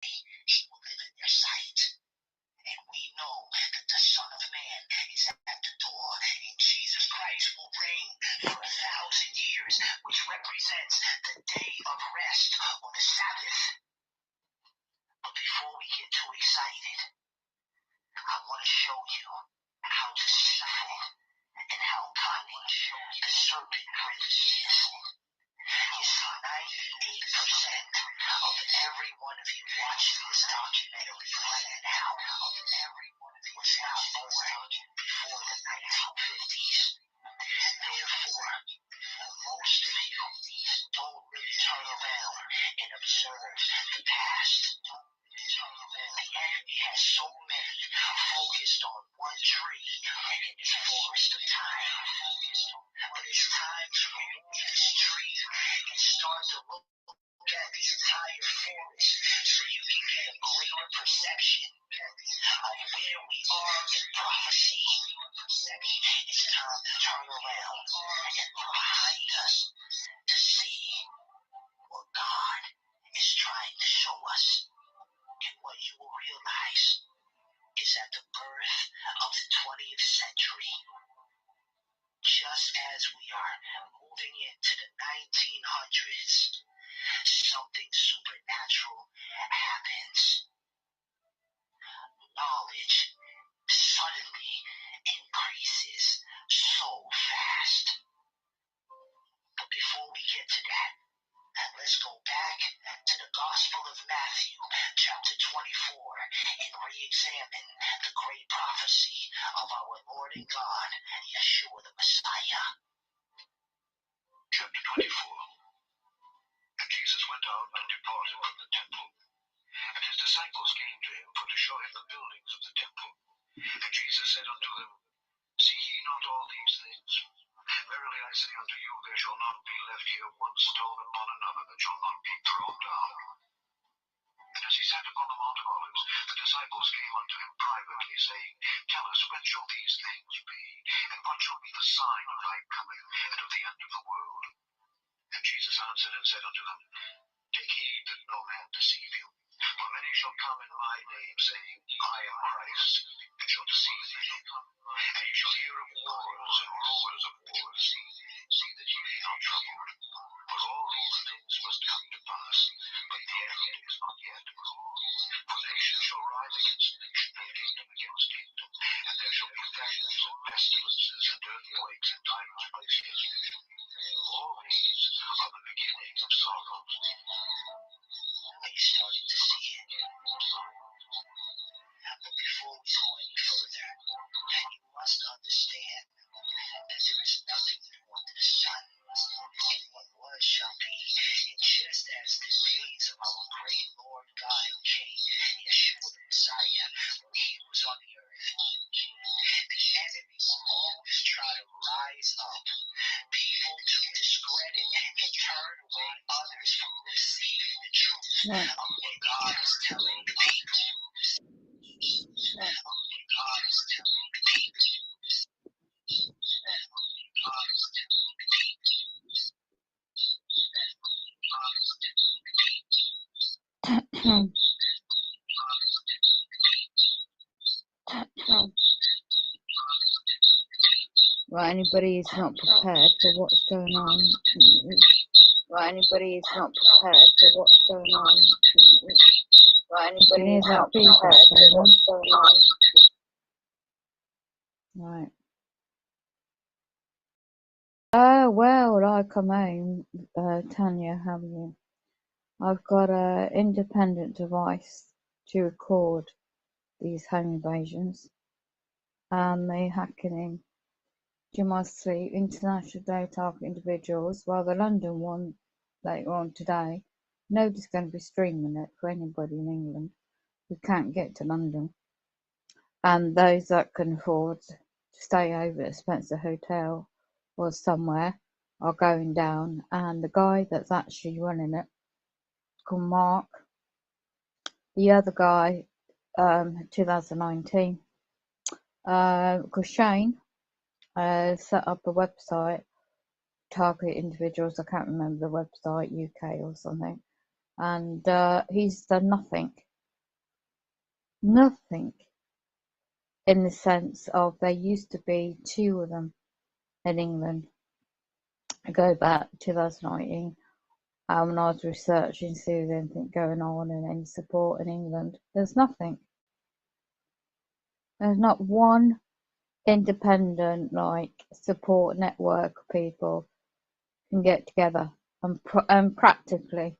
he will live in their sight. And we know that the Son of Man is at the door, and Jesus Christ will reign for 1,000 years, which represents the day of rest on the Sabbath. But before we get too excited, I want to show you how deceitful and how cunning the serpent really is. You see, 98% of every one of you watching this documentary right now was not born before the 1950s. Therefore, most of you don't really turn around and observe the past. The enemy has so many focused on one tree in this forest of time. But it's time to remove this tree and start to look at the entire forest so you can get a greater perception of where we are in prophecy. It's time to turn around and look behind us to see what God is trying to show us. And what you will realize is at the birth of the 20th century, just as we are moving into the 1900s, something supernatural happens. Knowledge suddenly increases so fast. But before we get to that, let's go back to the Gospel of Matthew, chapter 24, and re-examine the great prophecy of our Lord and God, Yeshua the Messiah. Chapter 24. And Jesus went out and departed from the temple. And his disciples came to him for to show him the buildings of the temple. And Jesus said unto them, See ye not all these things? Verily I say unto you, there shall not be left here one stone upon another that shall not be thrown down. And as he sat upon the Mount of Olives, the disciples came unto him privately, saying, Tell us, when shall these things be? And what shall be the sign of thy coming and of the end of the world? And Jesus answered and said unto them, Take heed that no man deceive you. For many shall come in my name, saying, I am Christ, and shall deceive many. And ye shall hear of wars and rumors of wars. See that ye be not troubled. For all these things must come to pass, but the end is not yet. For nation shall rise against nation, and kingdom against kingdom. And there shall be famines and pestilences and earthquakes in divers places. All these are the beginning of sorrows. Are you starting to see it? But before we go any further, you must understand that there is nothing new under the sun, and what was shall be. And just as the days of our great Lord God and King, Yeshua the Messiah, when he was on the earth, the enemy will always try to rise up people to discredit and turn away others from receiving the truth of what God is telling the people. Right, anybody who's not prepared for what's going on. Right, anybody who's not prepared for what's going on. Right, anybody who's not prepared for what's going on. Right. Well, I come home, Tanya, how are you? I've got an independent device to record these home invasions and the hacking in Sleep International Day Target Individuals. Well, the London one later on today, nobody's going to be streaming it for anybody in England who can't get to London. And those that can afford to stay over at Spencer Hotel or somewhere are going down. And the guy that's actually running it, called Mark, the other guy, 2019, called Shane, set up a website, Target Individuals, I can't remember the website, UK or something, and he's done nothing. Nothing, in the sense of there used to be two of them in England. I go back to 2019 when I was researching to see if there's anything going on and any support in England. There's nothing. There's not one independent support network of people can get together and practically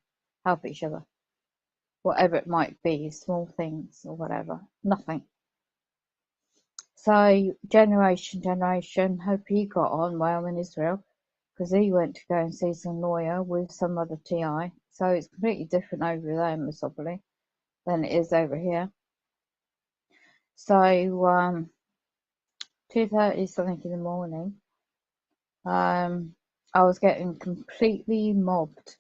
help each other, whatever it might be, small things or whatever. Nothing. So generation, hope he got on well in Israel, because he went to go and see some lawyer with some other TI. So it's completely different over there, most probably, than it is over here. So 2:30 something in the morning, I was getting completely mobbed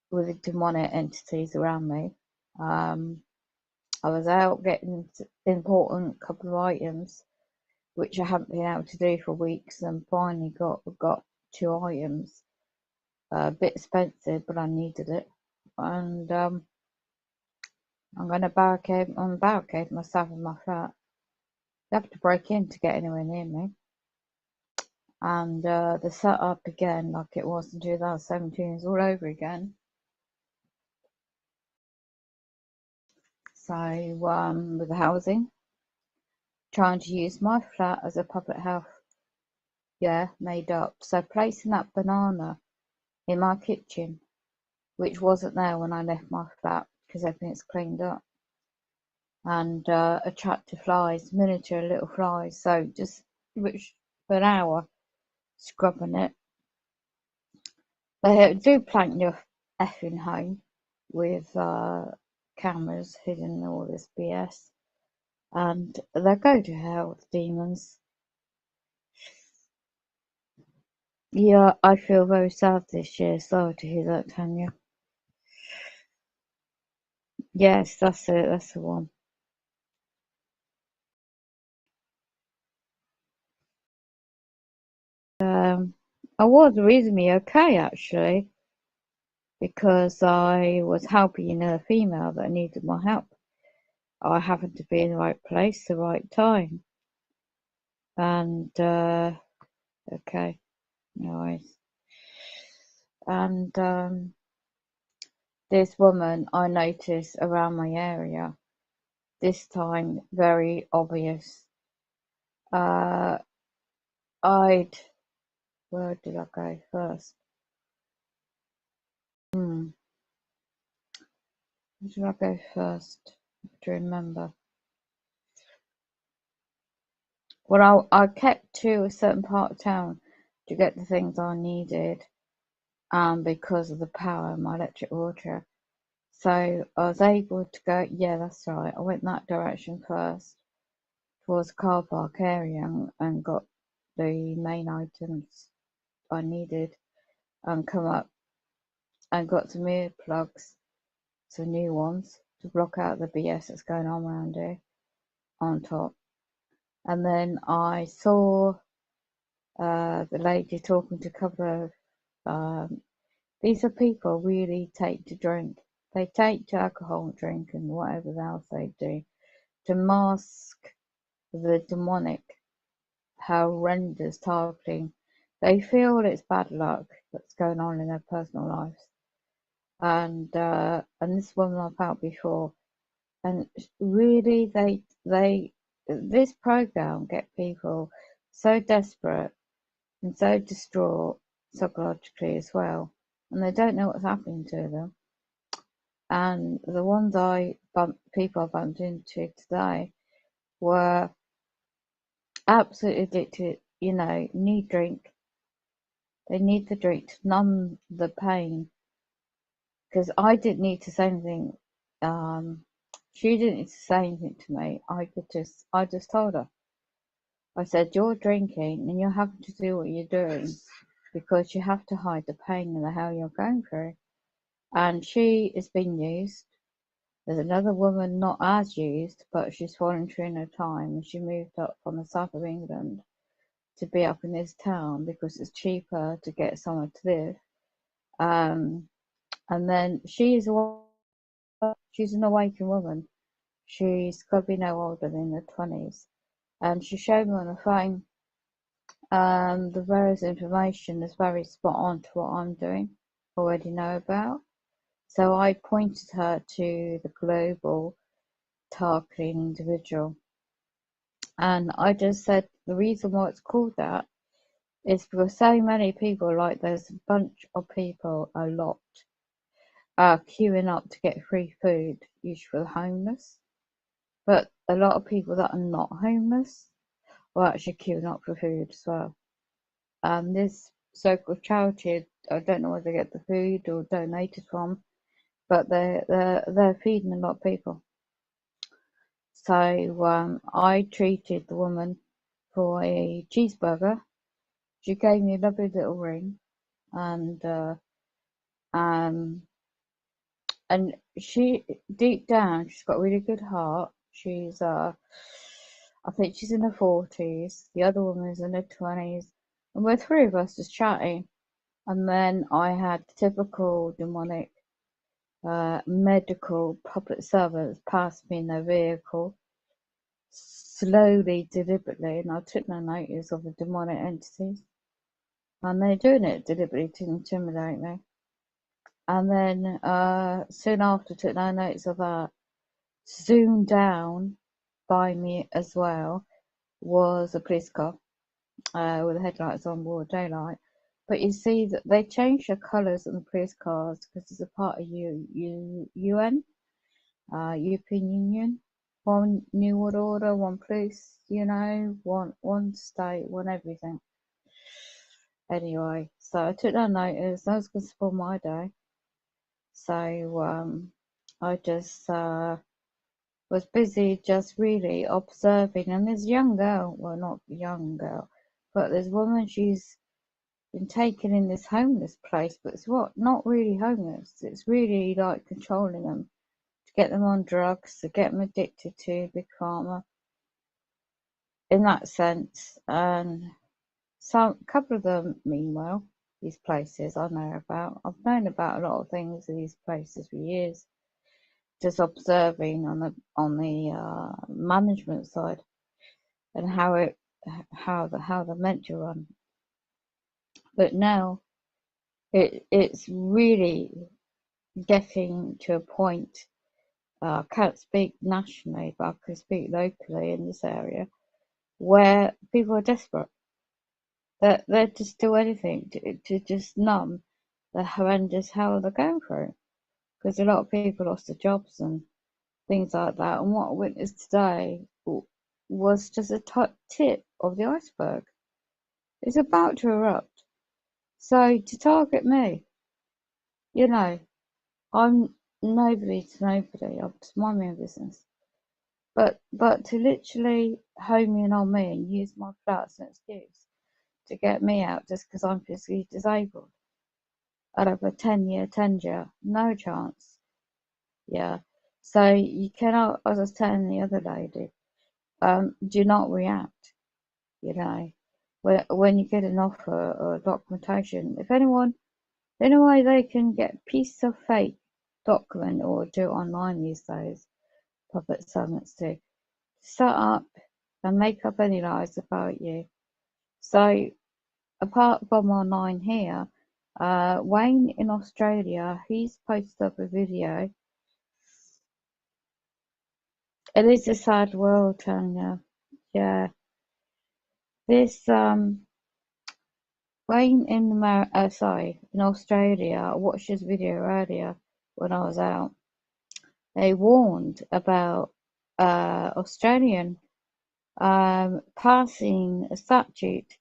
with the demonic entities around me. I was out getting important couple of items, which I haven't been able to do for weeks, and finally got 2 items. A bit expensive, but I needed it. And I'm going to barricade myself in my flat. You have to break in to get anywhere near me. And the setup again, like it was in 2017, is all over again. So with the housing, trying to use my flat as a public health, made up. So placing that banana in my kitchen, which wasn't there when I left my flat because everything's cleaned up, and attracted flies, miniature little flies. So just which for an hour scrubbing it. They do plank your effing home with cameras hidden all this BS, and they go to hell, the demons. Yeah, I feel very sad this year. Sorry to hear that, Tanya. Yes, that's it. That's the one. I was reasonably okay actually, because I was helping a female that needed my help. I happened to be in the right place, the right time, and okay, anyways, and this woman I noticed around my area, this time very obvious. I'd Where did I go first? Where did I go first? I have to remember. Well, I kept to a certain part of town to get the things I needed, because of the power of my electric water. So I was able to go, yeah, that's right. I went that direction first towards the car park area and got the main items I needed, and come up and got some earplugs, some new ones to block out the BS that's going on around here on top. And then I saw the lady talking to a couple of these are people really take to drink. They take to alcohol and drink and whatever else they do to mask the demonic, horrendous targeting. They feel it's bad luck that's going on in their personal lives. And this woman I've felt before, and really this program get people so desperate and so distraught psychologically as well, and they don't know what's happening to them. And the ones people I bumped into today were absolutely addicted, need drink. They need the drink to numb the pain. Because I didn't need to say anything. She didn't need to say anything to me. I just told her. I said, you're drinking and you're having to do what you're doing because you have to hide the pain and the hell you're going through. And she is being used. There's another woman not as used, but she's volunteering her time, and she moved up from the south of England to be up in this town because it's cheaper to get somewhere to live. And then she's an awakened woman. She's got to be no older than the 20s. And she showed me on the phone the various information is very spot on to what I'm doing, already know about. So I pointed her to the global targeting individual. And I just said the reason why it's called that is because so many people, like there's a bunch of people, a lot, queuing up to get free food, usually for the homeless. But a lot of people that are not homeless are actually queuing up for food as well. This so-called charity, I don't know where they get the food or donated from, but they're feeding a lot of people. So I treated the woman for a cheeseburger. She gave me a lovely little ring, and um, and she deep down she's got a really good heart. She's I think she's in her 40s. The other woman is in her 20s, and we're three of us just chatting. And then I had typical Dominic medical public servants pass me in their vehicle, slowly, deliberately, and I took no notice of the demonic entities. And they're doing it deliberately to intimidate me. And then soon after, took no notice of that. Zoomed down by me as well was a police car with the headlights on, broad daylight. But you see that they changed the colours on the police cars because it's a part of UN, European Union. One New World Order, one police, one state, one everything. Anyway, so I took no notice. That was going to spoil my day. So I just was busy just really observing. And this young girl, well, not young girl, but this woman, she's been taken in this homeless place, but it's not really homeless. It's really like controlling them to get them on drugs, to get them addicted to Big Pharma in that sense. And a couple of them, meanwhile, these places I know about. I've known about a lot of things in these places for years, just observing on the management side and how they're meant to run. But now it's really getting to a point. I can't speak nationally, but I can speak locally in this area where people are desperate. They're just do anything to just numb the horrendous hell they're going through. Because a lot of people lost their jobs and things like that. And what I witnessed today was just a tip of the iceberg. It's about to erupt. So to target me, you know, I'm nobody to nobody. I'm just mind my own business. But to literally home in on me and use my flat as an excuse to get me out just because I'm physically disabled out of a 10-year tenure, no chance. Yeah. So you cannot, as I was telling the other lady, do not react. You know, when you get an offer or documentation, if anyone, any way they can get a piece of fake document or do it online these days, public servants do, set up and make up any lies about you. So apart from online here, Wayne in Australia, he's posted up a video. It is a sad world, Tanya. Yeah. This Wayne in in Australia, I watched his video earlier when I was out. They warned about Australian passing a statute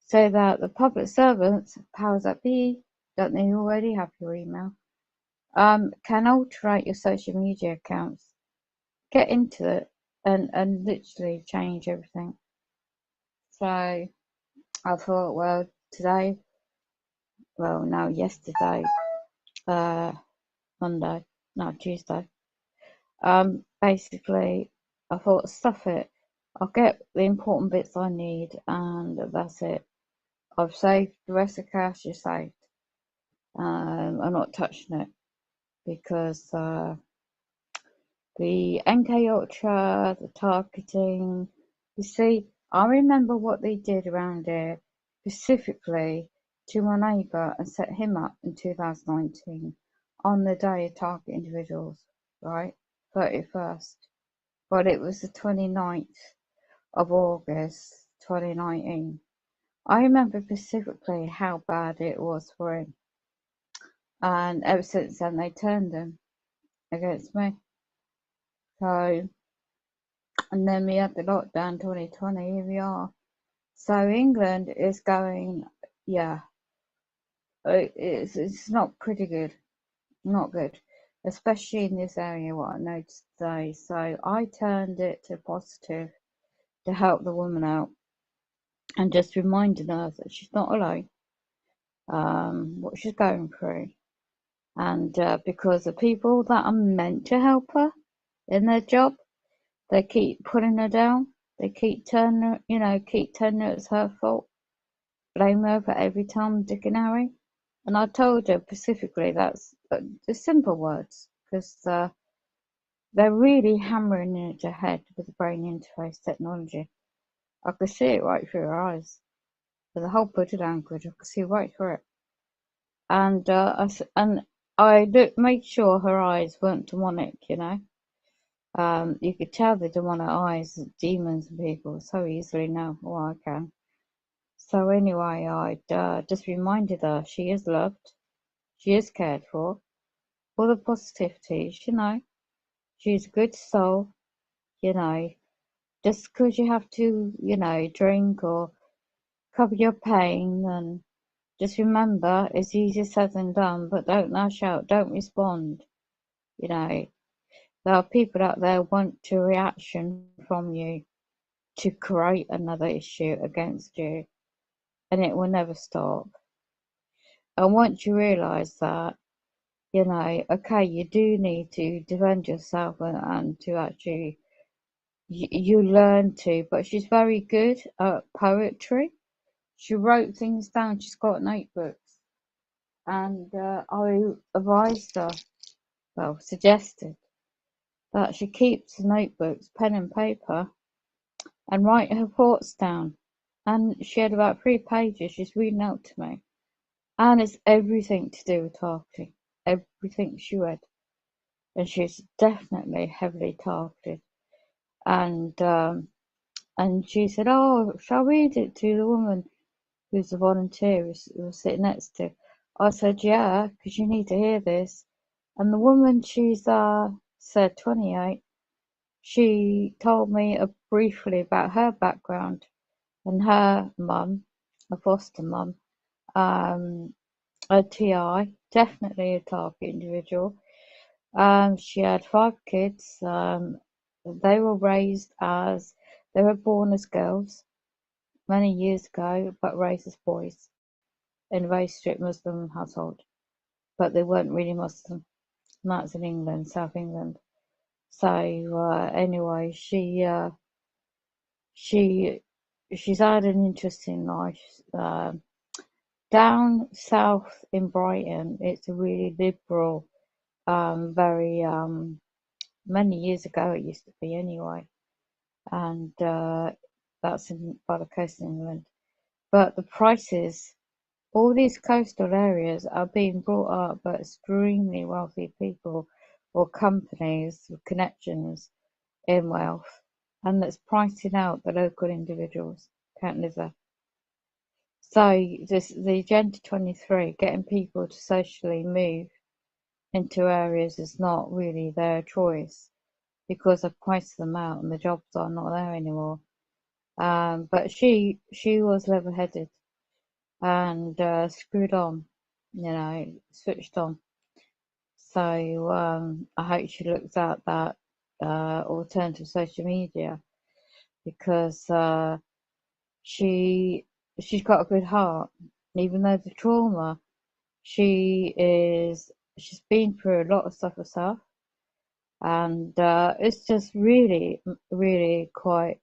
so that the public servants, powers that be, don't they already have your email, can alterate your social media accounts, get into it, and literally change everything. So I thought, well, yesterday, uh, Monday, no, Tuesday, basically, I thought, stuff it. I'll get the important bits I need, and that's it. I've saved the rest of the cash is saved. I'm not touching it because The MK Ultra, the targeting. You see, I remember what they did around here specifically to my neighbour and set him up in 2019 on the day of target individuals, right? 31st. But it was the 29th of August 2019. I remember specifically how bad it was for him. And ever since then, they turned him against me. So, and then we had the lockdown 2020, here we are. So England is going, yeah, it's not pretty good, not good, especially in this area, what I noticed today. So I turned it to positive to help the woman out and just reminding her that she's not alone, what she's going through. And because the people that are meant to help her in their job, they keep putting her down. They keep turning her, keep telling her it's her fault. Blame her for every Tom, Dick and Harry. And I told her specifically that's the simple words, because they're really hammering it into her head with the brain interface technology. I could see it right through her eyes. With the whole body language, I could see right through it. And I made sure her eyes weren't demonic, You could tell the demonic eyes, demons and people, so easily now. Well, I can. So anyway, I just reminded her she is loved, she is cared for, all the positivities, she's a good soul, just because you have to, drink or cover your pain, and just remember it's easier said than done, but don't lash out, don't respond, there are people out there want a reaction from you to create another issue against you, and it will never stop. And once you realise that, okay, you do need to defend yourself and to actually, you learn to, but she's very good at poetry. She wrote things down, she's got notebooks, and I advised her, well, suggested that she keeps the notebooks, pen and paper, and write her thoughts down. And she had about 3 pages she's reading out to me. And it's everything to do with targeting. Everything she read. And she's definitely heavily targeted. And she said, "Oh, shall I read it to the woman who's a volunteer who was sitting next to?" I said, "Yeah, because you need to hear this." And the woman, she's said 28. She told me briefly about her background and her mum, a foster mum, a TI, definitely a target individual. She had 5 kids. They were they were born as girls many years ago, but raised as boys in a very strict Muslim household. But they weren't really Muslim. And that's in England, South England. So anyway, she's had an interesting life. Down south in Brighton, it's a really liberal, very many years ago it used to be anyway, and that's by the coast of England. But the prices, all these coastal areas are being brought up by extremely wealthy people or companies with connections in wealth, and that's pricing out the local individuals. Can't live there. So the Agenda 23, getting people to socially move into areas is not really their choice because I've priced them out and the jobs are not there anymore. But she was level-headed and screwed on, switched on. So I hope she looks at that alternative social media, because she's got a good heart, even though the trauma, she's been through a lot of stuff herself, and it's just really, really quite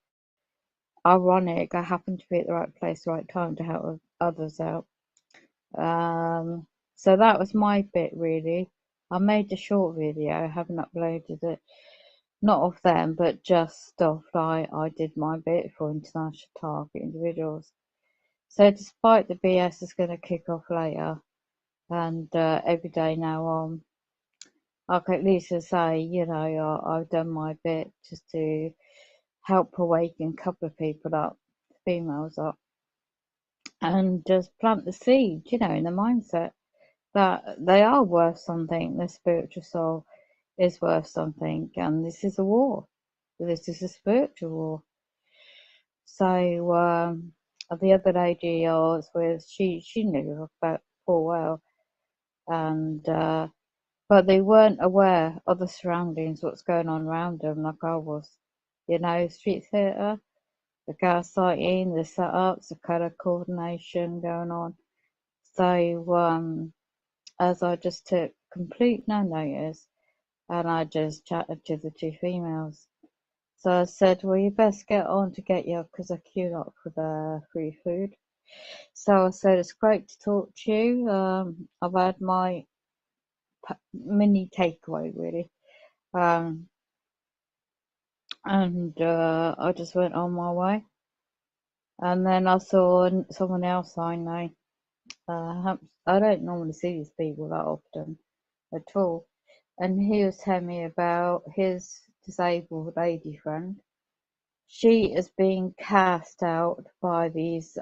ironic. I happened to be at the right place, right time to help others out. So that was my bit really. I made a short video, I haven't uploaded it, not of them, but just stuff I did my bit for international target individuals. So despite the BS is going to kick off later, and every day now on, I can at least say, I've done my bit just to help awaken a couple of people up, females up, and just plant the seed, in the mindset that they are worth something, their spiritual soul is worth something, and this is a war. This is a spiritual war. So the other lady I was with, she knew about full well, and but they weren't aware of the surroundings, what's going on around them, like I was. Street theatre, the gaslighting, the setups, the colour coordination going on. So as I just took complete no notice, and I just chatted to the two females. So I said, well, you best get on to get you, because I queued up for the free food. So I said, it's great to talk to you. I've had my mini takeaway, really. And I just went on my way. And then I saw someone else I know. I don't normally see these people that often at all. And he was telling me about his disabled lady friend. She is being cast out by these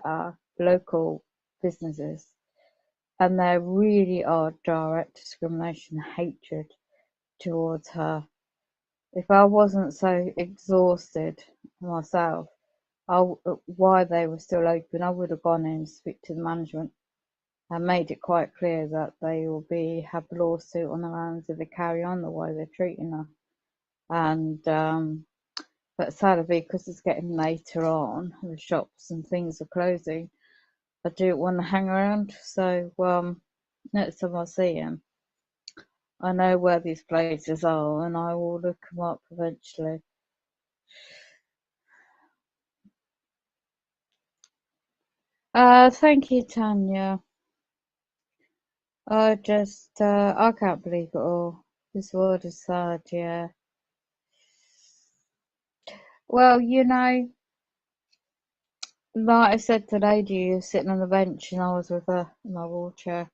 local businesses, and there really are direct discrimination, hatred towards her. If I wasn't so exhausted myself, why they were still open, I would have gone in and speak to the management and made it quite clear that they will have a lawsuit on their hands if they carry on the way they're treating her. And but sadly, because it's getting later on, the shops and things are closing, I don't want to hang around. So next time I see him, I know where these places are, and I will look them up eventually. Thank you, Tanya. I can't believe it all. This world is sad, yeah. Well, like I said to the lady who was sitting on the bench, and I was with her in my wheelchair,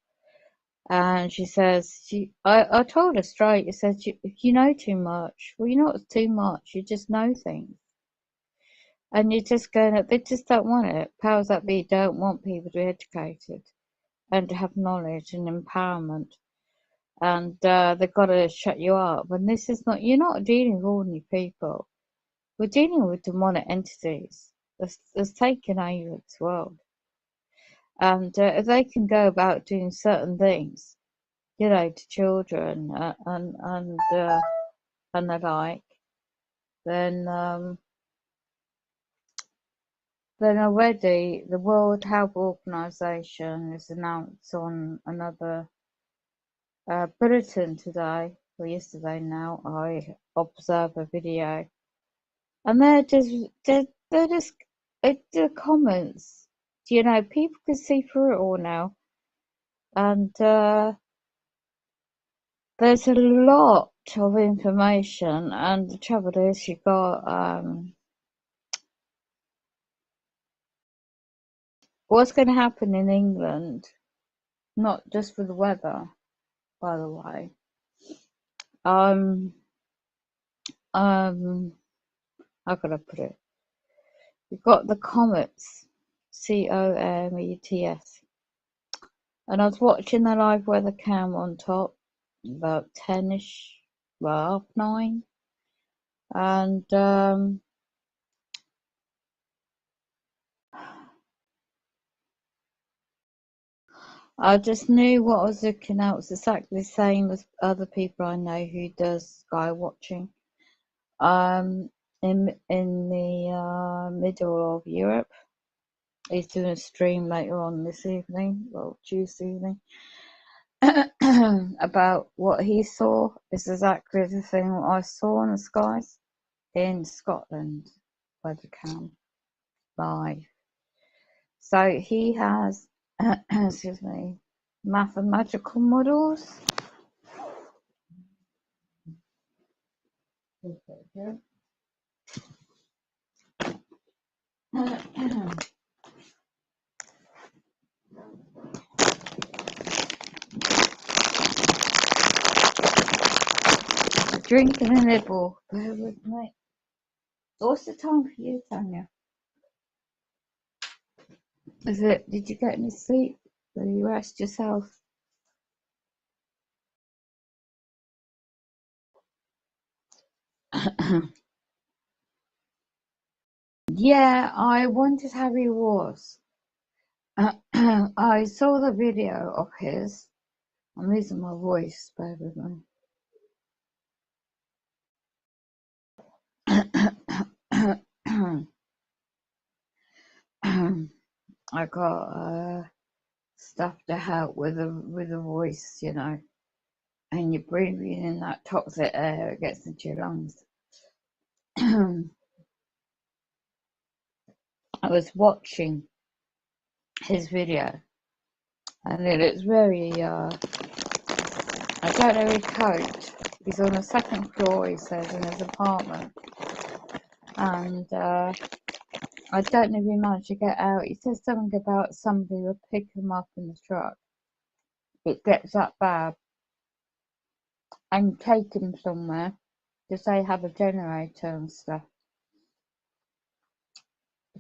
and she says, I told her straight, I said, you know too much. Well, you're not too much, you just know things. And you're just they just don't want it. Powers that be don't want people to be educated and to have knowledge and empowerment. And they've got to shut you up. And this is not, you're not dealing with ordinary people. We're dealing with demonic entities that's taken over this world. And if they can go about doing certain things, to children and the like, then already the World Health Organization has announced on another bulletin today, or yesterday now, I observed a video, and they're just the comments, people can see through it all now, and there's a lot of information, and the trouble is you got what's going to happen in England, not just for the weather, by the way. How could I put it? You've got the comets, COMETS, and I was watching the live weather cam on top, about 10ish, well, 9, and I just knew what I was looking at was exactly the same as other people I know who does sky watching. In the middle of Europe, he's doing a stream later on this evening, well, Tuesday evening, about what he saw is exactly the thing that I saw in the skies in Scotland, weather cam live. So he has, excuse me, mathematical models. Drinking a nibble. Bear with me. What's the time for you, Tanya? Is it? Did you get any sleep? Will you rest yourself? Yeah, I wondered how he was. I saw the video of his. I'm losing my voice, bear with me. I got stuff to help with the voice, you know. And you're breathing in that toxic air, it gets into your lungs. I was watching his video, and it looks very, I don't know his coat. He's on the second floor, he says, in his apartment. And I don't know if he managed to get out. He says something about somebody will pick him up in the truck. It gets that bad. And take him somewhere, because they have a generator and stuff.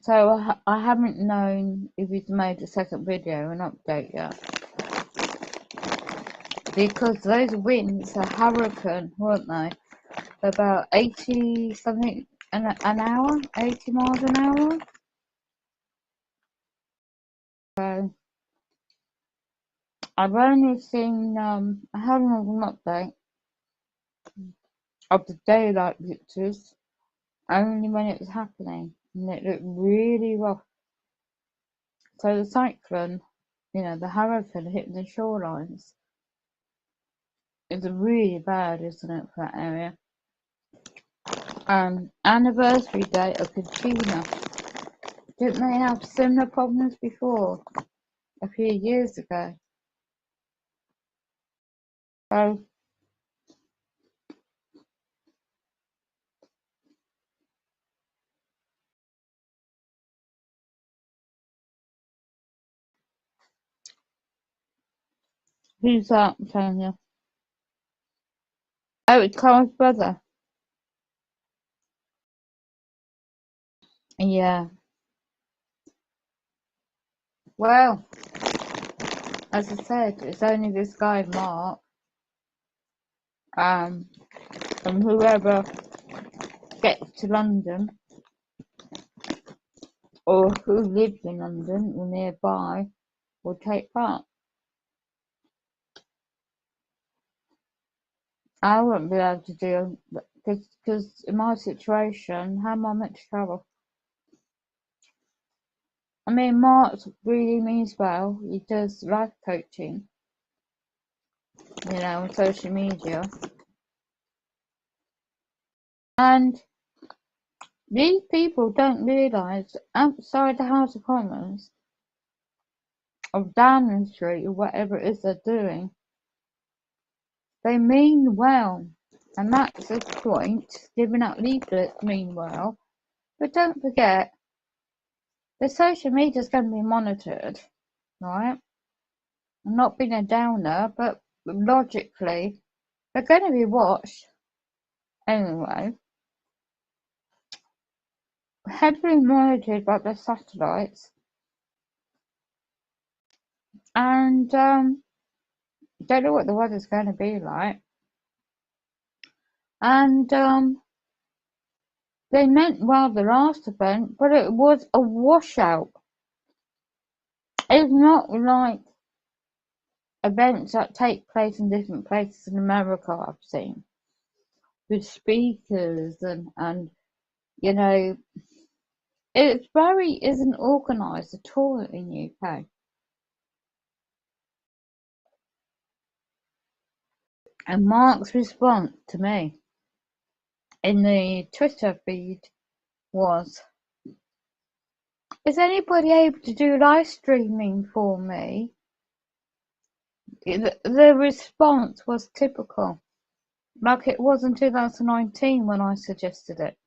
So I haven't known if he's made a second video, an update yet. Because those winds are hurricane, weren't they? About 80 something an hour, 80 miles an hour. So I've only seen I haven't had an update of the daylight pictures only when it was happening, and it looked really rough. So the cyclone, you know, the hurricane hitting the shorelines is really bad, isn't it, for that area? Anniversary date of Katrina. Didn't they have similar problems before, a few years ago? So who's that, Tanya? Oh, it's Carl's brother. Yeah. Well, as I said, it's only this guy Mark, and whoever gets to London or who lives in London or nearby will take part. I won't be able to do because in my situation, how am I meant to travel? I mean, Mark really means well. He does life coaching, you know, on social media, and these people don't realise outside the House of Commons of Downing Street or whatever it is they're doing, they mean well, and that's the point. Giving out leaflets mean well, but don't forget the social media is going to be monitored, right? I'm not being a downer, but logically they're going to be watched anyway, heavily monitored by the satellites, and don't know what the weather's going to be like, and they meant well the last event, but it was a washout. It's not like events that take place in different places in America I've seen, with speakers and you know, it very isn't organised at all in UK. And Mark's response to me in the Twitter feed was, is anybody able to do live streaming for me? The response was typical. like it was in 2019 when I suggested it.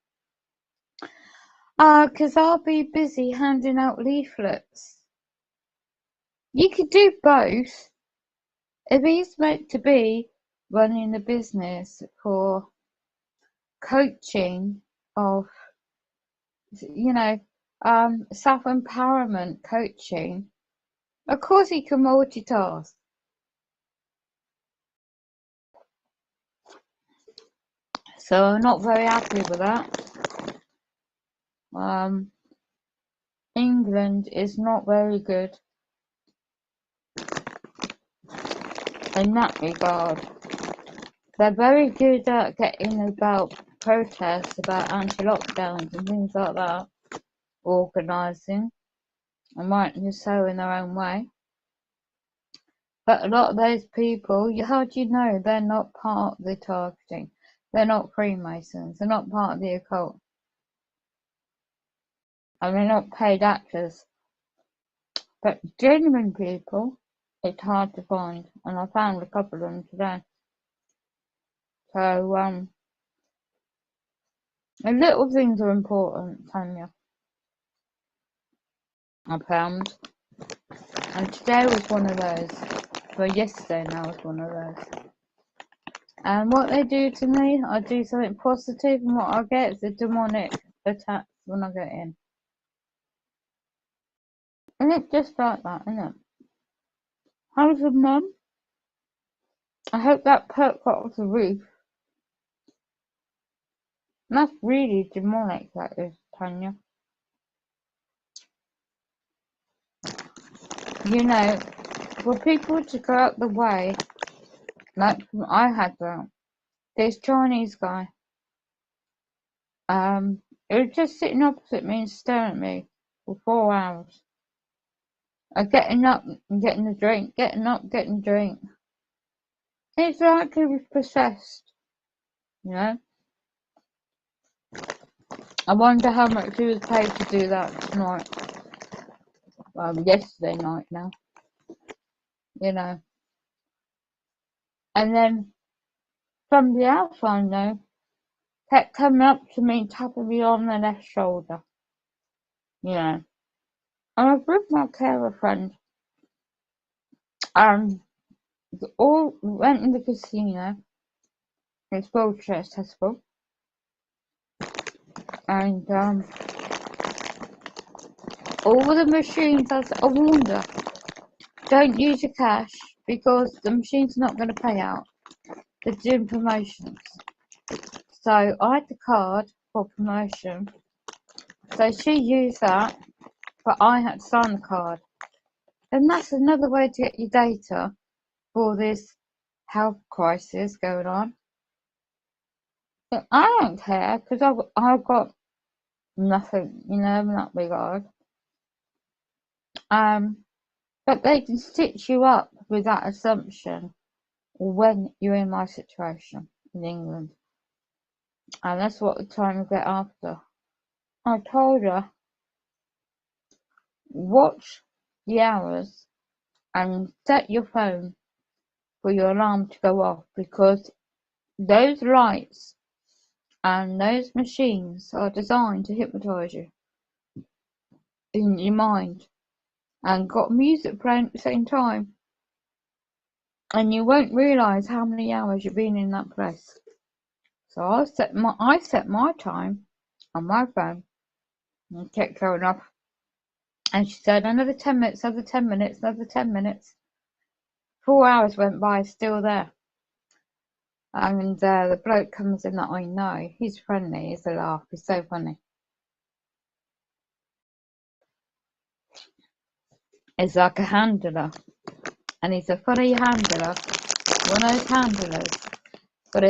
'Cause I'll be busy handing out leaflets. You could do both. If he's meant to be running a business for coaching of, self-empowerment coaching, of course he can multitask. So I'm not very happy with that. England is not very good in that regard. They're very good at getting about protests, about anti-lockdowns and things like that, organising, and rightly so in their own way. But a lot of those people, how do you know they're not part of the targeting? They're not Freemasons, they're not part of the occult, and they're not paid actors. But genuine people, it's hard to find, and I found a couple of them today. So, the little things are important, Tanya, I found. And today was one of those. Well, yesterday now was one of those. And what they do to me, I do something positive, and what I get is a demonic attack when I get in. And it's just like that, isn't it? How's your mum? I hope that perk got off the roof. And that's really demonic, that is, Tanya. You know, for people to go out the way, like I had that, this Chinese guy, he was just sitting opposite me and staring at me for 4 hours. Getting up and getting a drink, getting up, getting a drink. It's like he was possessed, you know? I wonder how much he was paid to do that tonight. Yesterday night now. You know. And then from the outside though, kept coming up to me and tapping me on the left shoulder. You know. And I was with my carer friend. All went in the casino. It's wheelchair accessible. And all the machines, I warned her, don't use your cash because the machine's not going to pay out. They're doing promotions. So I had the card for promotion. So she used that, but I had to sign the card. And that's another way to get your data for this health crisis going on. But I don't care because I've got nothing, in that regard. But they can stitch you up with that assumption when you're in my situation in England. And that's what we're trying to get after. I told her, watch the hours and set your phone for your alarm to go off because those lights and those machines are designed to hypnotise you in your mind and got music playing at the same time. And you won't realise how many hours you've been in that place. So I set my time on my phone and it kept going off. And she said, another 10 minutes, another 10 minutes, another 10 minutes. 4 hours went by, still there. And the bloke comes in that I know. He's friendly, he's a laugh, he's so funny. He's like a handler. And he's a funny handler. One of those handlers. But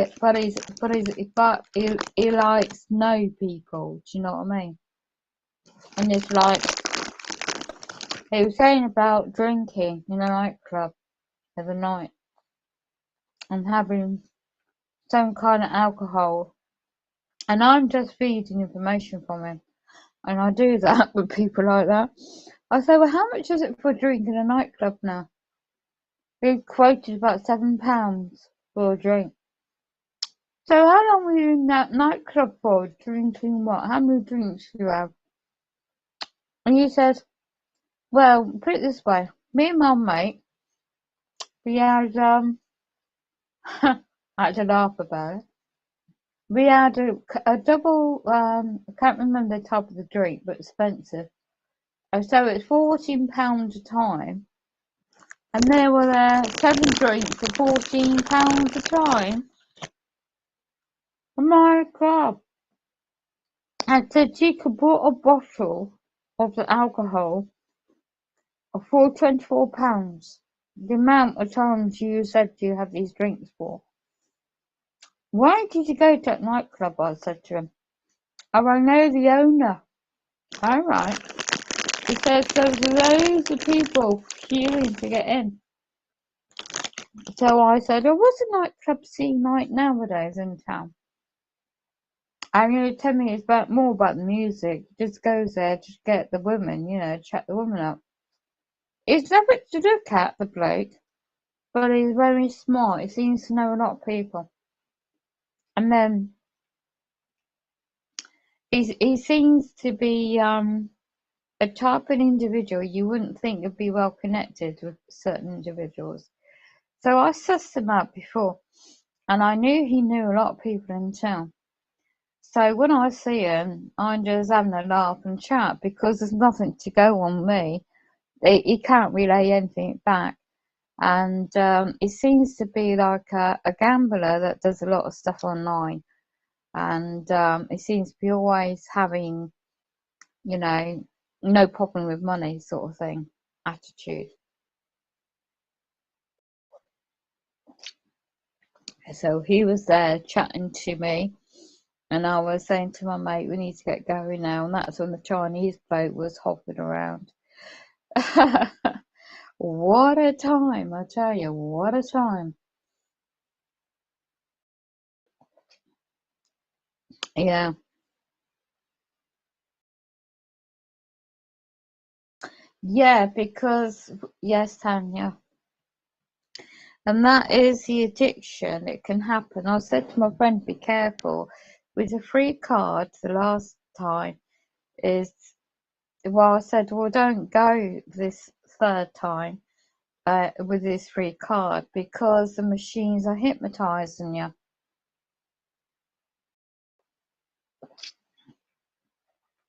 he likes know people, do you know what I mean? And it's like, he was saying about drinking in a nightclub the other night. And having some kind of alcohol. And I'm just feeding information from him. And I do that with people like that. I say, well, how much is it for a drink in a nightclub now? He quoted about £7 for a drink. So how long were you in that nightclub for? Drinking what? How many drinks did you have? And you said, well, put it this way. Me and my mate, we had, I had to laugh about it. We had a double, I can't remember the type of the drink, but expensive. So it's £14 a time. And there were 7 drinks for £14 a time. Oh my God. I said you could bought a bottle of the alcohol for £24. The amount of times you said you had these drinks for. Why did you go to that nightclub? I said to him. Oh, I know the owner. All right. He says there's loads of people queuing to get in. So I said, oh, what's a nightclub scene like nowadays in town? And you tell me it's more about the music. Just goes there, just get the women, chat the women up. It's nothing to look at, the bloke, but he's very smart. He seems to know a lot of people. And then he seems to be a type of individual you wouldn't think would be well connected with certain individuals. So I sussed him out before, and I knew he knew a lot of people in town. So when I see him, I'm just having a laugh and chat because there's nothing to go on me. He can't relay anything back. And he seems to be like a gambler that does a lot of stuff online. And he seems to be always having, no problem with money sort of thing, attitude. So he was there chatting to me. And I was saying to my mate, we need to get going now. And that's when the Chinese bloke was hopping around. What a time, I tell you, what a time. Yeah. Yeah, because, yes, Tanya. And that is the addiction. It can happen. I said to my friend, be careful. With a free card, the last time is, well, I said, well, don't go this third time with this free card because the machines are hypnotizing you.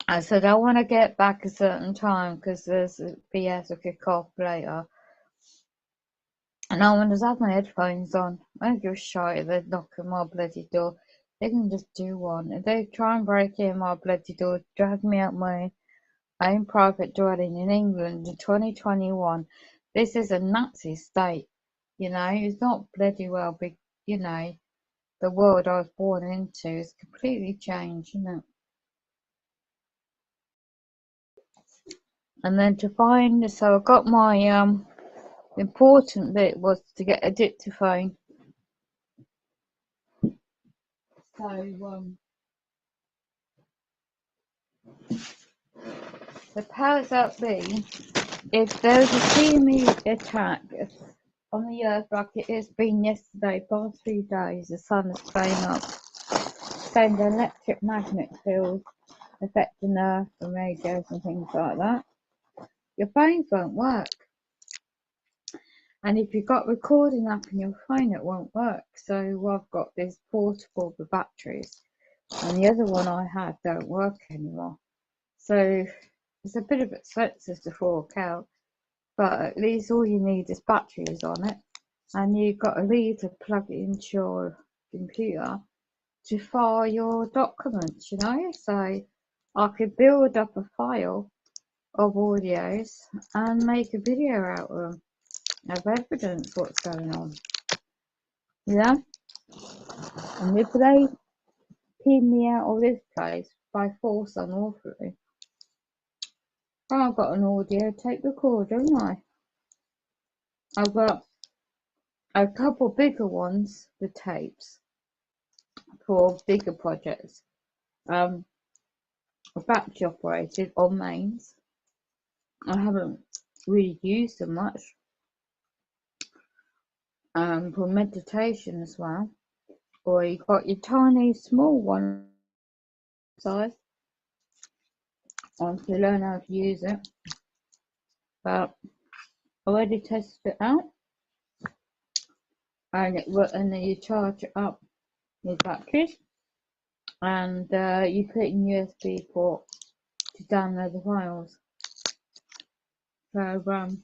I said, I want to get back a certain time because there's a BS to kick off later. And I want to have my headphones on. I don't give a shit if they're knocking my bloody door. They can just do one. If they try and break in my bloody door, drag me out my own private dwelling in England in 2021. This is a Nazi state. It's not bloody well big, the world I was born into is completely changed, And then so I got my important bit was to get a dictaphone. So the powers that be, if there was a tsunami attack on the earth like it has been yesterday, past 3 days, the sun is playing up, saying the electromagnetic field affecting earth and radios and things like that, your phones won't work. And if you've got recording app on your phone, it won't work. So I've got this portable with batteries, and the other one I had don't work anymore. So it's a bit of expensive to fork out, but at least all you need is batteries on it, and you've got a lead to plug it into your computer to file your documents, So I could build up a file of audios and make a video out of them, of evidence what's going on. And if they pin me out of this place by force unlawfully, I've got an audio tape recorder, haven't I? I've got a couple bigger ones with tapes for bigger projects. Battery operated on mains. I haven't really used them much. For meditation as well. or you got your tiny small one size once you learn how to use it. But I already tested it out, and then you charge it up with batteries, and you put it in USB port to download the files. So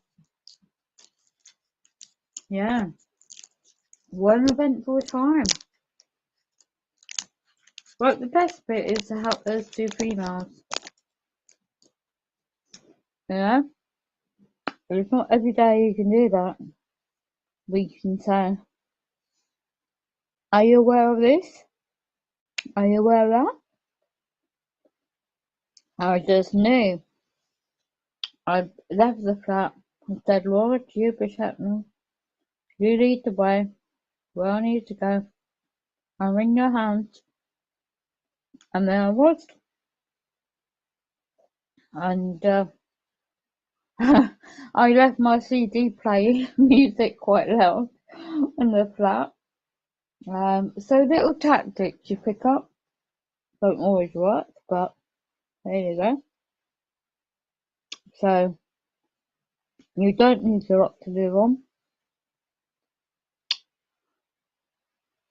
yeah, one eventful time. But the best bit is to help those two females. You know, it's not every day you can do that. We can say, "Are you aware of this? Are you aware of that?" I just knew. I left the flat and said, "Lord, you protect me. You lead the way. Where I need to go. I'm in your hands." And then I was. And I left my CD playing music quite loud in the flat. So little tactics you pick up don't always work, but there you go. So you don't need a lot to live on,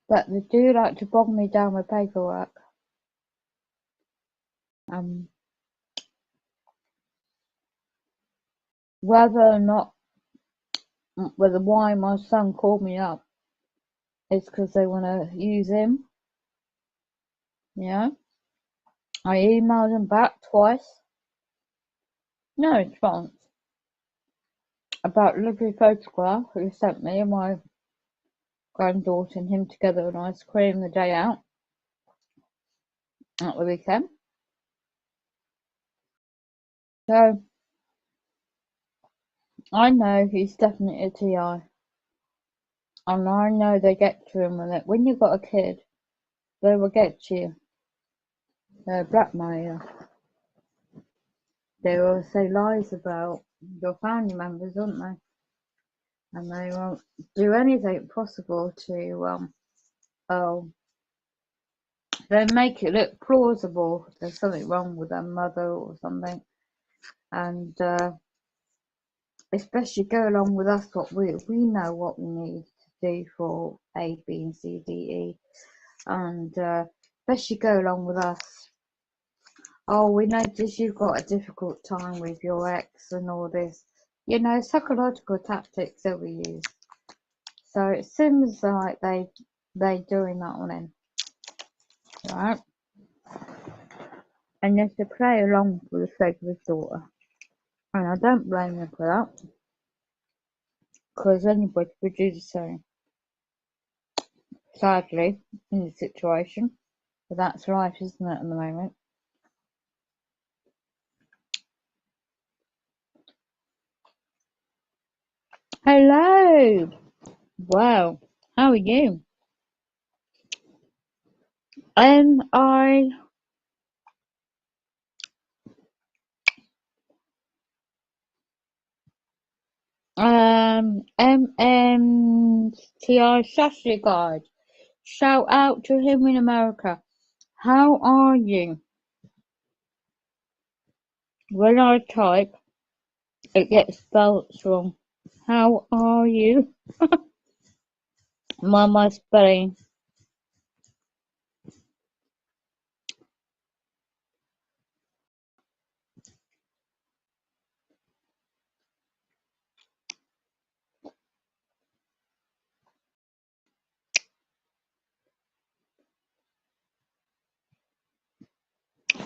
but they do like to bog me down with paperwork. Whether or not, whether why my son called me up is because they want to use him. Yeah, I emailed him back twice. No response about lovely photograph he sent me of my granddaughter and him together on ice cream the day out at the weekend. So I know he's definitely a TI, and I know they get to him with it. When you've got a kid, they will get to you. They're a blackmailer. They will say lies about your family members, don't they? And they won't do anything possible to they make it look plausible there's something wrong with their mother or something, and especially go along with us what we know what we need to do for A, B, and C, D, E, and especially go along with us. Oh, we notice you've got a difficult time with your ex and all this, psychological tactics that we use. So it seems like they doing that on him, right? And you have to play along for the sake of his daughter. And I don't blame him for that, because anybody would do the same, sadly, in the situation. But that's life, isn't it, at the moment? Hello! Wow, how are you? I MMTI Sashi Guide. Shout out to him in America. How are you? When I type, it gets spelled wrong. How are you? My spelling.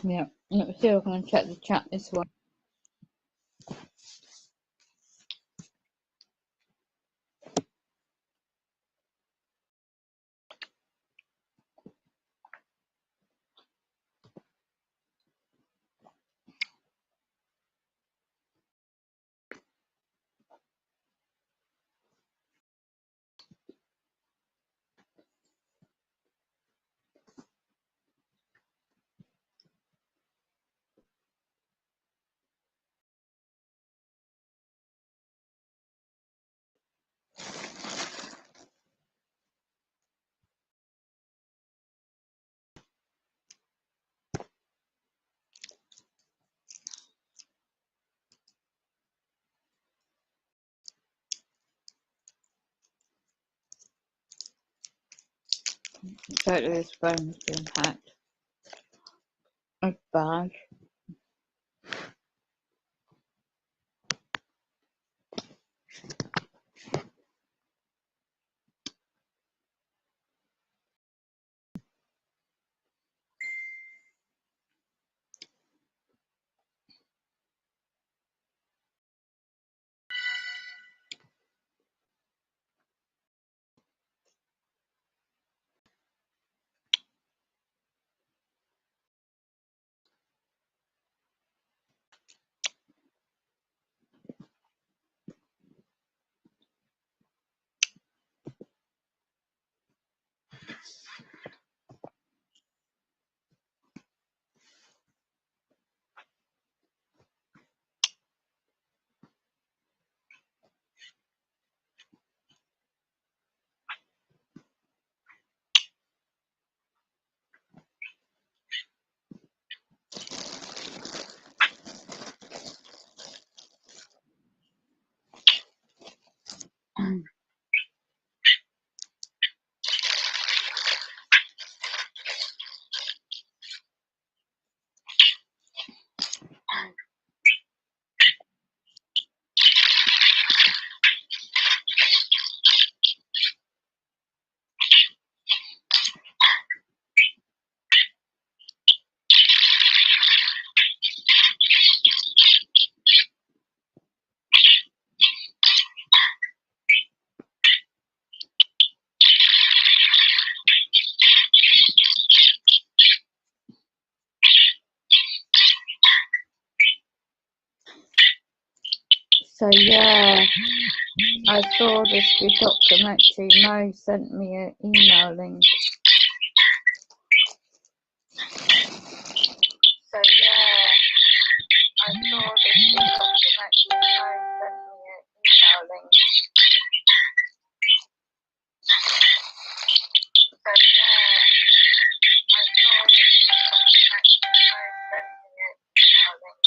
Yeah, let's see if I can check the chat this one. Totally, this phone's been hacked. It's bad. So yeah, I saw this documentary. Mo sent me an email link. So yeah, I saw this documentary. Mo sent me an email link. So yeah, I saw this documentary. Mo sent me an email link.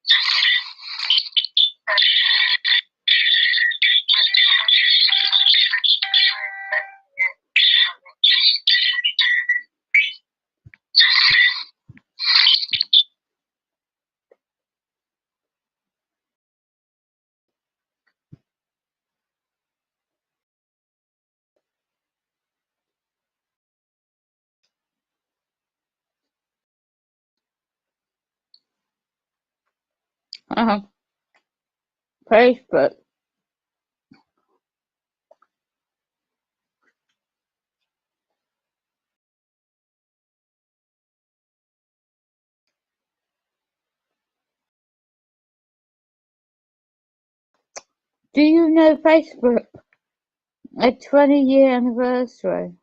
So yeah, I saw this documentary. Mo sent me an email link. Facebook. Do you know Facebook? A 20-year anniversary.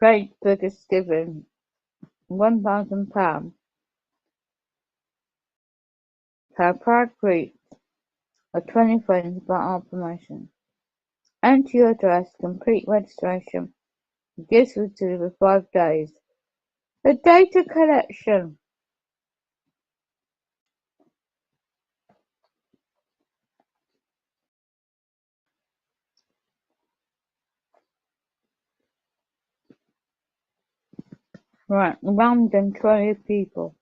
Facebook is giving £1,000 per proud group of 20 friends about our promotion. Enter your address, complete registration. Gifts will deliver 5 days. The data collection. Right, random 20 people.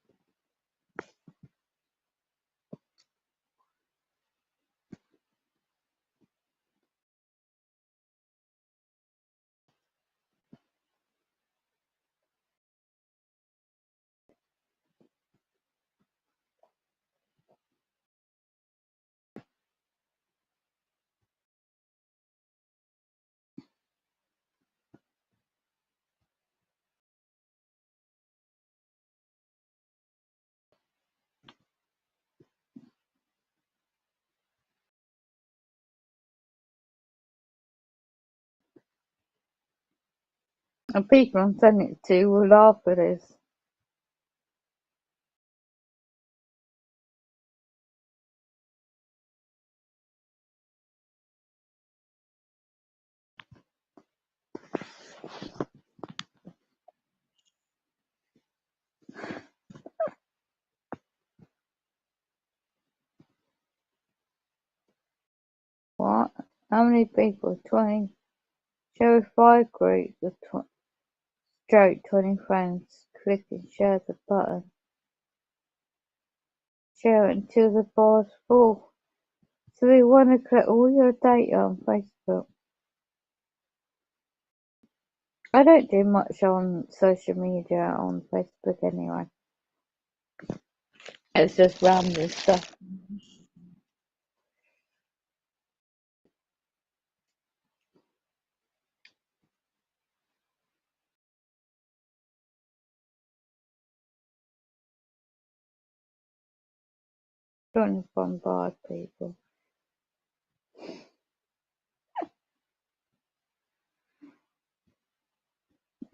And people I'm sending it to will laugh at this. What? How many people? 20? Share 5 groups of stroke 20 friends. Click and share the button. Share it until the bar's full. So they want to collect all your data on Facebook. I don't do much on social media on Facebook anyway. It's just random stuff. Trying to bombard people.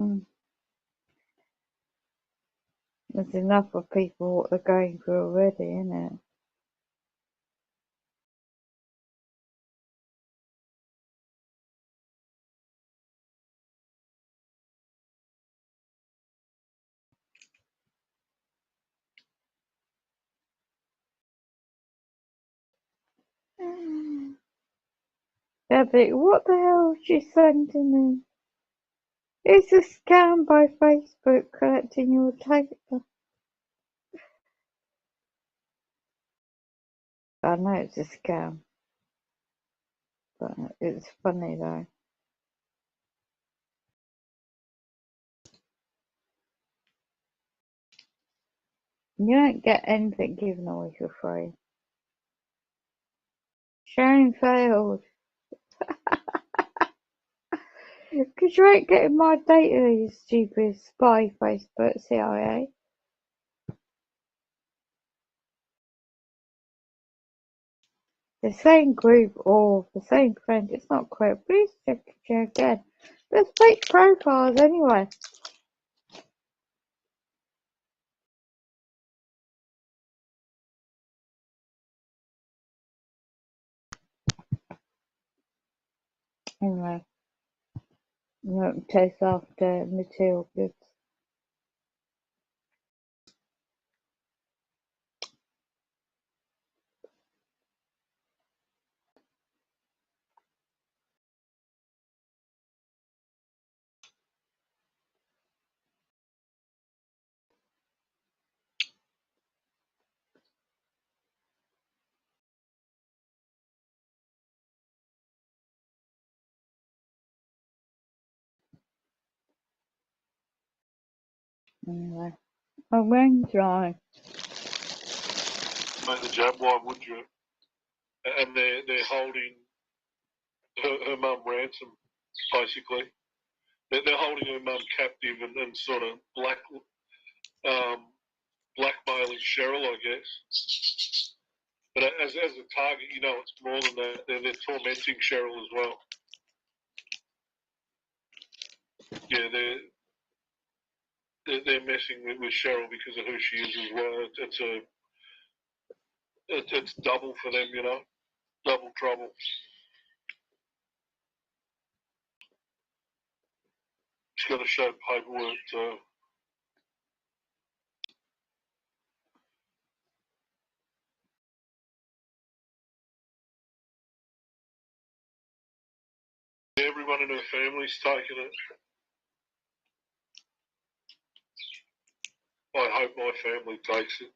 Mm. There's enough of people what they're going through already, isn't it? Debbie, what the hell is she sending me? It's a scam by Facebook collecting your data. I know it's a scam, but it's funny though. You don't get anything given away for free. Sharing failed. Because you ain't getting my data, you stupid spy Facebook CIA. The same group or the same friend, it's not correct. Please check again. There's fake profiles anyway. Anyway, you don't chase after material goods. Anyway, my wing's dry. Make the jab, why would you? And they're holding her mum ransom, basically. They're holding her mum captive and sort of blackmailing Cheryl, I guess. But as a target, you know, it's more than that. They're tormenting Cheryl as well. Yeah, they're messing with Cheryl because of who she is as well. It's double for them, you know, double trouble. She's got to show paperwork to. Everyone in her family's taken it. hope my family takes it.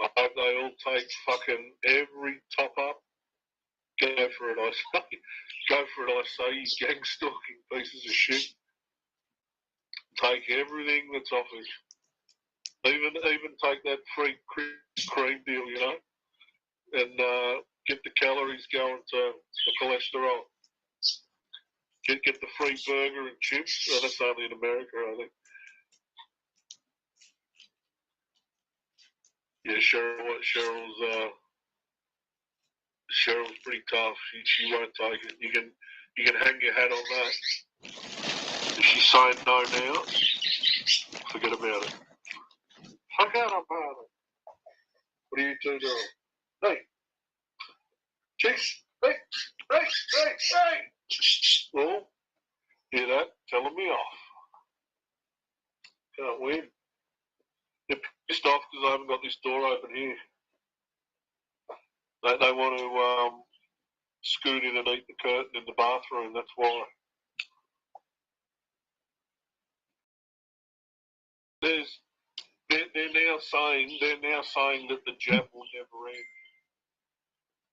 I hope they all take fucking every top up. Go for it, I say. Go for it, I say, you gang stalking pieces of shit. Take everything that's offered. Even take that free cream deal, you know, and get the calories going to the cholesterol. Get the free burger and chips. Oh, that's only in America, I think. Yeah, Cheryl's pretty tough. She won't take it. You can hang your hat on that. If she's saying no now, forget about it. Forget about it. What are you two doing? Hey, chicks, hey. Well, hear that? Telling me off. Can't win. They're pissed off because I haven't got this door open here. They want to scoot in and eat the curtain in the bathroom. That's why. They're now saying that the jab will never end.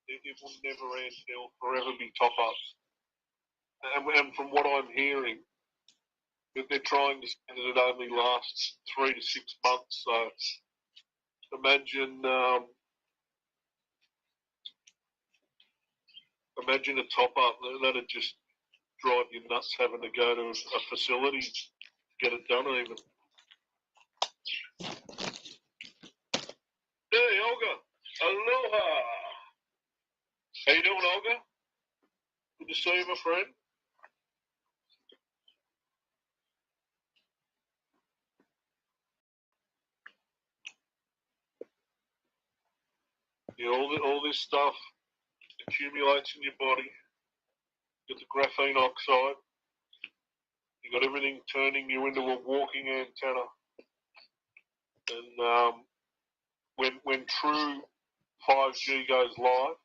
It will never end. There'll forever be top ups. And from what I'm hearing, that they're trying to say that it only lasts 3 to 6 months. So imagine a top up that'd just drive you nuts having to go to a facility to get it done even. Hey, Olga. Aloha. How you doing, Olga? Good to see you, my friend. Yeah, all this stuff accumulates in your body. You got the graphene oxide. You got everything turning you into a walking antenna. And when true 5G goes live,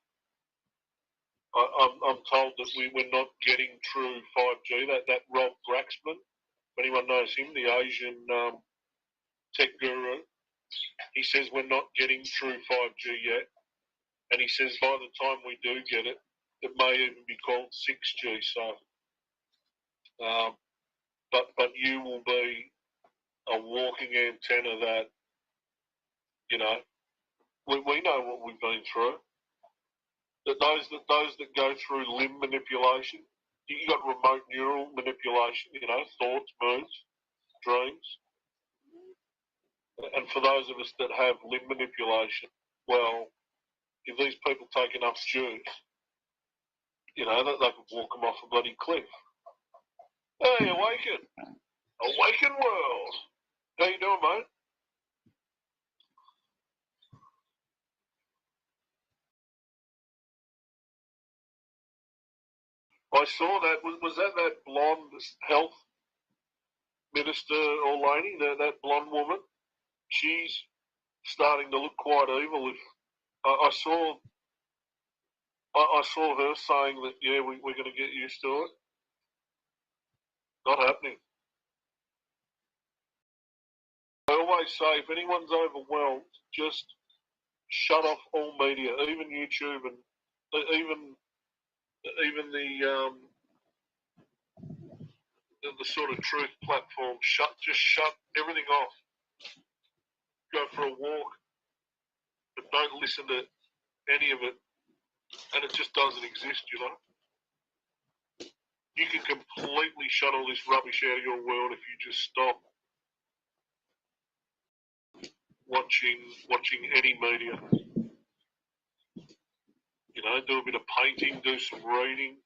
I'm told that we're not getting true 5G. That Rob Braxman, if anyone knows him, the Asian tech guru, he says we're not getting true 5G yet. And he says by the time we do get it, it may even be called 6G. So, but you will be a walking antenna that, you know, we know what we've been through. That those that go through limb manipulation, you got remote neural manipulation, you know, thoughts, moods, dreams. And for those of us that have limb manipulation, well, if these people take enough Jews, you know, they could walk them off a bloody cliff. Hey, awaken! Awaken world! How you doing, mate? I saw that. Was that blonde health minister or lady, that blonde woman? She's starting to look quite evil. If I saw her saying that, yeah, we're going to get used to it. Not happening. I always say, if anyone's overwhelmed, just shut off all media, even YouTube and even the sort of truth platform. Just shut everything off. Go for a walk, but don't listen to any of it, and it just doesn't exist, you know. You can completely shut all this rubbish out of your world if you just stop watching any media. You know, do a bit of painting, do some reading.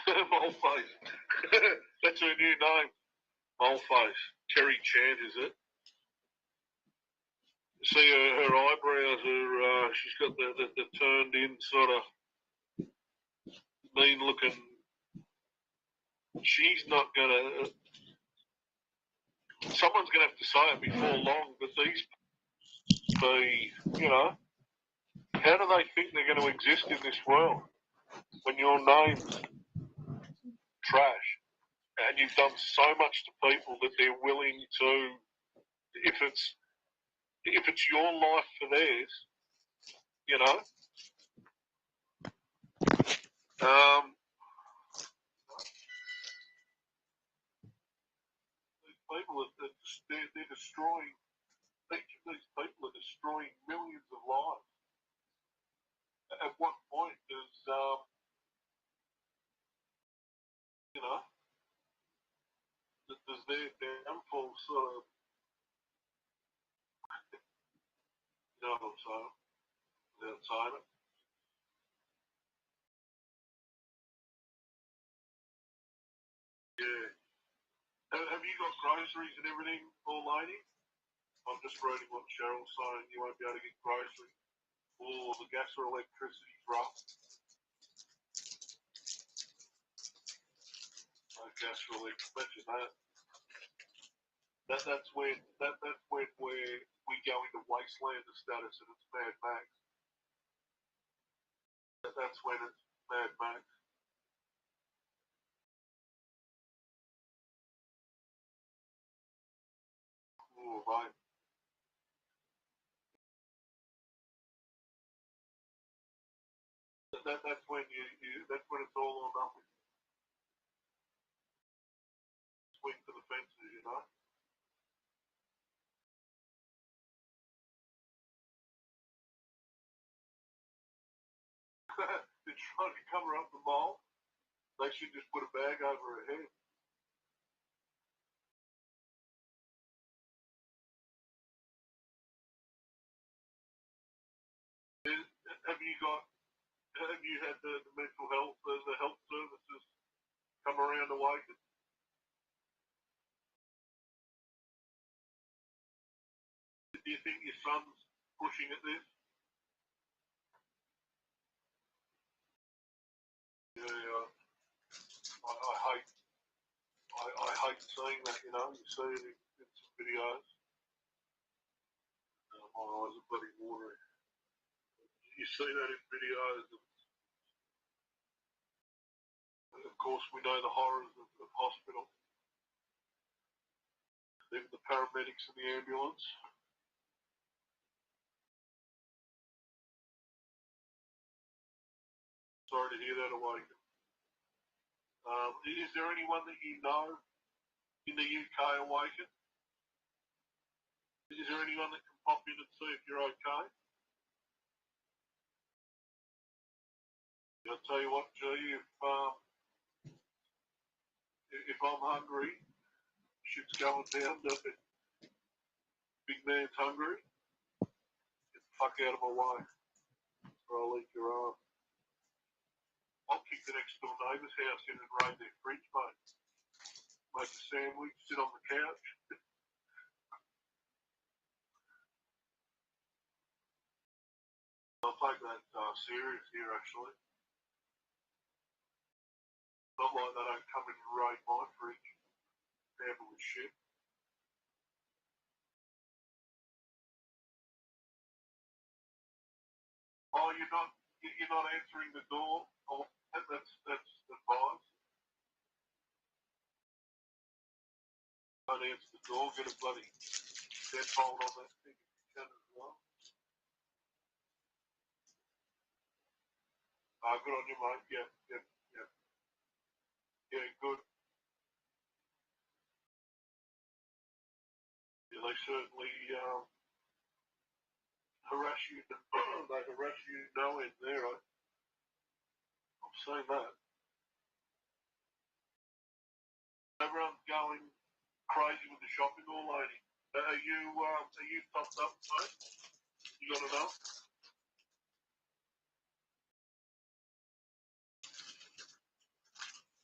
Moleface. That's her new name. Moleface. Terry Chant, is it? See her eyebrows are, she's got the turned in sort of mean looking. She's not gonna, someone's gonna have to say it before long, but these you know, how do they think they're going to exist in this world when your name's trash, and you've done so much to people that they're willing to, if it's your life for theirs, you know. These people they're destroying. Each of these people are destroying millions of lives. At what point does you know, does their downfall sort of, you know what I'm saying, without saying it? Yeah. Have you got groceries and everything all lady? I'm just reading what Cheryl's saying. You won't be able to get groceries. Or the gas or electricity's rough. No gas or electricity. Imagine that. That's when we go into wasteland status and it's Mad Max. That's when it's Mad Max. Oh, mate. That's when that's when it's all or nothing. Swing for the fences, you know. They're trying to cover up the mole. They should just put a bag over her head. Have you had the mental health, the health services come around to Waken? Do you think your son's pushing at this? Yeah, I hate seeing that. You know, you see it in some videos. My eyes are bloody watering. You see that in videos. And of course, we know the horrors of hospital. Even the paramedics in the ambulance. Sorry to hear that, Awaken. Is there anyone that you know in the UK, Awaken? Is there anyone that can pop in and see if you're okay? I'll tell you what, G, if I'm hungry, shit's going down, doesn't it? Big man's hungry. Get the fuck out of my way, or I'll eat your arm. I'll kick the next door neighbour's house in and raid their fridge, mate. Make a sandwich, sit on the couch. I'll take that serious here, actually. Not like they don't come in and raid my fridge. Tamper with shit. Oh, you're not answering the door. Oh, that's advice. Don't answer the door. Get a bloody deadbolt on that thing if you can as well. Good on you, mate. Yeah. Yeah, good. Yeah, they certainly harass you. They harass you no end there. I'm saying that. Everyone's going crazy with the shopping all lady. Are you topped up, mate? You got enough?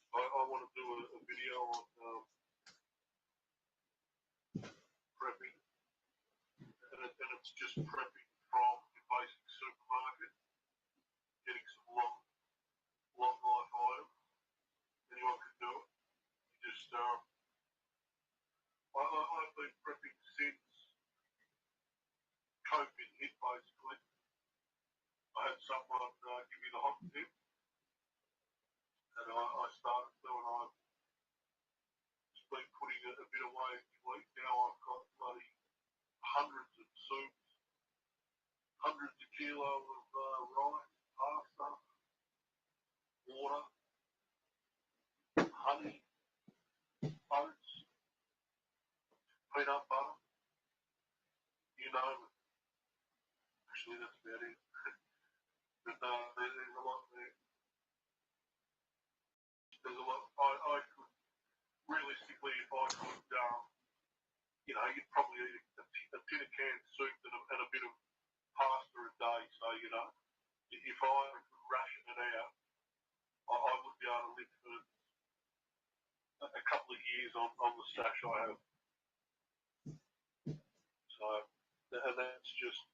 I want to do a video on prepping, and it's just prepping from your basic supermarket, getting some long life items. Anyone can do it. You just I've been prepping since COVID hit, basically. I had someone give me the hot tip, and I started doing. bit away every week. Now I've got bloody hundreds of soups, hundreds of kilos of rice, pasta, water, honey, oats, peanut butter, you know. Actually, that's about it. But there's a lot there. There's a lot. I could, realistically, if I could, you know, you'd probably eat a tin of canned soup and a bit of pasta a day. So, you know, if I could ration it out, I would be able to live for a couple of years on the stash I have. So, and that's just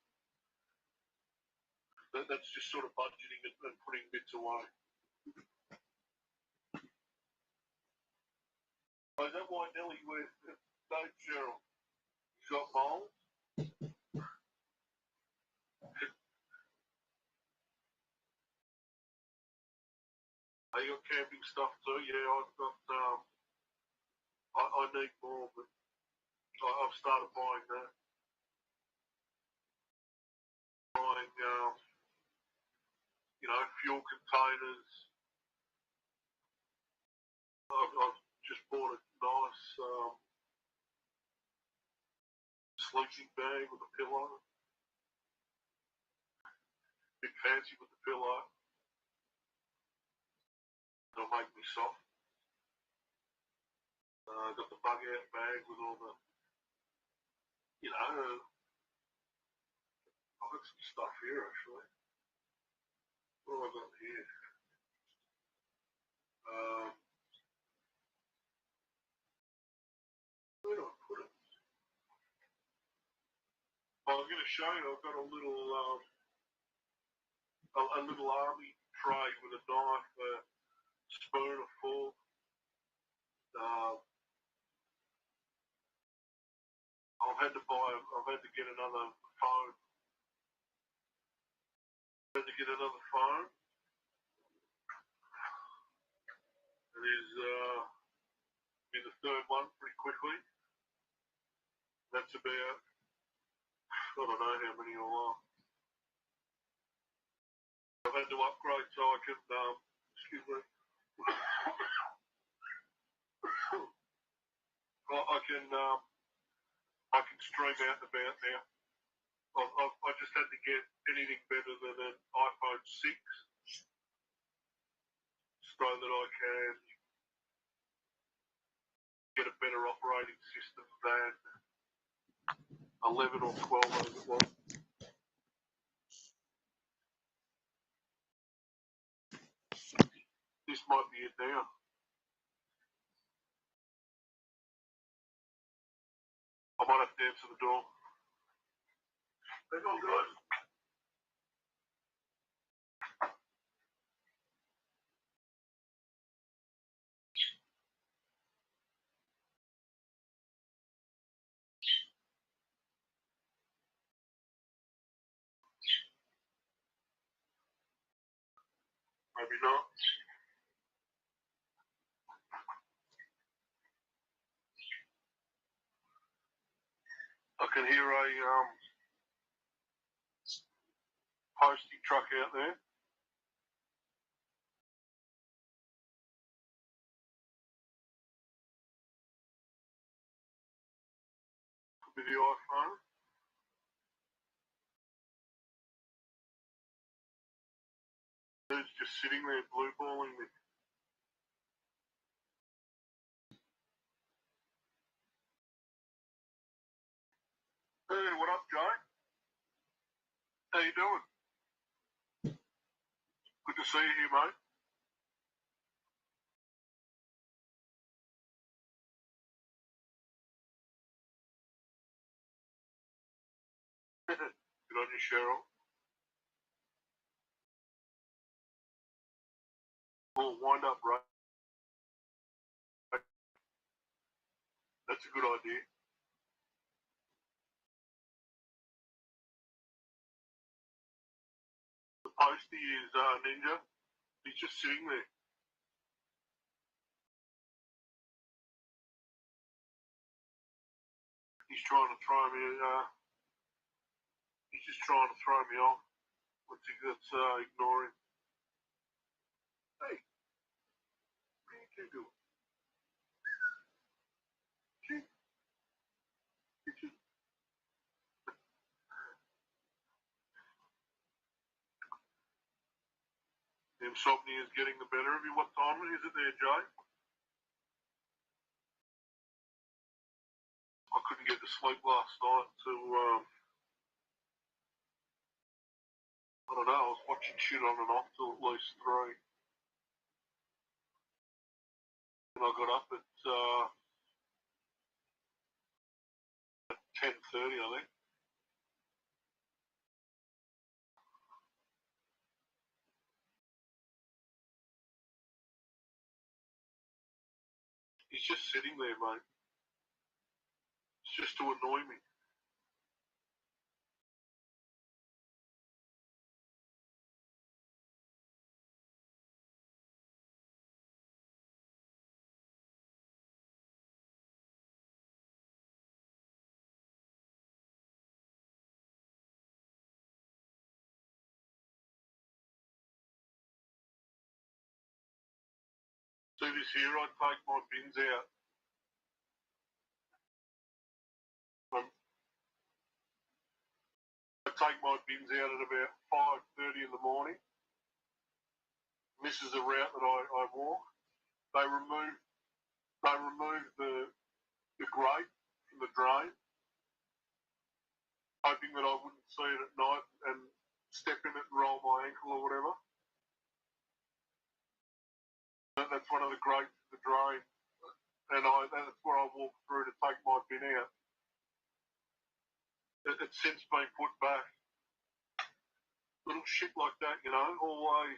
sort of budgeting and putting bits away. Oh, is that why Nelly wears Dave Cheryl? He's got moles. You got camping stuff too? Yeah, I've got. I need more, but I've started buying that. Buying, you know, fuel containers. I've just bought a nice sleeping bag with a pillow. Big fancy with the pillow. It'll make me soft. Got the bug out bag with all the, you know, I've got some stuff here actually. What have I got here? Where do I put it? I was going to show you. I've got a little army tray with a knife, a spoon, a fork. I've had to get another phone. It is be the third one pretty quickly. That's about, I don't know how many there are. I've had to upgrade so I can, excuse me, I can stream out and about now. I just had to get anything better than an iPhone 6 so that I can get a better operating system than 11 or 12 as it was. This might be it now. I might have to answer the door. Hang on, guys. Maybe not. I can hear a posting truck out there. Could be the iPhone. Dude's just sitting there blue balling me. Hey, what up, Joe? How you doing? Good to see you here, mate. Good on you, Cheryl. Oh, wind up, right? That's a good idea. The postie is Ninja. He's just sitting there. He's trying to throw me. He's just trying to throw me off. Let's ignore him. Hey, what are you doing? Insomnia is getting the better of you. What time is it there, Jay? I couldn't get to sleep last night, so I don't know. I was watching shit on and off till at least 3. And I got up at 10:30, I think. He's just sitting there, mate. It's just to annoy me. See this here, I take my bins out. I take my bins out at about 5:30 in the morning. And this is the route that I walk. They remove the grate from the drain, hoping that I wouldn't see it at night and step in it and roll my ankle or whatever. That's one of the grates of the drain, and that's where I walk through to take my bin out. It's since been put back. Little shit like that, you know, always.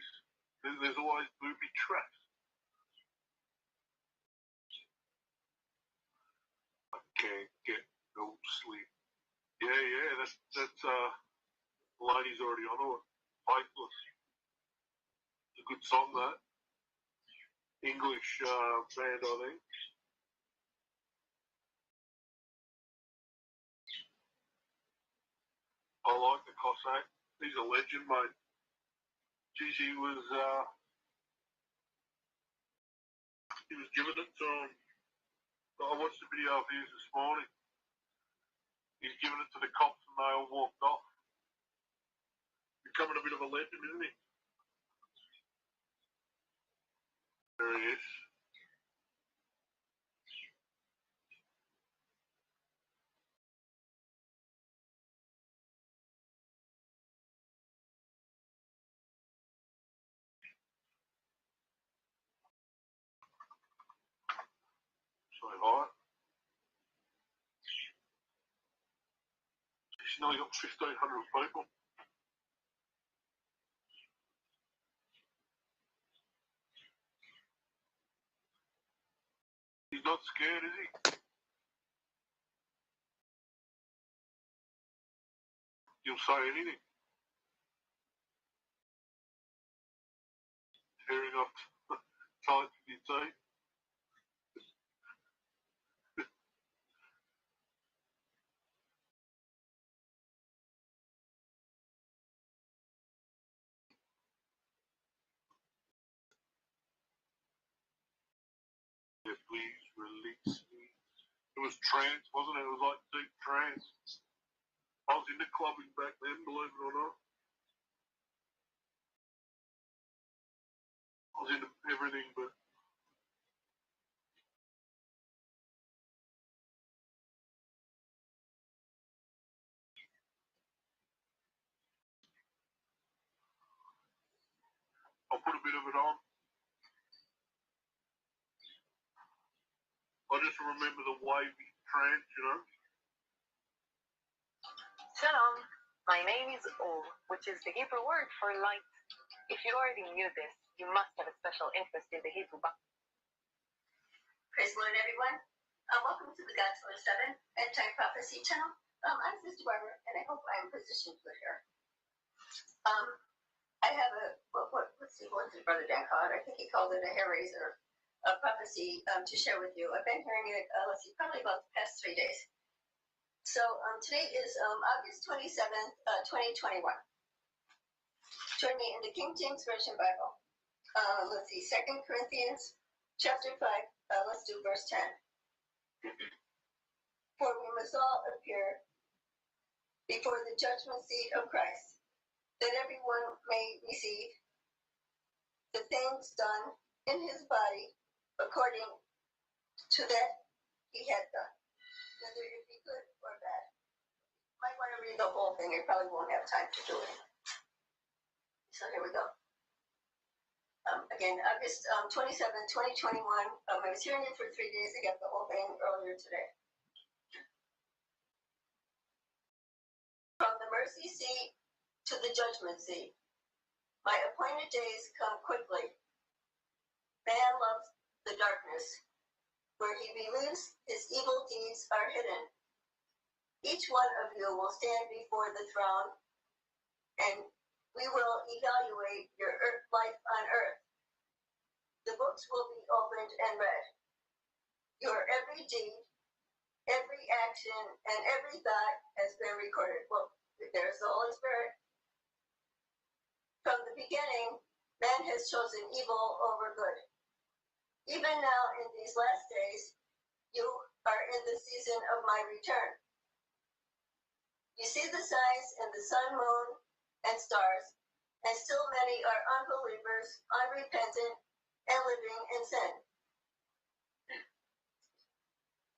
There's always booby traps. I can't get no sleep. Yeah, that's Lady's already on it. Faithless. It's a good song, that. English band, I think. I like the Cossack. He's a legend, mate. Geez, he was giving it to him. I watched the video of his this morning. He's giving it to the cops and they all walked off. Becoming a bit of a legend, isn't he? There he is. Say hi. He's nearly got 1,500 people. He's not scared, is he? He'll say anything. Tearing up tights with your teeth. Yeah, please release me. It was trance, wasn't it? It was like deep trance. I was into clubbing back then, believe it or not. I was into everything, but I put a bit of it on. I just remember the wavy trance, you know. Shalom, my name is Or, which is the Hebrew word for light. If you already knew this, you must have a special interest in the Hebrew Bible. Praise the Lord, everyone. Welcome to the God's 47 End Time Prophecy channel. I'm Sister Barbara, and I hope I'm positioned good here. I have what's Brother Dan call it? I think he called it a hair raiser prophecy to share with you. I've been hearing it, probably about the past 3 days. So today is August 27th, 2021. Join me in the King James Version Bible. Let's see, 2 Corinthians chapter 5. Let's do verse 10. For we must all appear before the judgment seat of Christ, that everyone may receive the things done in his body according to that he had done, whether it be good or bad. Might want to read the whole thing. I probably won't have time to do it. So here we go. Again, August 27, 2021. I was hearing it for 3 days. I got the whole thing earlier today. From the mercy seat to the judgment seat, my appointed days come quickly. Man loves the darkness, where he believes his evil deeds are hidden. Each one of you will stand before the throne, and we will evaluate your life on earth. The books will be opened and read. Your every deed, every action, and every thought has been recorded. Well, there's the Holy Spirit. From the beginning, man has chosen evil over good. Even now, in these last days, you are in the season of my return. You see the signs in the sun, moon, and stars, and still many are unbelievers, unrepentant, and living in sin.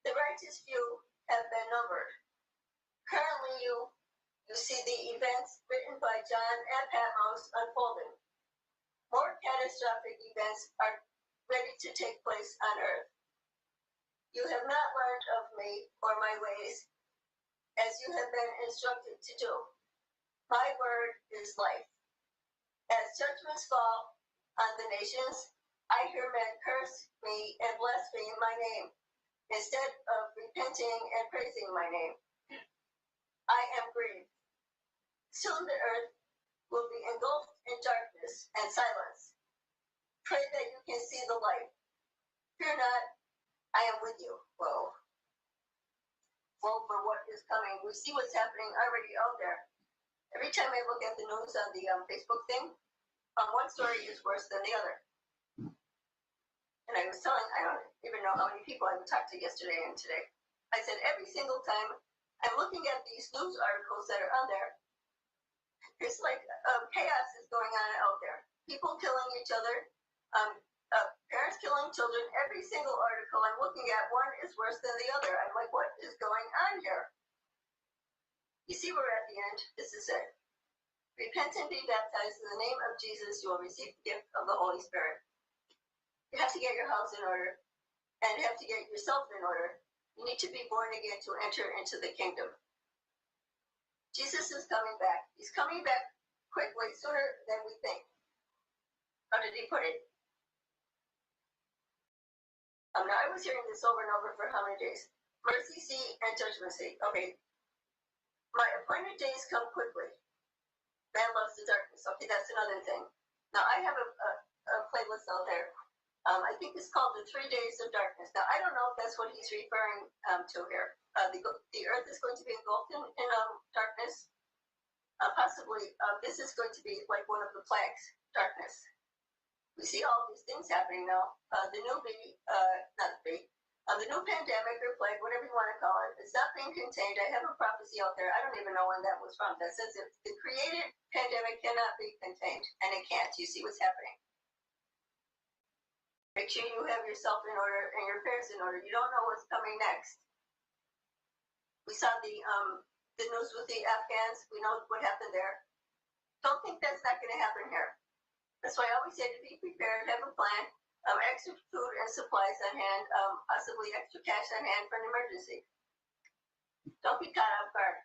The righteous few have been numbered. Currently, you see the events written by John at Patmos unfolding. More catastrophic events are ready to take place on earth. You have not learned of me or my ways, as you have been instructed to do. My word is life. As judgments fall on the nations, I hear men curse me and blaspheme my name, instead of repenting and praising my name. I am grieved. Soon the earth will be engulfed in darkness and silence. Pray that you can see the light. Fear not, I am with you. Whoa. Woe for what is coming. We see what's happening already out there. Every time I look at the news on the Facebook thing, one story is worse than the other. And I was telling, I don't even know how many people I talked to yesterday and today. I said every single time I'm looking at these news articles that are on there, it's like chaos is going on out there. People killing each other, parents killing children. Every single article I'm looking at, one is worse than the other. I'm like, what is going on here? You see, we're at the end. This is it. Repent and be baptized in the name of Jesus. You will receive the gift of the Holy Spirit. You have to get your house in order, and you have to get yourself in order. You need to be born again to enter into the kingdom. Jesus is coming back. He's coming back quickly, sooner than we think. How did he put it? Now, I was hearing this over and over for how many days? Mercy seat and judgment seat. Okay. My appointed days come quickly. Man loves the darkness. Okay, that's another thing. Now, I have a playlist out there. I think it's called the 3 Days of Darkness. Now, I don't know if that's what he's referring to here. The earth is going to be engulfed in darkness. Possibly, this is going to be like one of the plagues, darkness. We see all these things happening now. The new pandemic or plague, whatever you want to call it, it's not being contained. I have a prophecy out there. I don't even know when that was from. That says if the created pandemic cannot be contained, and it can't. You see what's happening. Make sure you have yourself in order and your affairs in order. You don't know what's coming next. We saw the news with the Afghans. We know what happened there. Don't think that's not going to happen here. That's why I always say to be prepared, have a plan, extra food and supplies on hand, possibly extra cash on hand for an emergency. Don't be caught off guard.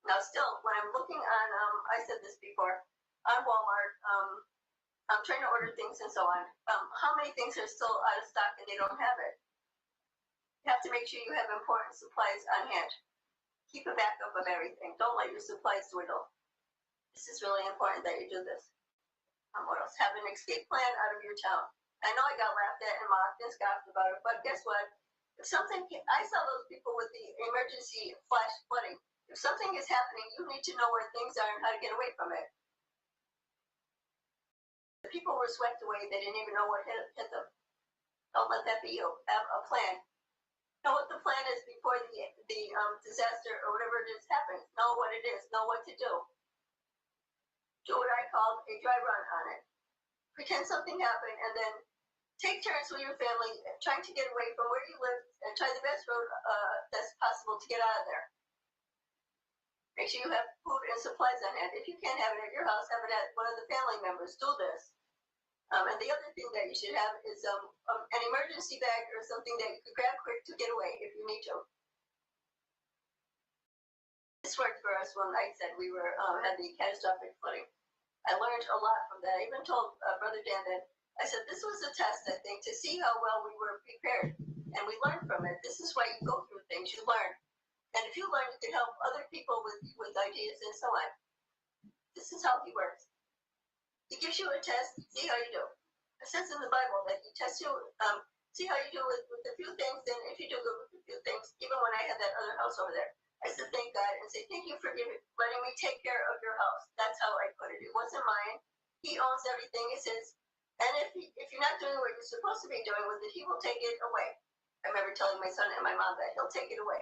Now, still, when I'm looking on, I said this before, on Walmart, I'm trying to order things and so on. How many things are still out of stock and they don't have it? You have to make sure you have important supplies on hand. Keep a backup of everything. Don't let your supplies dwindle. This is really important that you do this. What else? Have an escape plan out of your town. I know I got laughed at and mocked and scoffed about it, but guess what? If something, I saw those people with the emergency flash flooding. If something is happening, you need to know where things are and how to get away from it. The people were swept away. They didn't even know what hit them. Don't let that be you. Have a plan. Know what the plan is before the disaster or whatever it is happens. Know what it is. Know what to do. Do what I call a dry run on it. Pretend something happened and then take turns with your family trying to get away from where you live and try the best road that's possible to get out of there. Make sure you have food and supplies on hand. If you can't have it at your house, have it at one of the family members. Do this. And the other thing that you should have is an emergency bag or something that you could grab quick to get away if you need to. This worked for us when, like I said, we had the catastrophic flooding. I learned a lot from that. I even told Brother Dan that I said this was a test, I think, to see how well we were prepared. And we learned from it. This is why you go through things, you learn. And if you learn, you can help other people with ideas and so on. This is how he works. He gives you a test, see how you do. It says in the Bible that he tests you, see how you do with a few things, and if you do good with a few things, even when I had that other house over there, I said thank God and say thank you for letting me take care of your house. That's how I put it. It wasn't mine. He owns everything. It says, and if you're not doing what you're supposed to be doing with it, he will take it away. I remember telling my son and my mom that he'll take it away.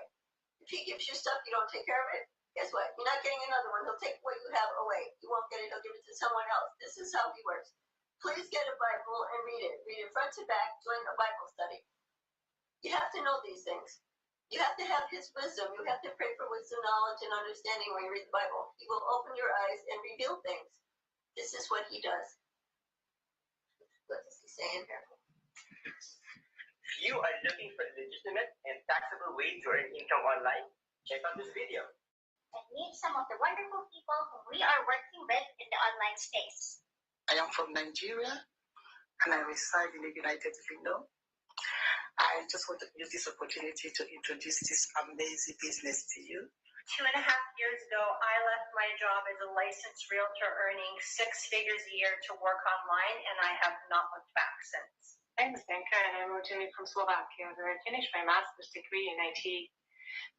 If he gives you stuff, you don't take care of it, guess what? You're not getting another one. He'll take what you have away. You won't get it. He'll give it to someone else. This is how he works. Please get a Bible and read it. Read it front to back. Join a Bible study. You have to know these things. You have to have his wisdom. You have to pray for wisdom, knowledge, and understanding when you read the Bible. He will open your eyes and reveal things. This is what he does. What is he saying here? If you are looking for a legitimate and taxable way to earn income online, check out this video. And meet some of the wonderful people whom we are working with in the online space. I am from Nigeria and I reside in the United Kingdom. I just want to use this opportunity to introduce this amazing business to you. 2.5 years ago, I left my job as a licensed realtor earning 6 figures a year to work online, and I have not looked back since. I'm Zenka and I'm originally from Slovakia, where I finished my master's degree in IT.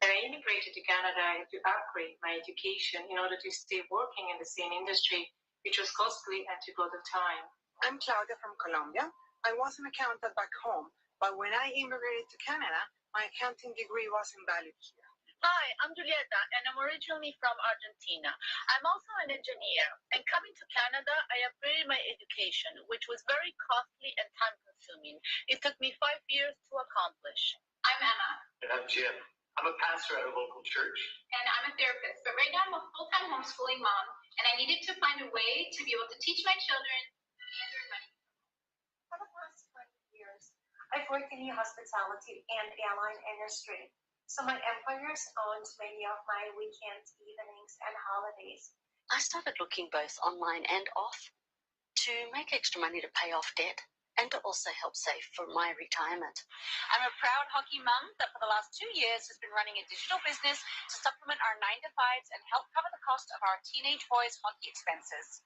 Then I immigrated to Canada to upgrade my education in order to stay working in the same industry, which was costly and took a lot of time. I'm Claudia from Colombia. I was an accountant back home, but when I immigrated to Canada, my accounting degree wasn't valid here. Hi, I'm Julieta, and I'm originally from Argentina. I'm also an engineer, and coming to Canada, I upgraded my education, which was very costly and time-consuming. It took me 5 years to accomplish. I'm Emma. And I'm Jim. I'm a pastor at a local church. And I'm a therapist, but right now I'm a full-time homeschooling mom, and I needed to find a way to be able to teach my children and earn money. For the past 20 years, I've worked in the hospitality and airline industry. So my employers owned many of my weekends, evenings, and holidays. I started looking both online and off to make extra money to pay off debt and to also help save for my retirement. I'm a proud hockey mom that for the last 2 years has been running a digital business to supplement our 9-to-5s and help cover the cost of our teenage boys' hockey expenses.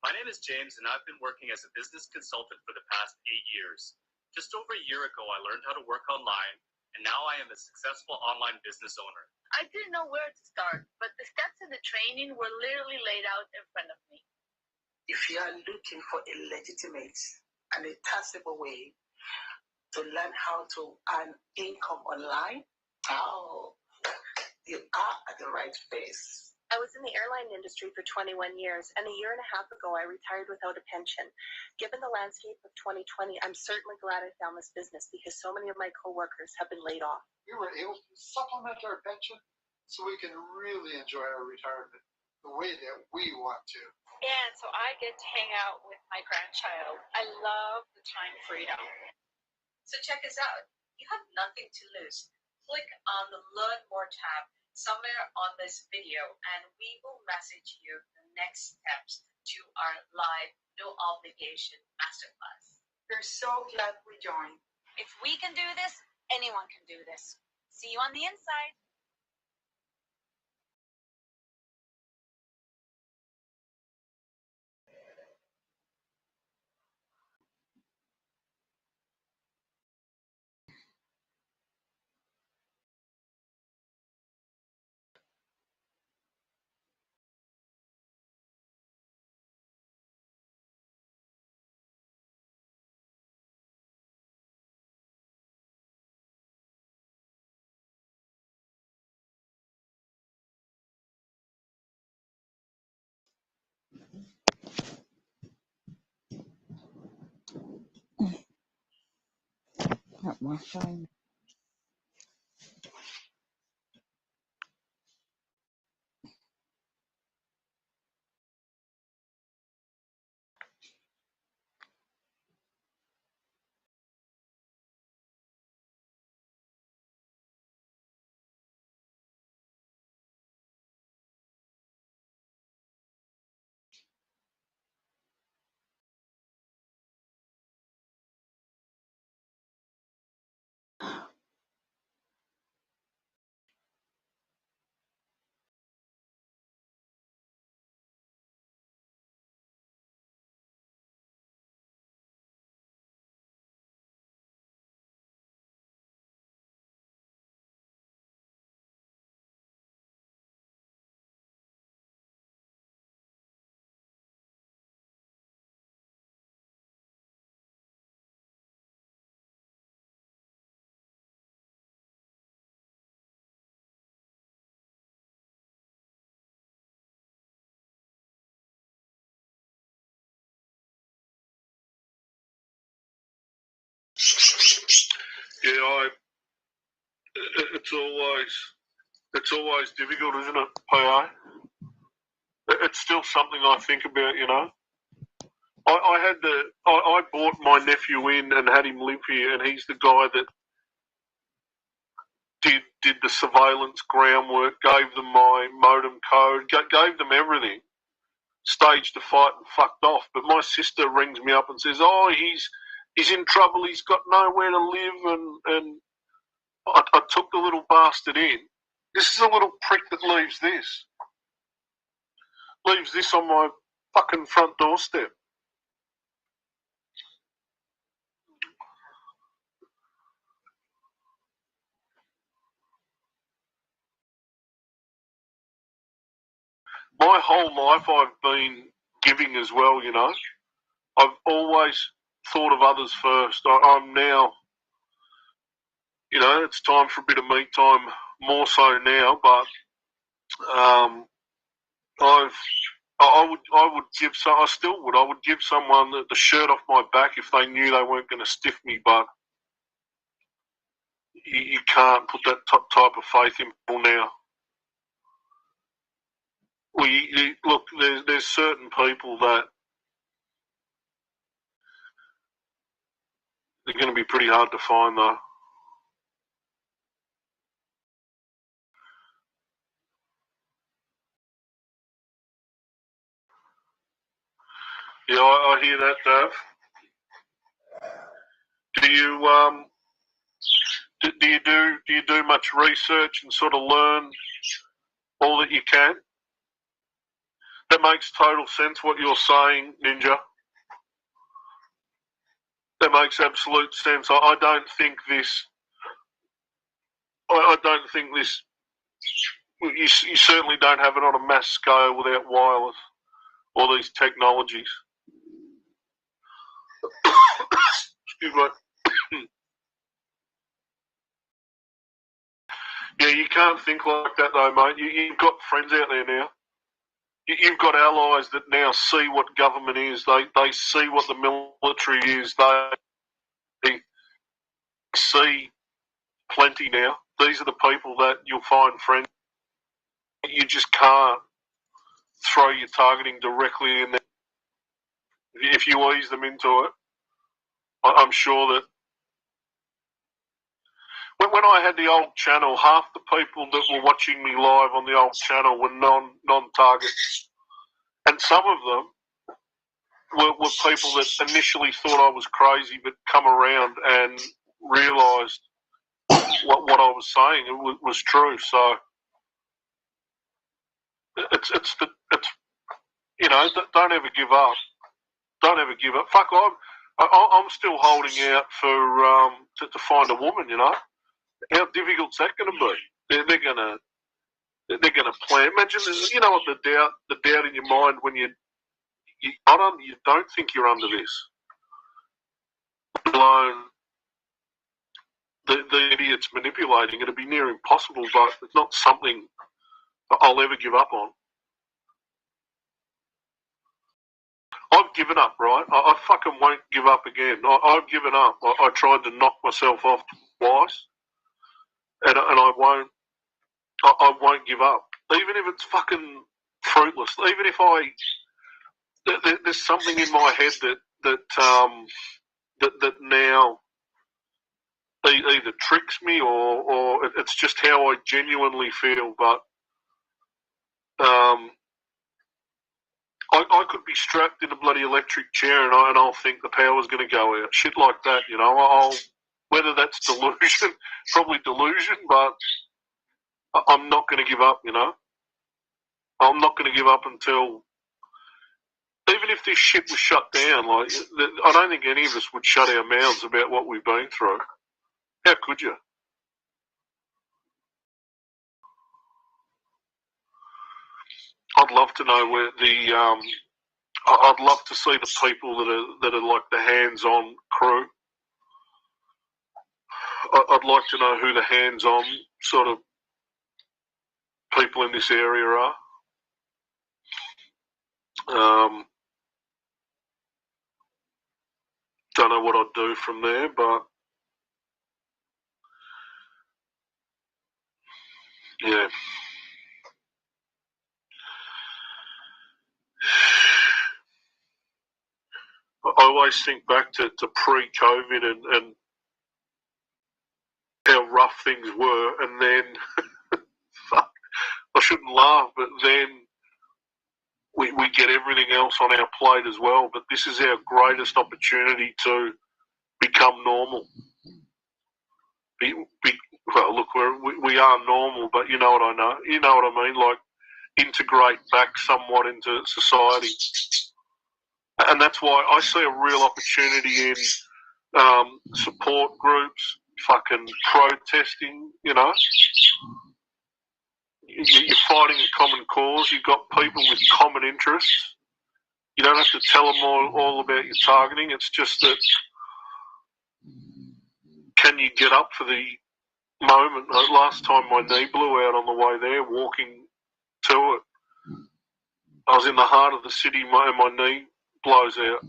My name is James, and I've been working as a business consultant for the past 8 years. Just over a year ago, I learned how to work online, and now I am a successful online business owner. I didn't know where to start, but the steps in the training were literally laid out in front of me. If you are looking for a legitimate and a taxable way to learn how to earn income online, you are at the right place. I was in the airline industry for 21 years, and a year and a half ago, I retired without a pension. Given the landscape of 2020, I'm certainly glad I found this business because so many of my coworkers have been laid off. We were able to supplement our pension so we can really enjoy our retirement the way that we want to. And so I get to hang out with my grandchild. I love the time freedom. So check us out. You have nothing to lose. Click on the Learn More tab somewhere on this video, and we will message you the next steps to our live, no obligation masterclass. We're so glad we joined. If we can do this, anyone can do this. See you on the inside. at my phone. Yeah, it's always difficult, isn't it, PA? It's still something I think about, you know. I brought my nephew in and had him live here, and he's the guy that did the surveillance groundwork, gave them my modem code, gave them everything, staged the fight and fucked off. But my sister rings me up and says, "Oh, he's in trouble. He's got nowhere to live," and I took the little bastard in. This is a little prick that leaves this on my fucking front doorstep. My whole life I've been giving as well, you know. I've always thought of others first. I'm now, you know, it's time for a bit of me time, more so now, but I would give I still would. I would give someone the shirt off my back if they knew they weren't going to stiff me, but you can't put that type of faith in people now. Well, look, there's certain people that they're going to be pretty hard to find, though. Yeah, I hear that, Dave. Do you do much research and sort of learn all that you can? That makes total sense what you're saying, Ninja. That makes absolute sense. I don't think this. I don't think this. You certainly don't have it on a mass scale without wireless or these technologies. Excuse me. Yeah, you can't think like that though, mate. You've got friends out there now. You've got allies that now see what government is. They see what the military is. They see plenty now. These are the people that you'll find friends. You just can't throw your targeting directly in there. If you ease them into it, I'm sure that when I had the old channel, half the people that were watching me live on the old channel were non-targets, and some of them were people that initially thought I was crazy, but come around and realised what I was saying was true. So it's you know, don't ever give up. Don't ever give up. Fuck, I'm still holding out for to find a woman. You know, how difficult's that going to be? They're gonna plan. Imagine, you know what the doubt in your mind when you don't think you're under this. Alone, the idiots manipulating it'd be near impossible, but it's not something I'll ever give up on. I've given up, right? I fucking won't give up again. I've given up. I tried to knock myself off twice, and I won't. I won't give up, even if it's fucking fruitless. Even if there's something in my head that now either tricks me or it's just how I genuinely feel. But I could be strapped in a bloody electric chair and I'll think the power's going to go out. Shit like that, you know. Whether that's delusion, probably delusion, but I'm not going to give up, you know. I'm not going to give up until, even if this shit was shut down, like, I don't think any of us would shut our mouths about what we've been through. How could you? I'd love to know where I'd love to see the people that are like the hands-on crew. I'd like to know who the hands-on sort of people in this area are. Don't know what I'd do from there, but yeah. I always think back to pre-COVID and how rough things were, and then fuck, I shouldn't laugh, but then we get everything else on our plate as well. But this is our greatest opportunity to become normal. Well, look, we are normal, but you know what I know. You know what I mean? Like, integrate back somewhat into society. And that's why I see a real opportunity in support groups, fucking protesting, you know. You're fighting a common cause. You've got people with common interests. You don't have to tell them all about your targeting. It's just that, can you get up for the moment? Last time my knee blew out on the way there, walking to it. I was in the heart of the city and my knee blows out.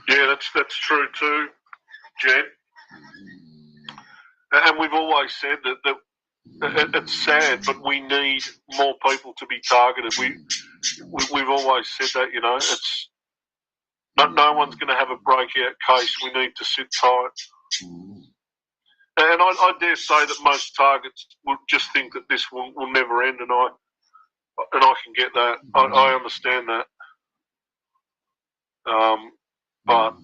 Yeah, that's true too, Jen. And we've always said that it's sad, but we need more people to be targeted. We've always said that, you know. It's no one's going to have a breakout case. We need to sit tight. And I dare say that most targets will just think that this will never end, and I can get that. I understand that. But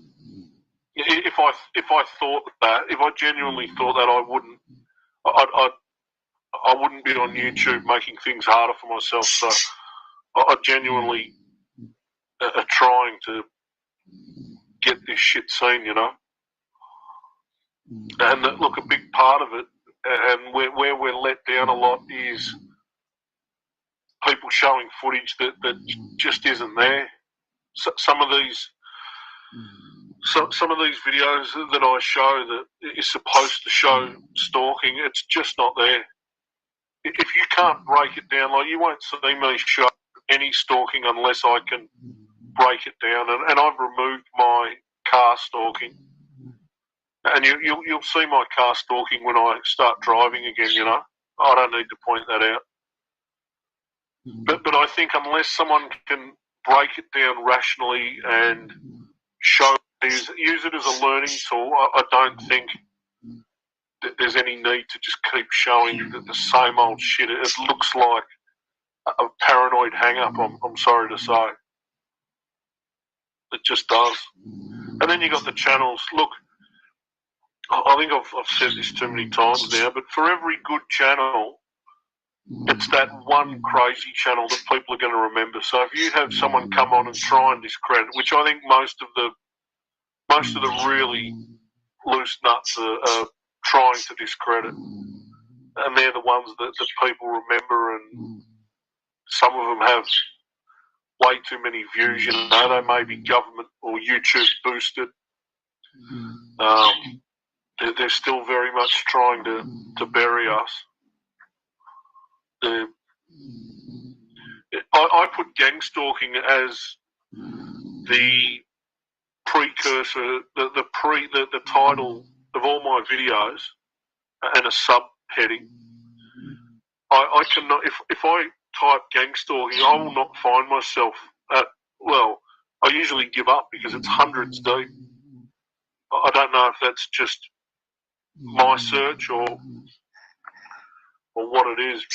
if I thought that, if I genuinely thought that, I wouldn't be on YouTube making things harder for myself. So I genuinely are trying to get this shit seen, you know. And look, a big part of it, and where we're let down a lot, is people showing footage that just isn't there. So, some of these videos that I show that is supposed to show stalking, it's just not there. If you can't break it down, like, you won't see me show any stalking unless I can break it down. And I've removed my car stalking. And you'll see my car stalking when I start driving again, you know. I don't need to point that out. But I think unless someone can break it down rationally and use it as a learning tool, I don't think that there's any need to just keep showing the same old shit. It looks like a paranoid hang-up, I'm sorry to say. It just does. And then you got the channels. Look, I think I've said this too many times now, but for every good channel, it's that one crazy channel that people are going to remember. So if you have someone come on and try and discredit, which I think most of the really loose nuts are trying to discredit, and they're the ones that people remember, and some of them have way too many views, you know. They may be government or YouTube boosted. they're still very much trying to bury us. I put gang stalking as the precursor, the title of all my videos, and a subheading. I cannot, if I type gang stalking, I will not find myself at, well, I usually give up because it's hundreds deep. I don't know if that's just my search or what it is,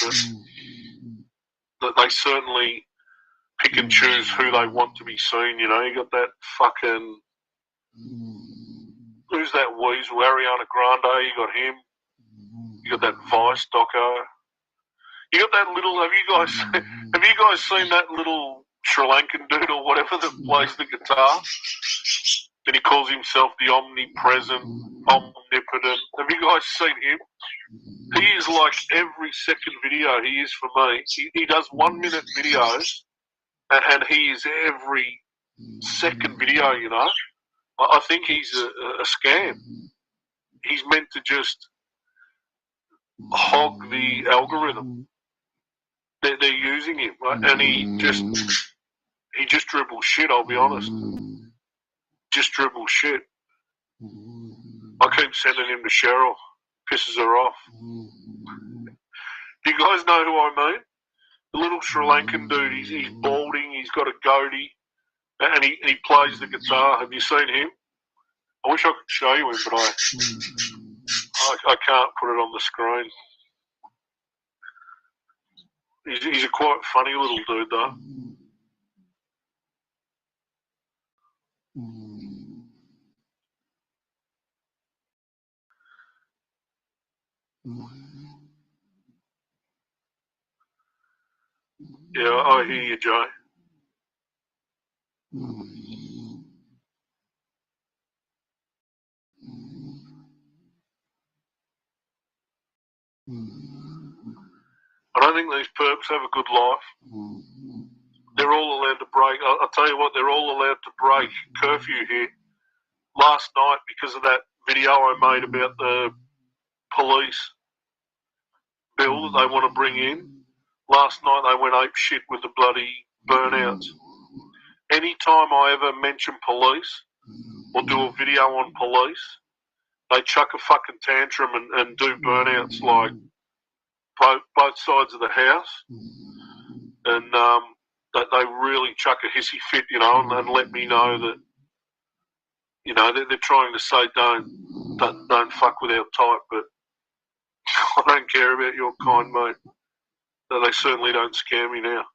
but they certainly pick and choose who they want to be seen. You know, you got that fucking, who's that weasel, Ariana Grande, you got him, you got that Vice doco, you got that little, have you guys seen that little Sri Lankan dude or whatever that plays the guitar? And he calls himself the omnipresent, omnipotent. Have you guys seen him? He is like every second video he is for me. He does 1 minute videos, and he is every second video, you know. I think he's a scam. He's meant to just hog the algorithm. They're using him, right? And he just dribbles shit, I'll be honest. Just dribbles shit. I keep sending him to Cheryl. Pisses her off. Do you guys know who I mean? The little Sri Lankan dude, he's balding, he's got a goatee, and he plays the guitar. Have you seen him? I wish I could show you him, but I can't put it on the screen. He's a quite funny little dude, though. Yeah, I hear you, Joe. I don't think these perps have a good life. They're all allowed to break. I'll tell you what, they're all allowed to break curfew here. Last night, because of that video I made about the police bill that they want to bring in, last night they went ape shit with the bloody burnouts. Anytime I ever mention police or do a video on police, they chuck a fucking tantrum and do burnouts like both sides of the house. And they really chuck a hissy fit, you know, and let me know that, you know, they're trying to say don't fuck with our type, but I don't care about your kind, mate. They certainly don't scare me now.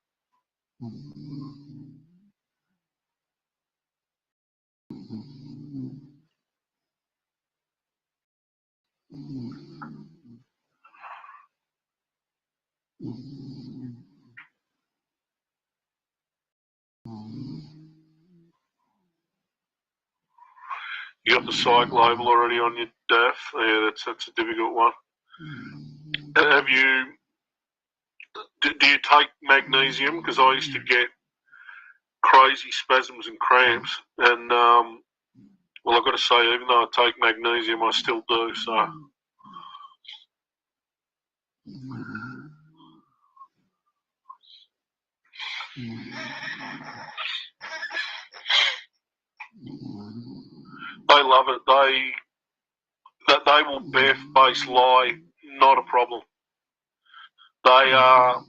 You got the psych label already on your DAF? Yeah, that's a difficult one. Have you? Do you take magnesium? Because I used to get crazy spasms and cramps, and well, I've got to say, even though I take magnesium, I still do. So. They love it. They will barefaced lie, not a problem. They are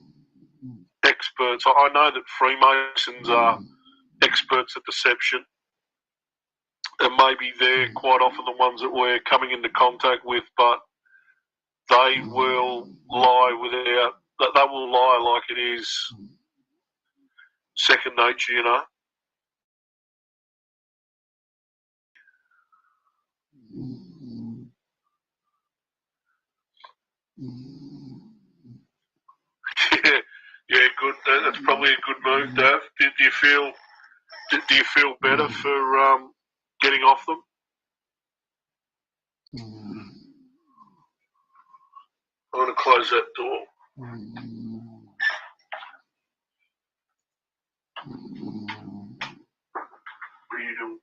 experts. I know that Freemasons are experts at deception, and maybe they're quite often the ones that we're coming into contact with, but they will lie they will lie like it is second nature, you know. Yeah, good. That's probably a good move, Dav. Do you feel better for getting off them? I'm going to close that door. What are you doing?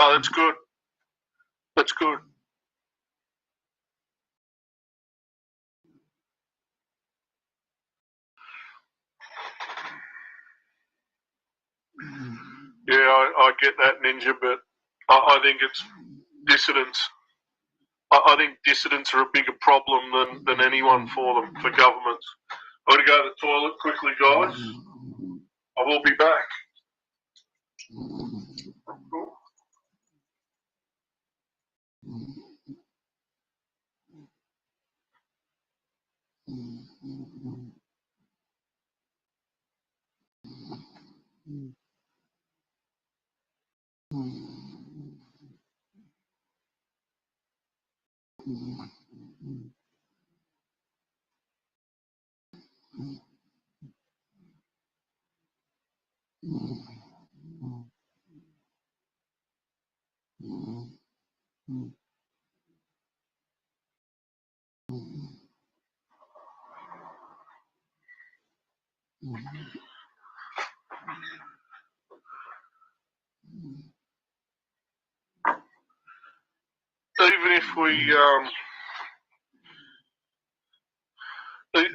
No, that's good. That's good. Yeah, I get that, Ninja, but I think it's dissidents. I think dissidents are a bigger problem than anyone for them, for governments. I'm going to go to the toilet quickly, guys. I will be back.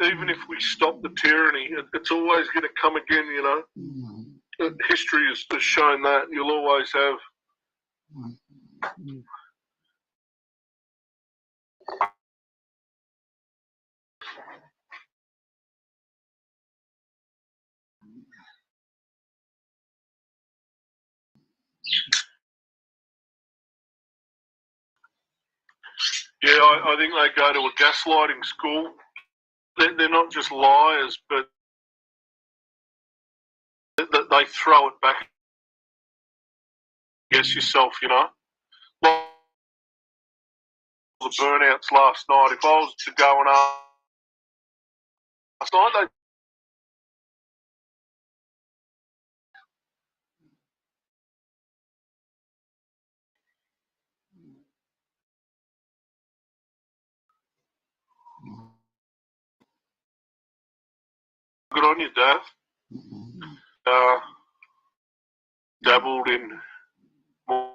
Even if we stop the tyranny, it's always going to come again, you know. History has shown that. You'll always have. Yeah, I think they go to a gaslighting school. They're not just liars, but they throw it back against yourself, you know. Like the burnouts last night. If I was to go and ask last night, they good on you, Dave. Dabbled in more.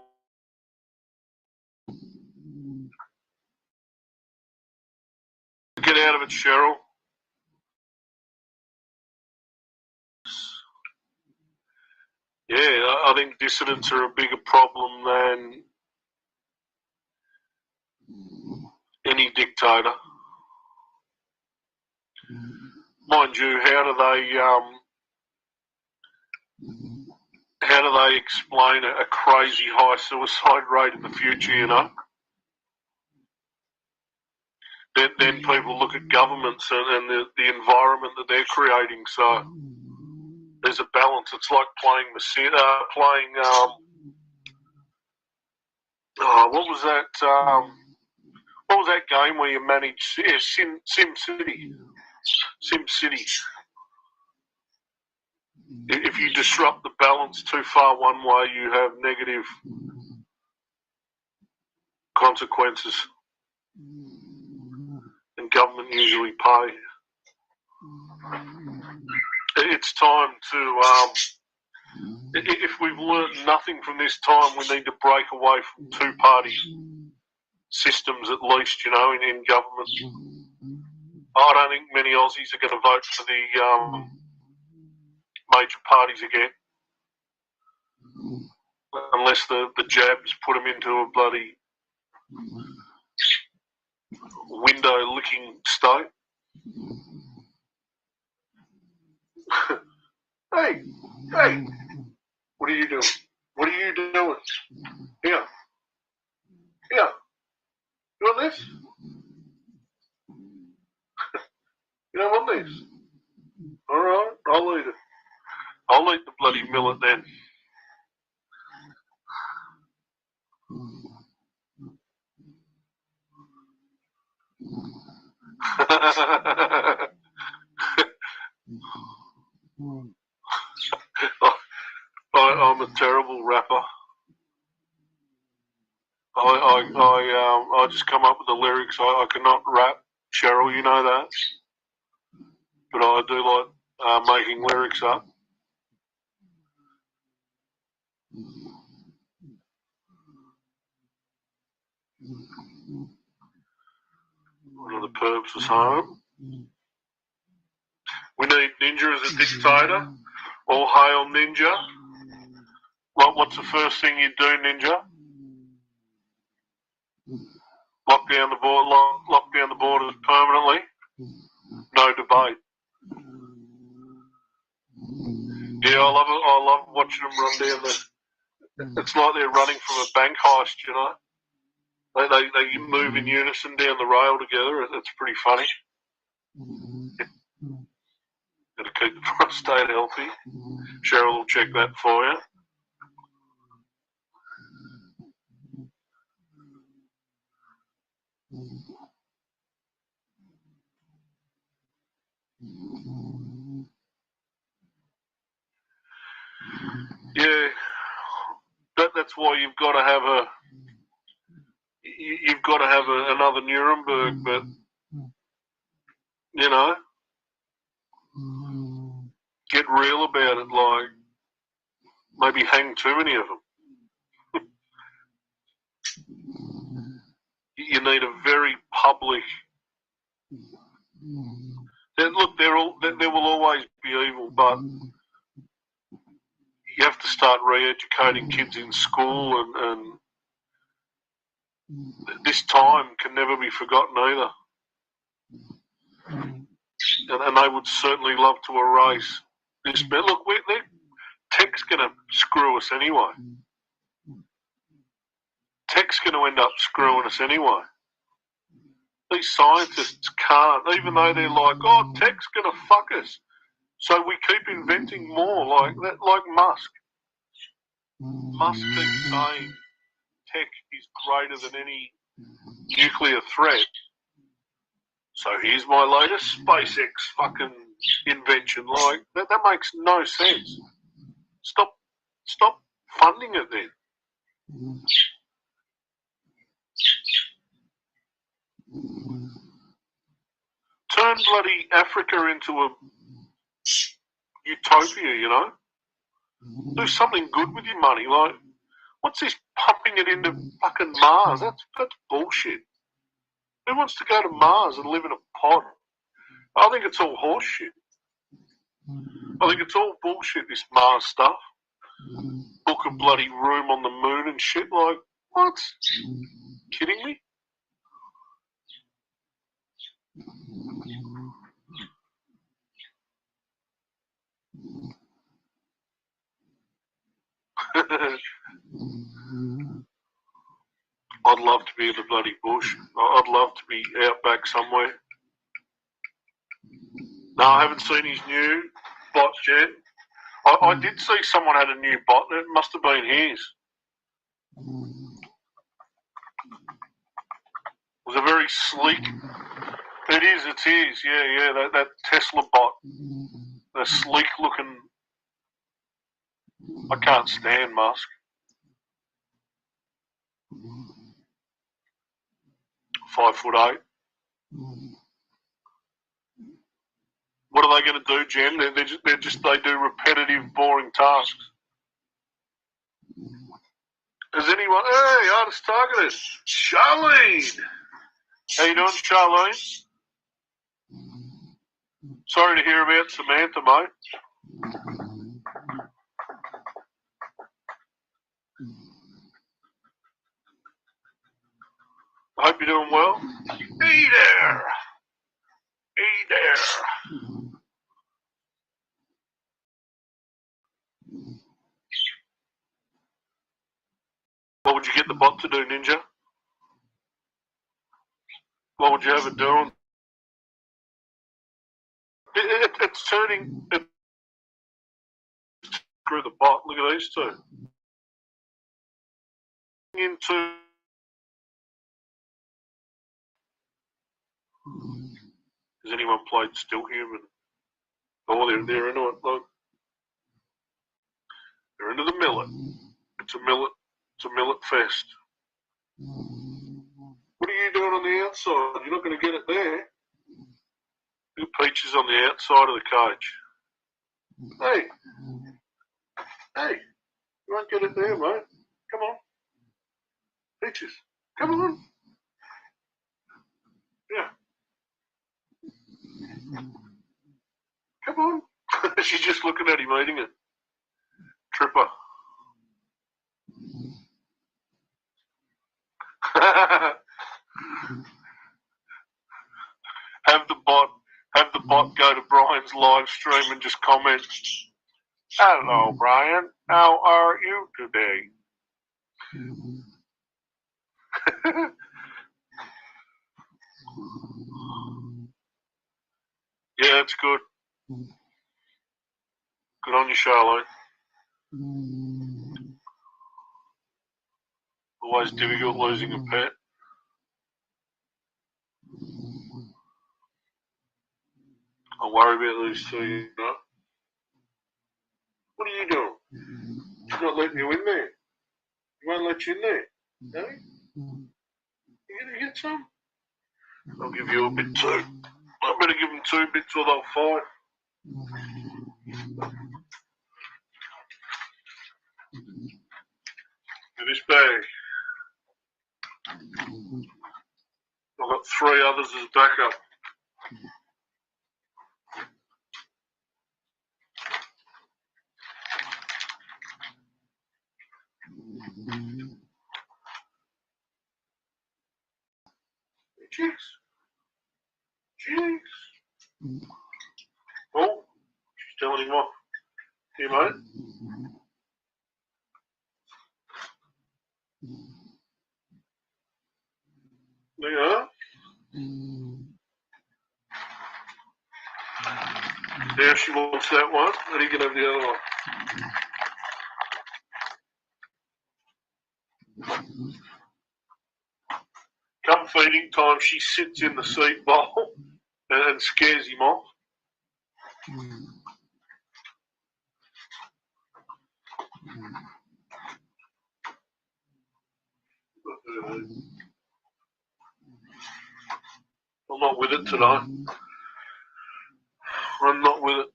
Get out of it, Cheryl. Yeah, I think dissidents are a bigger problem than any dictator. Mind you, how do they explain a crazy high suicide rate in the future, you know? Then people look at governments and the environment that they're creating. So there's a balance. It's like playing what was that? What was that game where you managed? Yeah, Sim City. If you disrupt the balance too far one way, you have negative consequences, and government usually pay. It's time to, if we've learned nothing from this time, we need to break away from two-party systems at least, you know, in government. I don't think many Aussies are going to vote for the major parties again, unless the jabs put them into a bloody window-licking state. Hey, what are you doing? What are you doing? Here. You want this? You don't want this? All right, I'll eat it. I'll eat the bloody millet then. I'm a terrible rapper. I just come up with the lyrics. I cannot rap, Cheryl. You know that, but I do like making lyrics up. One of the perps was home. We need Ninja as a dictator. All hail Ninja. What's the first thing you do, Ninja? Lock down the borders permanently. No debate. Yeah, I love watching them run down the. It's like they're running from a bank heist, you know. They move in unison down the rail together. It's pretty funny. Got to keep the prostate healthy. Cheryl will check that for you. Yeah, that's why you've got to have another Nuremberg, but you know, get real about it. Like maybe hang too many of them. You need a very public. Look, there will always be evil, but you have to start re-educating kids in school, and this time can never be forgotten either. And they would certainly love to erase this. But look, tech's going to screw us anyway. Tech's going to end up screwing us anyway. These scientists can't, even though they're like, oh, tech's going to fuck us. So we keep inventing more like that, like Musk. Musk keeps saying tech is greater than any nuclear threat. So here's my latest SpaceX fucking invention. Like that makes no sense. Stop funding it then. Turn bloody Africa into a utopia, you know? Do something good with your money. Like, what's this pumping it into fucking Mars? That's bullshit. Who wants to go to Mars and live in a pod? I think it's all horse shit. I think it's all bullshit, this Mars stuff. Book a bloody room on the moon and shit. Like, what? Kidding me? I'd love to be in the bloody bush. I'd love to be out back somewhere. No, I haven't seen his new bot yet. I did see someone had a new bot, and it must have been his. It was a very sleek. It is. Yeah. That Tesla bot. The sleek looking. I can't stand Musk. 5'8". What are they going to do, Jen? They do repetitive, boring tasks. Has anyone? Hey, artist targeted. Charlene. How you doing, Charlene? Sorry to hear about Samantha, mate. I hope you're doing well. Hey there. Hey there. What would you get the bot to do, Ninja? What would you have it doing? It's turning through the bot. Look at these two. Into. Has anyone played Still Human? Oh, they're into it. Look, they're into the millet. It's a millet fest. What are you doing on the outside? You're not going to get it there. Peach is on the outside of the cage. Hey, you won't get it there, mate. Come on. Peaches, come on. Come on. She's just looking at him eating it. Tripper. Have the bot go to Brian's live stream and just comment, "Hello, Brian. How are you today?" Yeah, it's good. Good on you, Charlotte. Always difficult losing a pet. I worry about these two, you know. What are you doing? She's not letting you in there. He won't let you in there. No? You gonna get some? I'll give you a bit too. I better give them 2 bits or they'll fight. In this bag. I've got 3 others as backup. Jeez. Jeez. Oh, she's telling him off. Here, mate. There you are. Now she wants that one, and he can have the other one. Come feeding time, she sits in the seed bowl and scares him off. I'm not with it today. I'm not with it.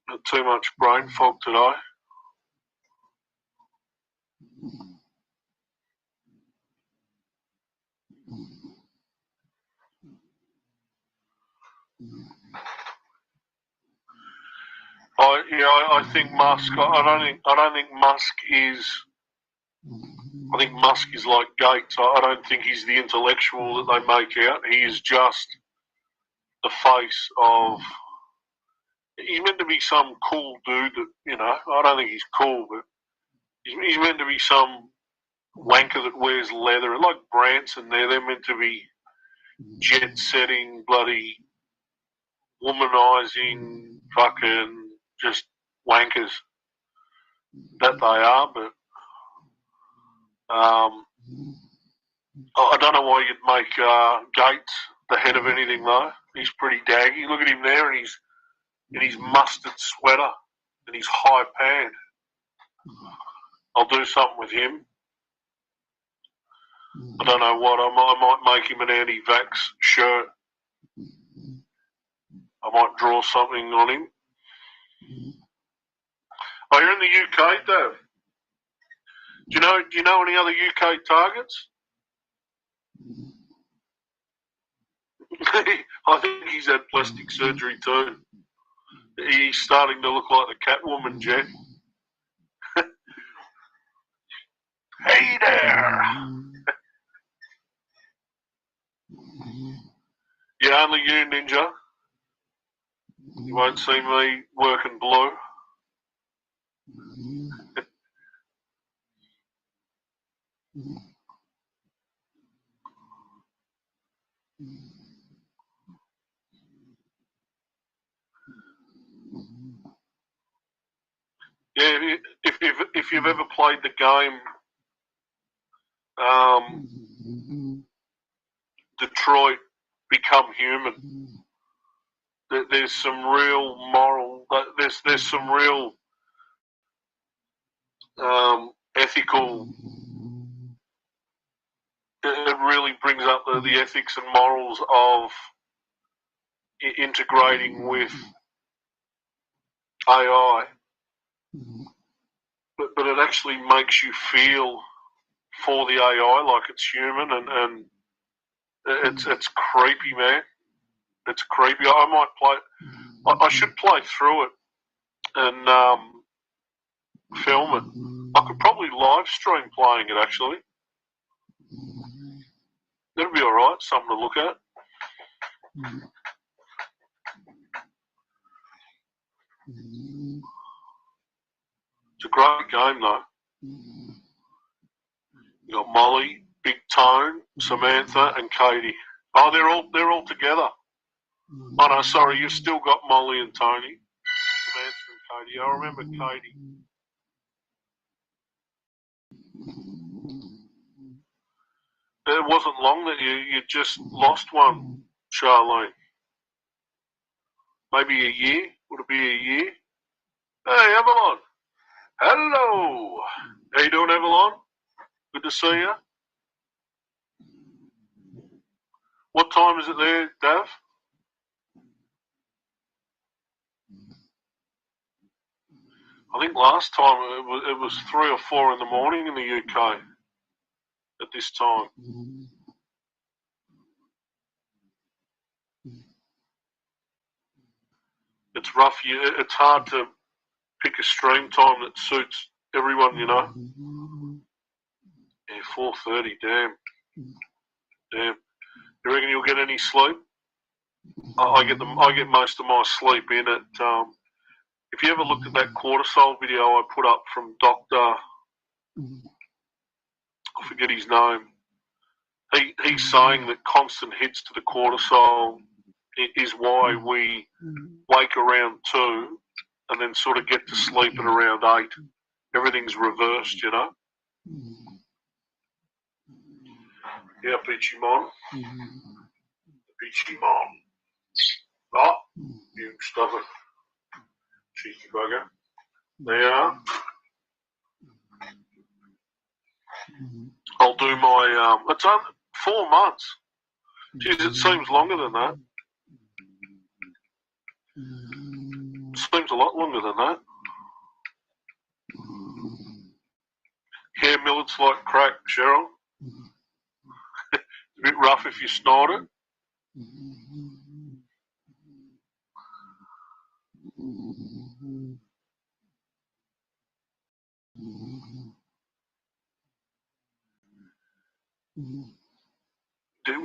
Got too much brain fog today. I think Musk. I don't think Musk is. I think Musk is like Gates. I don't think he's the intellectual that they make out. He is just the face of. He's meant to be some cool dude that, you know, I don't think he's cool, but he's meant to be some wanker that wears leather. Like Branson, they're meant to be jet-setting, bloody, womanizing, fucking just wankers that they are, but I don't know why you'd make Gates the head of anything, though. He's pretty daggy. Look at him there, and he's in his mustard sweater and his high pad. I'll do something with him. I don't know what. I might make him an anti-vax shirt. I might draw something on him. Oh, you're in the UK, Dave. Do you know any other UK targets? I think he's had plastic surgery too. He's starting to look like the Catwoman, Jack. Hey there! Yeah, only you, Ninja. You won't see me working blue. Yeah, if you've ever played the game, Detroit Become Human, there's some real moral, there's some real ethical. It really brings up the ethics and morals of integrating with AI, but it actually makes you feel for the AI like it's human, and It's creepy, man. It's creepy. I might play. I should play through it and film it. I could probably live stream playing it, actually. That'd be alright, something to look at. It's a great game, though. You got Molly, Big Tone, Samantha, and Katie. Oh, they're all together. Oh no, sorry, you've still got Molly and Tony, Samantha and Katie. I remember Katie. It wasn't long that you just lost one, Charlene. Maybe a year? Would it be a year? Hey, Avalon. Hello. How you doing, Avalon? Good to see you. What time is it there, Dav? I think last time it was 3 or 4 in the morning in the UK at this time. It's rough. It's hard to pick a stream time that suits everyone, you know. Yeah, 4:30. Damn. You reckon you'll get any sleep? I get most of my sleep in at. If you ever looked at that cortisol video I put up from Dr. I forget his name. He's saying that constant hits to the cortisol is why we wake around 2 and then sort of get to sleep at around 8. Everything's reversed, you know. Yeah, Peachy Mon. Peachy Mon. Oh, you stop it. Cheeky bugger. There you are. I'll do my, it's on 4 months. Geez, it seems longer than that. It seems a lot longer than that. Hair millets like crack, Cheryl. It's a bit rough if you snort it.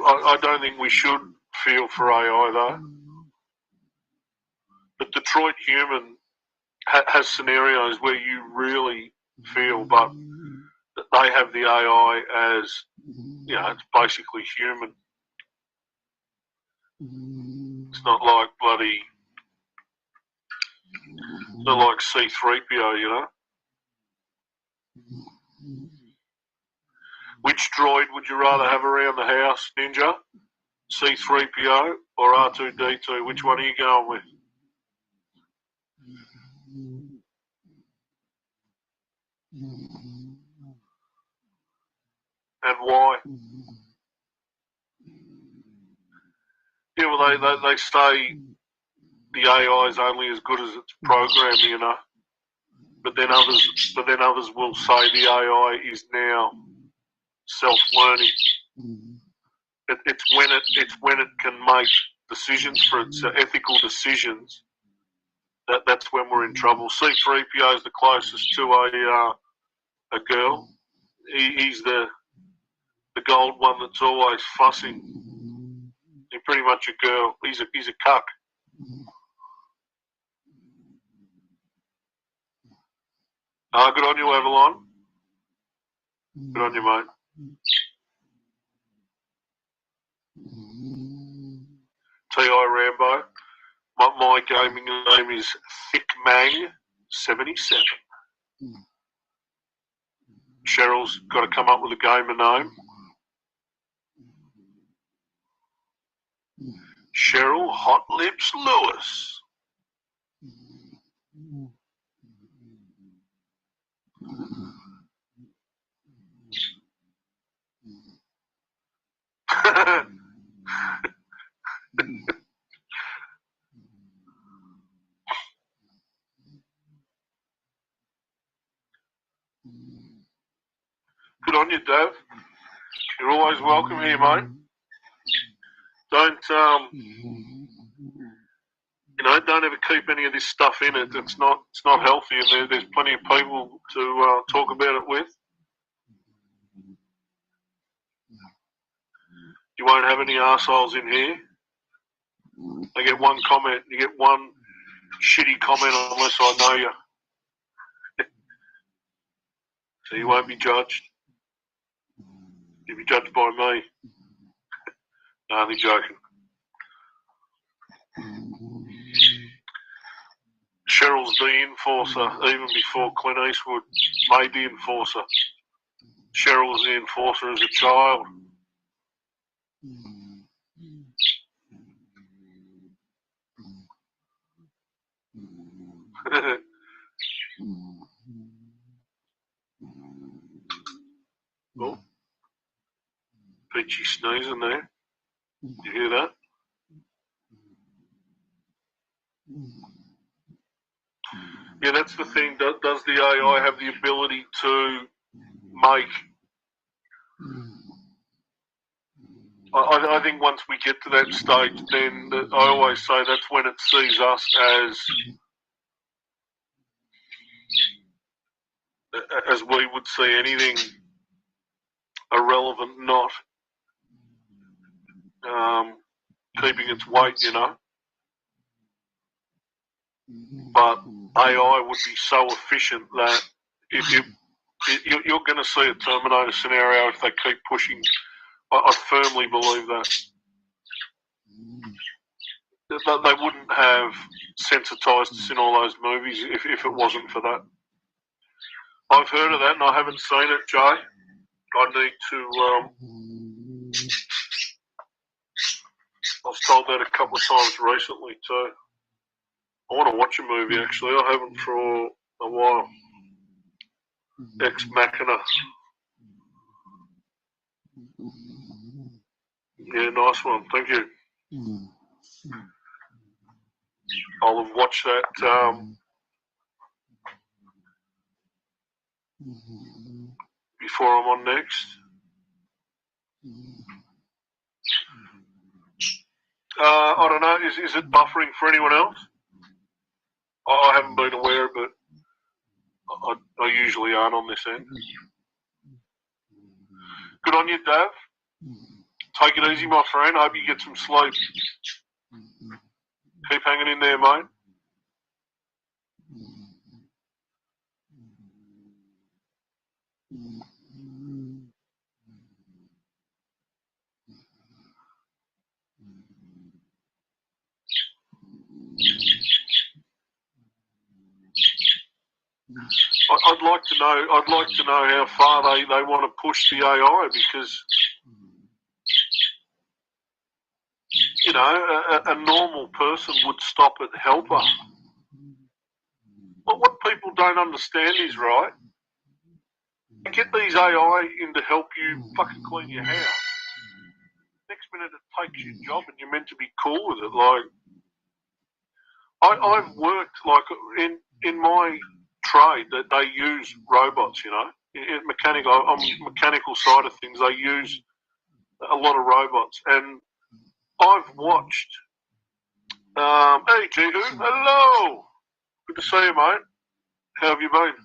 I don't think we should feel for AI though. But Detroit Human has scenarios where you really feel, but they have the AI as, you know, it's basically human. It's not like bloody, it's not like C-3PO, you know. Which droid would you rather have around the house, Ninja? C-3PO or R2-D2? Which one are you going with? And why? Yeah, well, they say the AI is only as good as its program, you know. But then others will say the AI is now self-learning. It's when it can make decisions for its ethical decisions. That's when we're in trouble. C-3PO is the closest to a girl. He's the gold one that's always fussing. He's pretty much a girl. He's a cuck. Good on you, Avalon. Good on you, mate. T.I. Rambo. My gaming name is Thickmang77. Cheryl's got to come up with a gamer name. Cheryl Hot Lips Lewis. Good on you, Dave. You're always welcome here, mate. Don't don't ever keep any of this stuff in it. It's not healthy, and there's plenty of people to talk about it with. You won't have any arseholes in here. I get one comment. You get one shitty comment unless I know you. So you won't be judged. You'll be judged by me. No, only joking. Cheryl's the enforcer, even before Clint Eastwood made the enforcer. Cheryl was the enforcer as a child. Oh, Peachy sneezing there. You hear that? Yeah, that's the thing. Does the AI have the ability to make... I think once we get to that stage, then I always say that's when it sees us as we would see anything irrelevant, not keeping its weight, But AI would be so efficient that you're going to see a Terminator scenario if they keep pushing. I firmly believe that. They wouldn't have sensitised us in all those movies if it wasn't for that. I've heard of that and I haven't seen it, Jay. I need to... I was told that a couple of times recently too. I want to watch a movie actually. I haven't for a while. Ex Machina. Yeah, nice one. Thank you. I'll have watched that before I'm on next. I don't know. Is it buffering for anyone else? I haven't been aware of it. I usually aren't on this end. Good on you, Dav. Take it easy, my friend. I hope you get some sleep. Keep hanging in there, mate. I'd like to know how far they want to push the AI, because a normal person would stop at helper. But what people don't understand is, right, get these AI in to help you fucking clean your house. Next minute it takes your job and you're meant to be cool with it. Like, I've worked, like, in my trade that they use robots, In mechanical side of things, they use a lot of robots. And I've watched, hey Jihu, hello! Good to see you, mate. How have you been?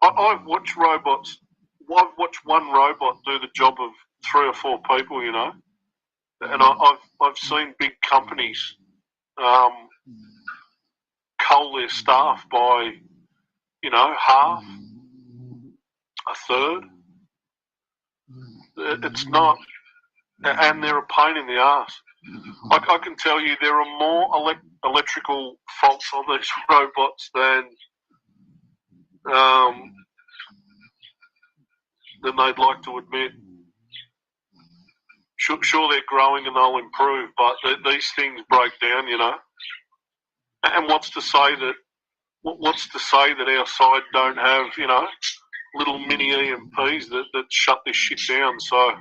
I've watched robots. I've watched one robot do the job of 3 or 4 people, And I've seen big companies cull their staff by, half, a third. It's not, and they're a pain in the ass. I can tell you there are more electrical faults on these robots than they'd like to admit. Sure, they're growing and they'll improve, but these things break down, And what's to say that our side don't have, little mini EMPs that shut this shit down? So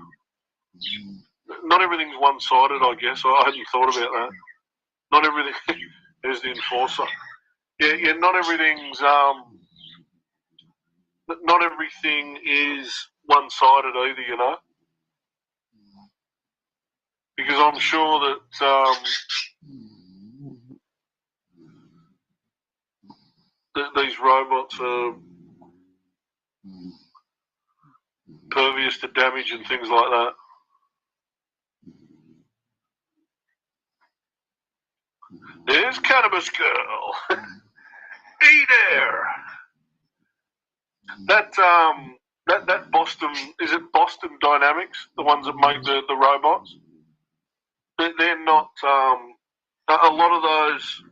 not everything's one-sided, I guess. I hadn't thought about that. Not everything is the enforcer. Yeah. Not everything is one-sided either, because I'm sure that these robots are pervious to damage and things like that. There's Cannabis Girl. Hey there. That Boston, is it Boston Dynamics, the ones that make the robots? They're not. A lot of those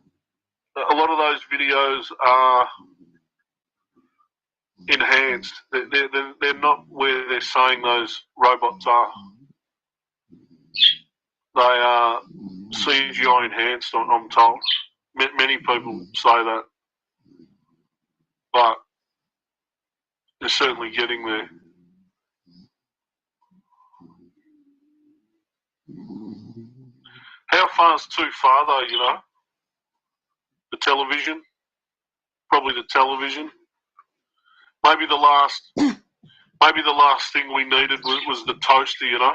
videos are enhanced. They're not where they're saying those robots are. They are CGI enhanced, I'm told. Many people say that, but they're certainly getting there. How far's too far, though? You know, the television. Probably the television. Maybe the last thing we needed was the toaster. You know,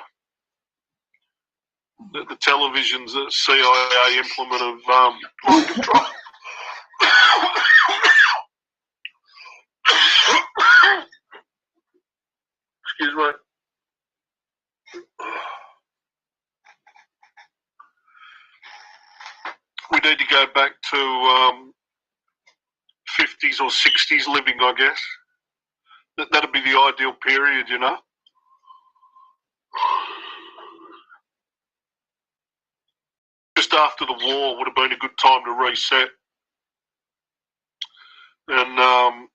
the television's a CIA implement of mind control. Excuse me. We need to go back to 50s or 60s living, I guess. That'd be the ideal period, you know. Just after the war would have been a good time to reset. And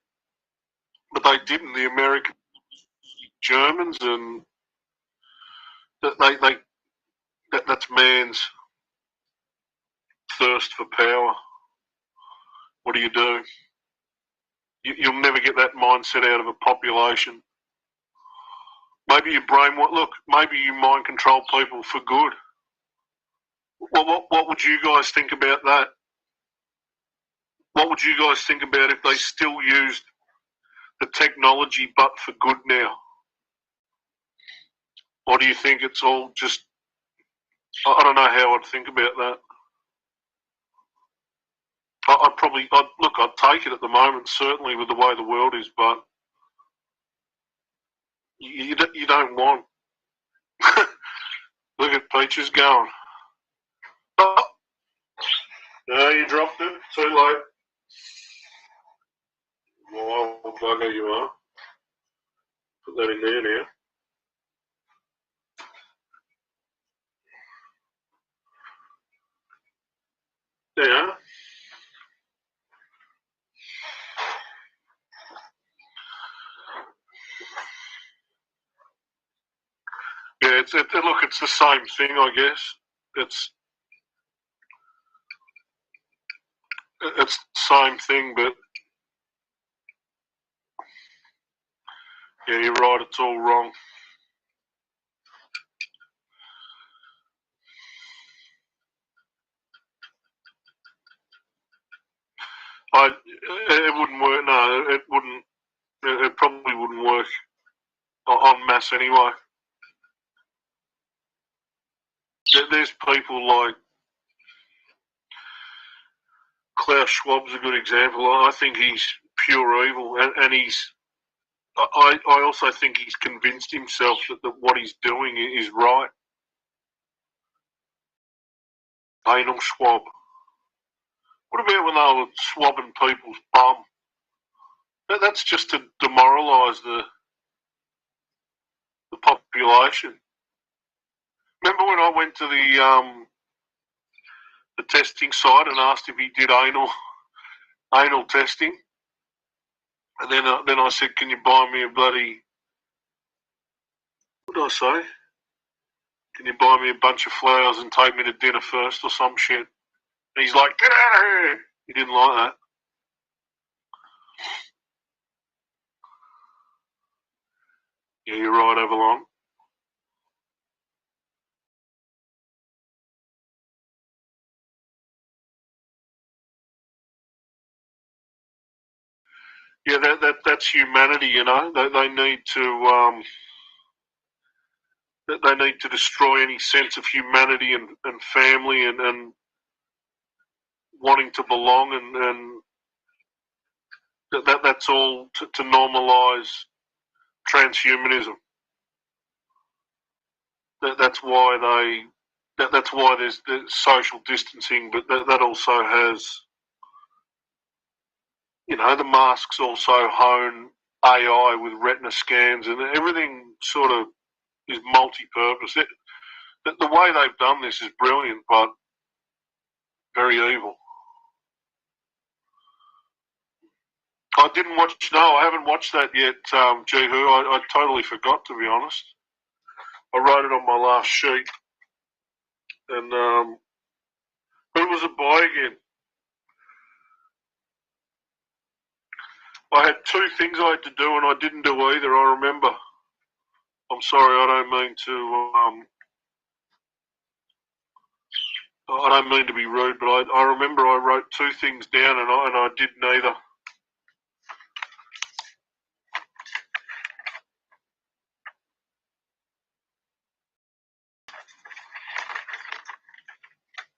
but they didn't. The Americans, Germans, and that's man's thirst for power. What do? You'll never get that mindset out of a population. Maybe you maybe you mind control people for good. What would you guys think about that? What would you guys think about if they still used the technology but for good now? Or do you think it's all just, I don't know how I'd think about that. I'd take it at the moment, certainly with the way the world is, but you don't want. Look at Peaches going. Oh, no, you dropped it. Too late. Wild bugger you are. Put that in there now. There. Yeah, look, it's the same thing, I guess. It's the same thing, but yeah, you're right. It's all wrong. It wouldn't work. No, it wouldn't. It probably wouldn't work en masse anyway. There's people like Klaus Schwab's a good example. I think he's pure evil, and he's. I also think he's convinced himself that what he's doing is right. Anal swab. What about when they were swabbing people's bum? That's just to demoralise the population. Remember when I went to the testing site and asked if he did anal testing, and then I said, "Can you buy me a bloody?" What did I say? Can you buy me a bunch of flowers and take me to dinner first or some shit? And he's like, "Get out of here!" He didn't like that. Yeah, you're right, Avalon. Yeah, that's humanity, you know. They need to that they need to destroy any sense of humanity and family and wanting to belong, and that's all to normalise transhumanism. That's why there's social distancing, but that also has, the masks also hone AI with retina scans, and everything sort of is multi-purpose. The way they've done this is brilliant, but very evil. I haven't watched that yet, Jihu. I totally forgot, to be honest. I wrote it on my last sheet. And who was it by again? I had two things I had to do, and I didn't do either, I remember. I'm sorry, I don't mean to be rude, but I remember I wrote two things down, and I did neither.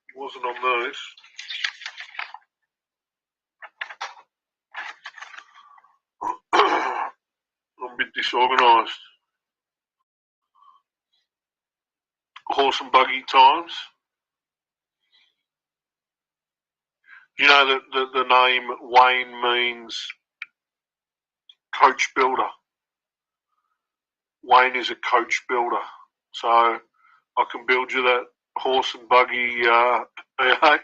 It wasn't on those. I'm a bit disorganised. Horse and buggy times. You know that the name Wayne means coach builder. Wayne is a coach builder. So I can build you that horse and buggy PA.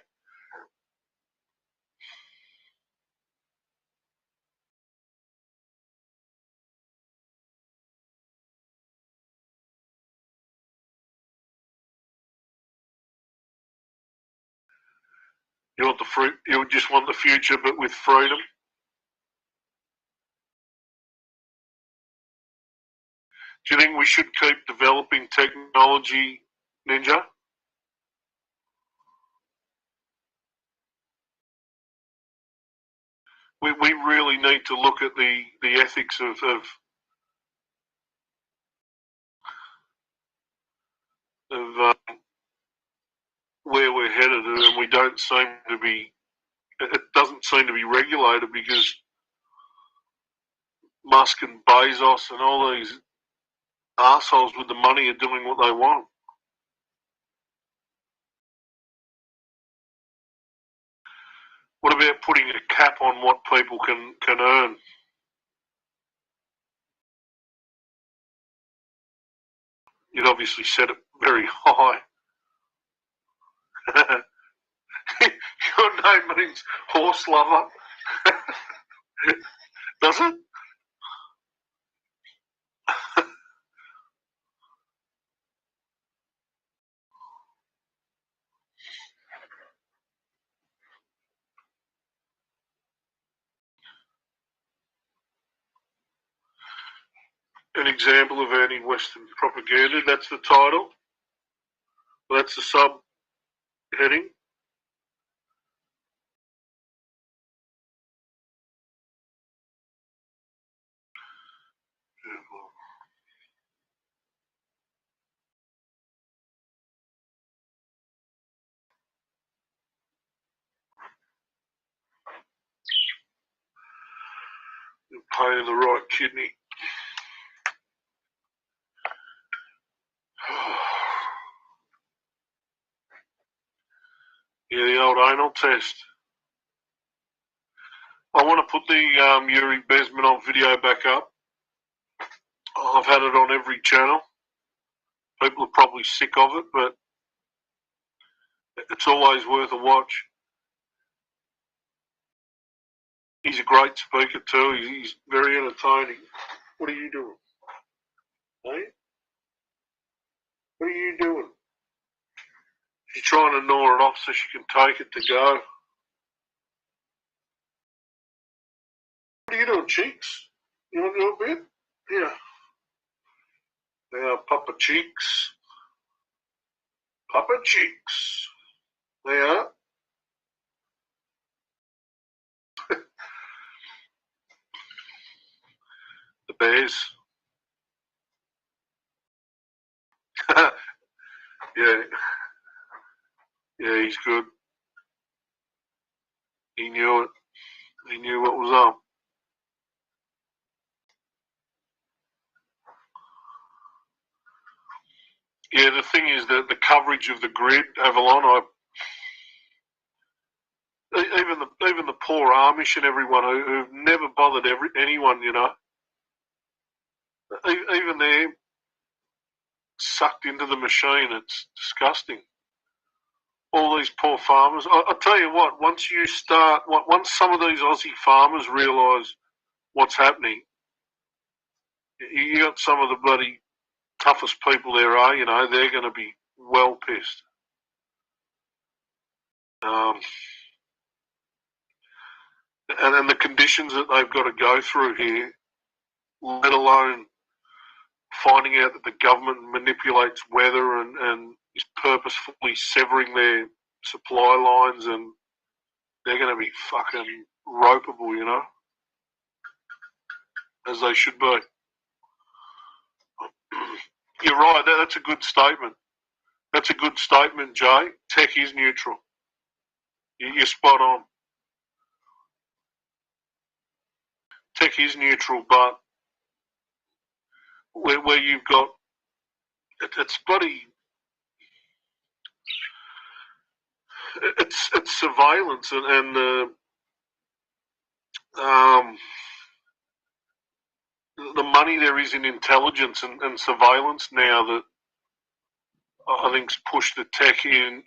You want the fruit? You just want the future, but with freedom. Do you think we should keep developing technology, Ninja? We really need to look at the ethics of where we're headed, and we don't seem to be. It doesn't seem to be regulated because Musk and Bezos and all these assholes with the money are doing what they want. What about putting a cap on what people can earn? You'd obviously set it very high. Your name means horse lover. Does it? An example of anti-Western propaganda. That's the title. That's the sub-heading. Pain in the right kidney. Yeah, the old anal test. I want to put the Yuri Bezmenov video back up. I've had it on every channel. People are probably sick of it, but it's always worth a watch. He's a great speaker too. He's very entertaining. What are you doing? Hey? What are you doing? She's trying to gnaw it off so she can take it to go. What are you doing, cheeks? You want to do a bit? Yeah. Now, Papa Cheeks. Papa Cheeks. There. The bears. Yeah. Yeah, he's good. He knew it. He knew what was up. Yeah, the thing is that the coverage of the grid, Avalon, even the poor Amish and everyone who've never bothered anyone, you know, even they're sucked into the machine. It's disgusting. All these poor farmers. I tell you what, once some of these Aussie farmers realise what's happening, you got some of the bloody toughest people there are, you know, they're going to be well pissed. And the conditions that they've got to go through here, let alone finding out that the government manipulates weather and is purposefully severing their supply lines, and they're going to be fucking ropeable, you know, as they should be. You're right, that's a good statement. That's a good statement, Jay. Tech is neutral. You're spot on. Tech is neutral, but where you've got, it's bloody, it's surveillance and the money there is in intelligence and surveillance now that I think's pushed the tech in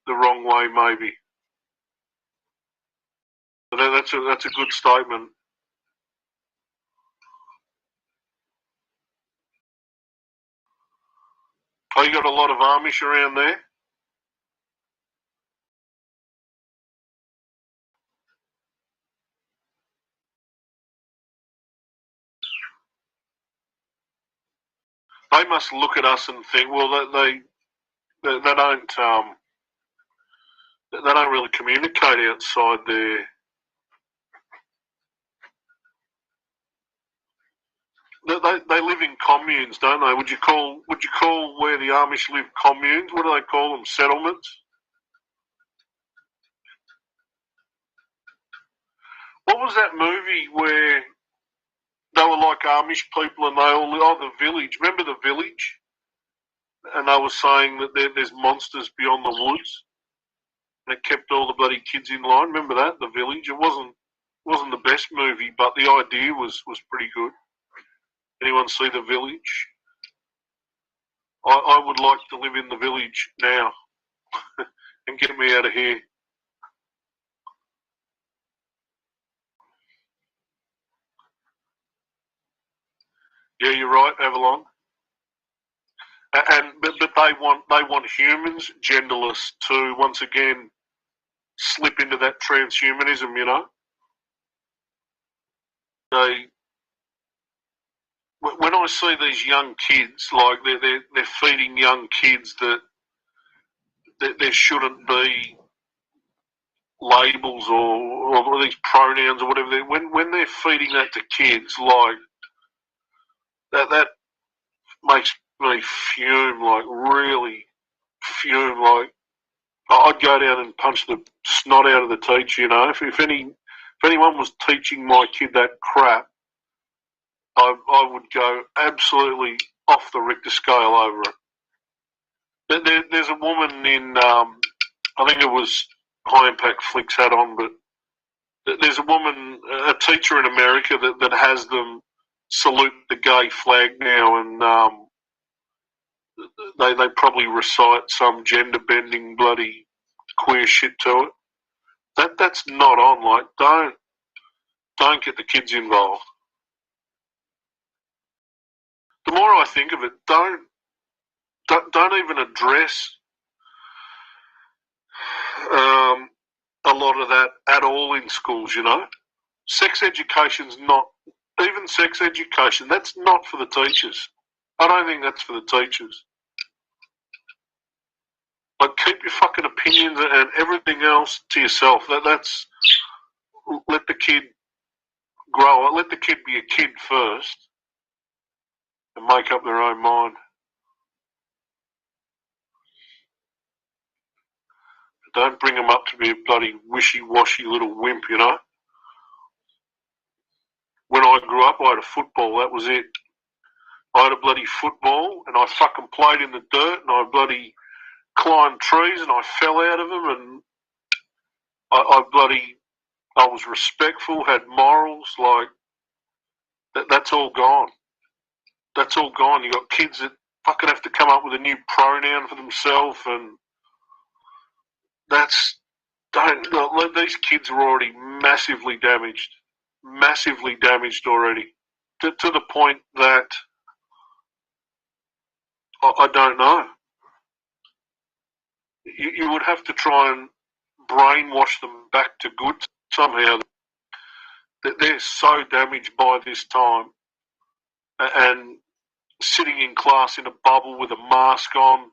the wrong way, maybe. But that's a good statement. Oh, you got a lot of Amish around there? They must look at us and think, well, they don't really communicate outside there. They live in communes, don't they? Would you call where the Amish live communes? What do they call them? Settlements? What was that movie where they were like Amish people and they all the Village? Remember The Village? And they were saying that there's monsters beyond the woods, and it kept all the bloody kids in line. Remember that? The Village. It wasn't the best movie, but the idea was pretty good. Anyone see The Village? I would like to live in The Village now and get me out of here. Yeah, you're right, Avalon. But they want humans, genderless, to once again slip into that transhumanism. You know, when I see these young kids, like they're feeding young kids that there shouldn't be labels or these pronouns or whatever. When they're feeding that to kids, like that makes me fume, like really fume. Like I'd go down and punch the snot out of the teacher. You know, if anyone was teaching my kid that crap, I would go absolutely off the Richter scale over it. There's a woman in, I think it was High Impact Flicks had on, but there's a woman, a teacher in America that has them salute the gay flag now, and they probably recite some gender bending bloody queer shit to it. That's not on. Like, don't get the kids involved. The more I think of it, don't even address a lot of that at all in schools. You know, sex education's not, even sex education, that's not for the teachers. I don't think that's for the teachers. Like, keep your fucking opinions and everything else to yourself. That's let the kid grow up. Let the kid be a kid first and make up their own mind. Don't bring them up to be a bloody wishy-washy little wimp, you know. When I grew up, I had a football. That was it. I had a bloody football, and I fucking played in the dirt, and I bloody climbed trees, and I fell out of them, and I was respectful, had morals. Like that's all gone. That's all gone. You got kids that fucking have to come up with a new pronoun for themselves, and these kids are already massively damaged already, to the point that I don't know. You would have to try and brainwash them back to good somehow. They're so damaged by this time, and sitting in class in a bubble with a mask on,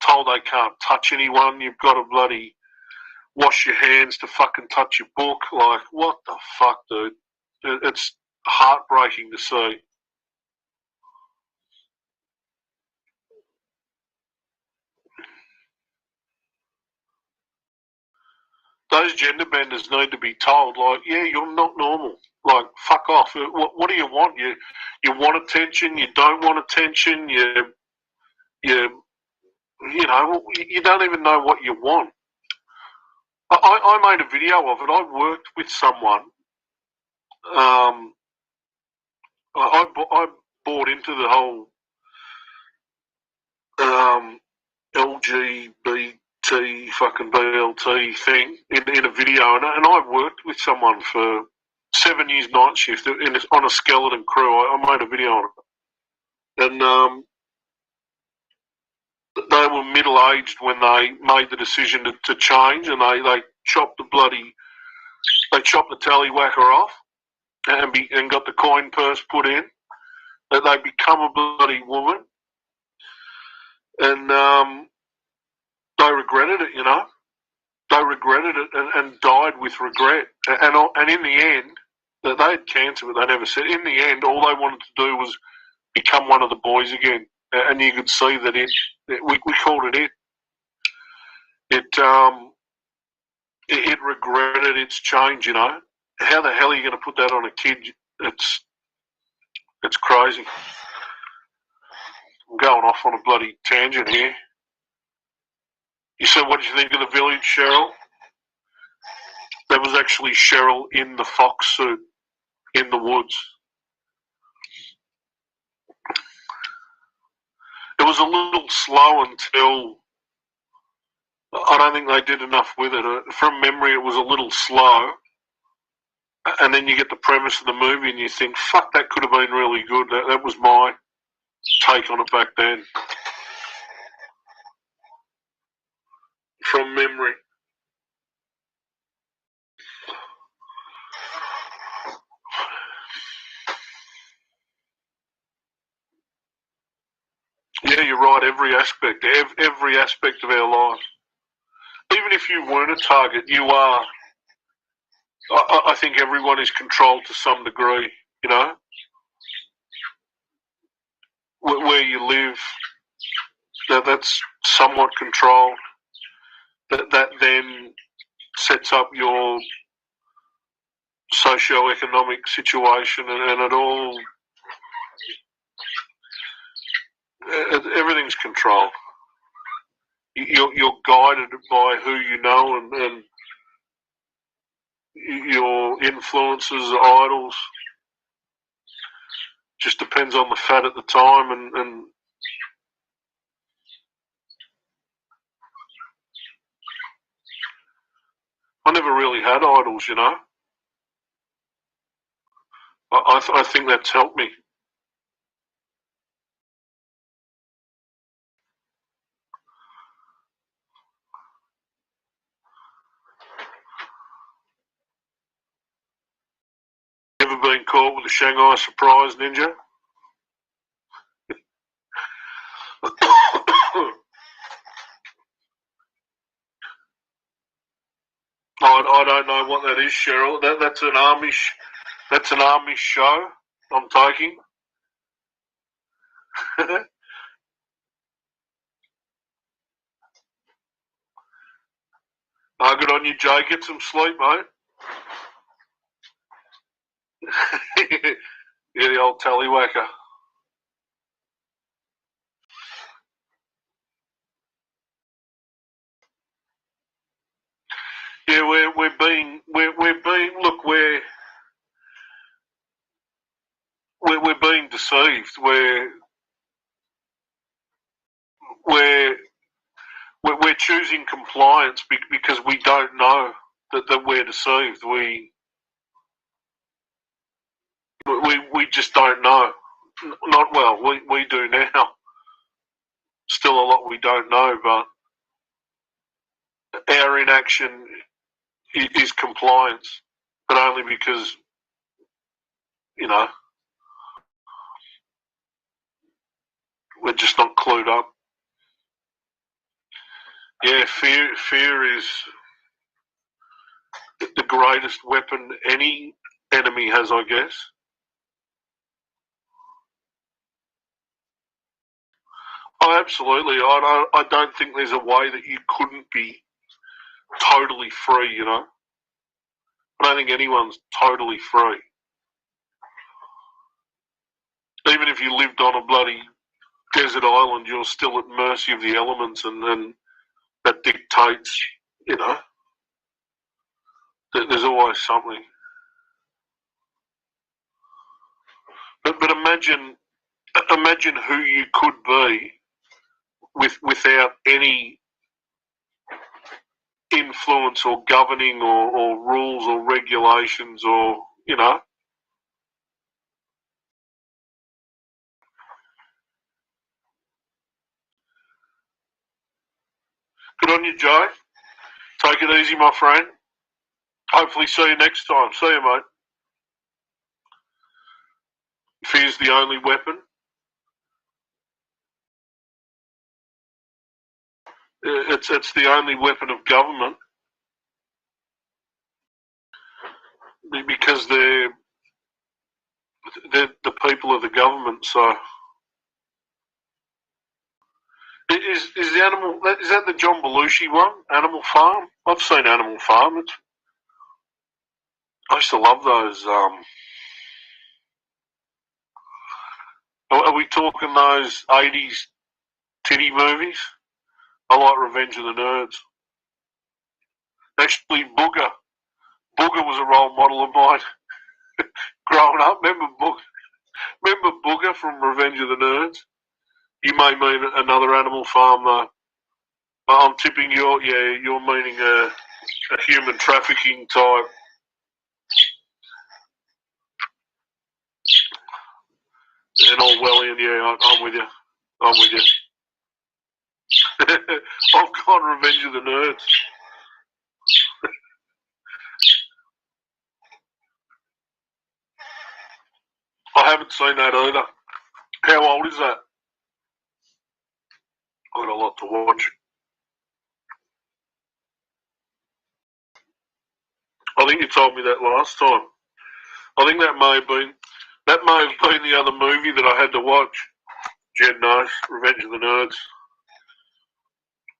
told they can't touch anyone. You've got to bloody wash your hands to fucking touch your book. Like, what the fuck, dude? It's heartbreaking to see. Those gender benders need to be told, like, yeah, you're not normal. Like, fuck off. What do you want? You want attention? You don't want attention? You don't even know what you want. I made a video of it. I worked with someone. I bought into the whole LGBT fucking BLT thing in a video, and I worked with someone for 7 years night shift on a skeleton crew. I made a video on it, and they were middle-aged when they made the decision to change, and they chopped the tallywhacker off and got the coin purse put in. That they become a bloody woman, and they regretted it, you know. They regretted it and died with regret. And in the end, they had cancer, but they never said. In the end, all they wanted to do was become one of the boys again. And you could see that we called it. It regretted its change, you know. How the hell are you going to put that on a kid? It's crazy. I'm going off on a bloody tangent here. You said, what did you think of the village, Cheryl? That was actually Cheryl in the fox suit in the woods. It was a little slow until I don't think they did enough with it. From memory, it was a little slow. And then you get the premise of the movie and you think, fuck, that could have been really good. That was my take on it back then. From memory. Yeah, you're right. Every aspect of our life. Even if you weren't a target, you are. I think everyone is controlled to some degree, you know. Where you live, that's somewhat controlled. That then sets up your socio-economic situation, and it all. Everything's controlled. You're guided by who you know and your influences, idols. Just depends on the fat at the time, and I never really had idols, you know. I think that's helped me. Ever been caught with a Shanghai Surprise, Ninja? I don't know what that is, Cheryl. That's an Amish show I'm taking. Oh, good on you, Jay. Get some sleep, mate. Yeah, the old tallywhacker. Yeah, we're being look, we're being deceived. We're choosing compliance because we don't know that we're deceived. We just don't know. Not well. We do now. Still a lot we don't know, but our inaction is compliance, but only because, you know, we're just not clued up. Yeah, fear is the greatest weapon any enemy has, I guess. Oh, absolutely. I don't think there's a way that you couldn't be totally free, you know. I don't think anyone's totally free. Even if you lived on a bloody desert island, you're still at mercy of the elements, and that dictates, you know, that there's always something. But imagine who you could be without any influence or governing or rules or regulations or, you know. Good on you, Joe. Take it easy, my friend. Hopefully see you next time. See you, mate. Fear's the only weapon. It's the only weapon of government because they're the people of the government. So is the animal, is that the John Belushi one? Animal Farm. I've seen Animal Farm. I used to love those. Are we talking those 80s titty movies? I like Revenge of the Nerds. Actually, Booger was a role model of mine growing up. Remember Booger from Revenge of the Nerds? You may mean another Animal Farm, though. I'm tipping you're meaning a human trafficking type. And Orwellian, yeah, I'm with you. I've got Revenge of the Nerds. I haven't seen that either. How old is that? I've got a lot to watch. I think you told me that last time. I think that may have been the other movie that I had to watch. Jed knows, Revenge of the Nerds.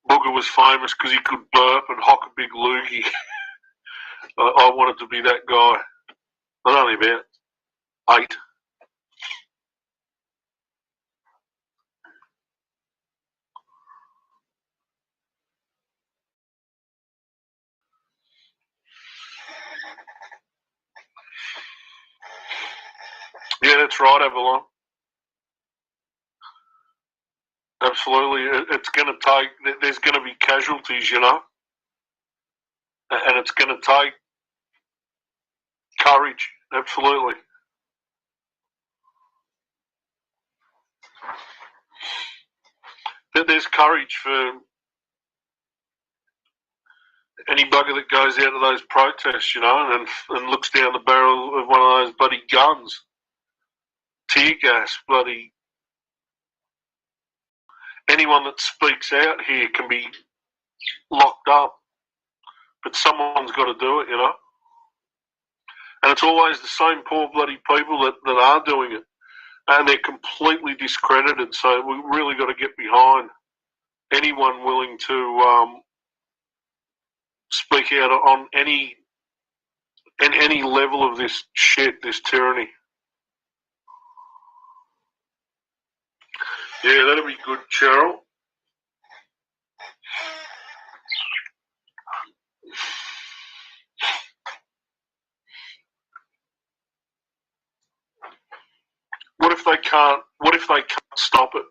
Booger was famous because he could burp and hock a big loogie. I wanted to be that guy. I was only about 8. Yeah, that's right, Avalon. Absolutely. It's going to take, there's going to be casualties, you know, and it's going to take courage. Absolutely. There's courage for any bugger that goes out to those protests, you know, and looks down the barrel of one of those bloody guns. Tear gas, bloody. Anyone that speaks out here can be locked up, but someone's got to do it, you know. And it's always the same poor bloody people that are doing it, and they're completely discredited. So we really got to get behind anyone willing to speak out on any level of this shit, this tyranny. Yeah, that'll be good, Cheryl. What if they can't stop it?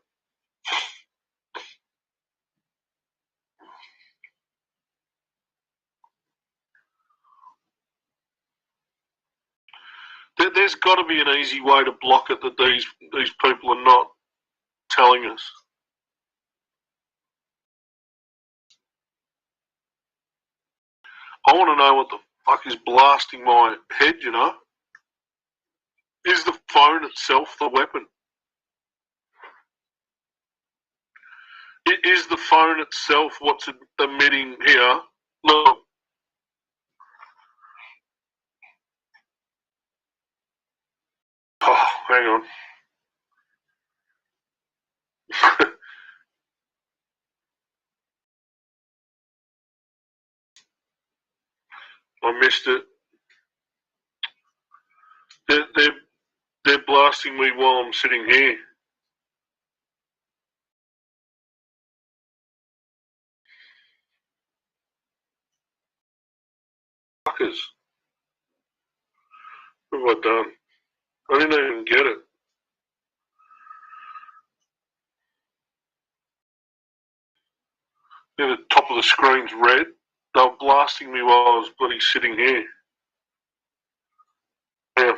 There's got to be an easy way to block it that these people are not telling us. I want to know what the fuck is blasting my head, you know? Is the phone itself the weapon? Is the phone itself what's emitting here? Look. Oh, hang on. I missed it. They're blasting me while I'm sitting here. Fuckers. What have I done? I didn't even get it. Yeah, the top of the screen's red. They were blasting me while I was bloody sitting here. Yeah.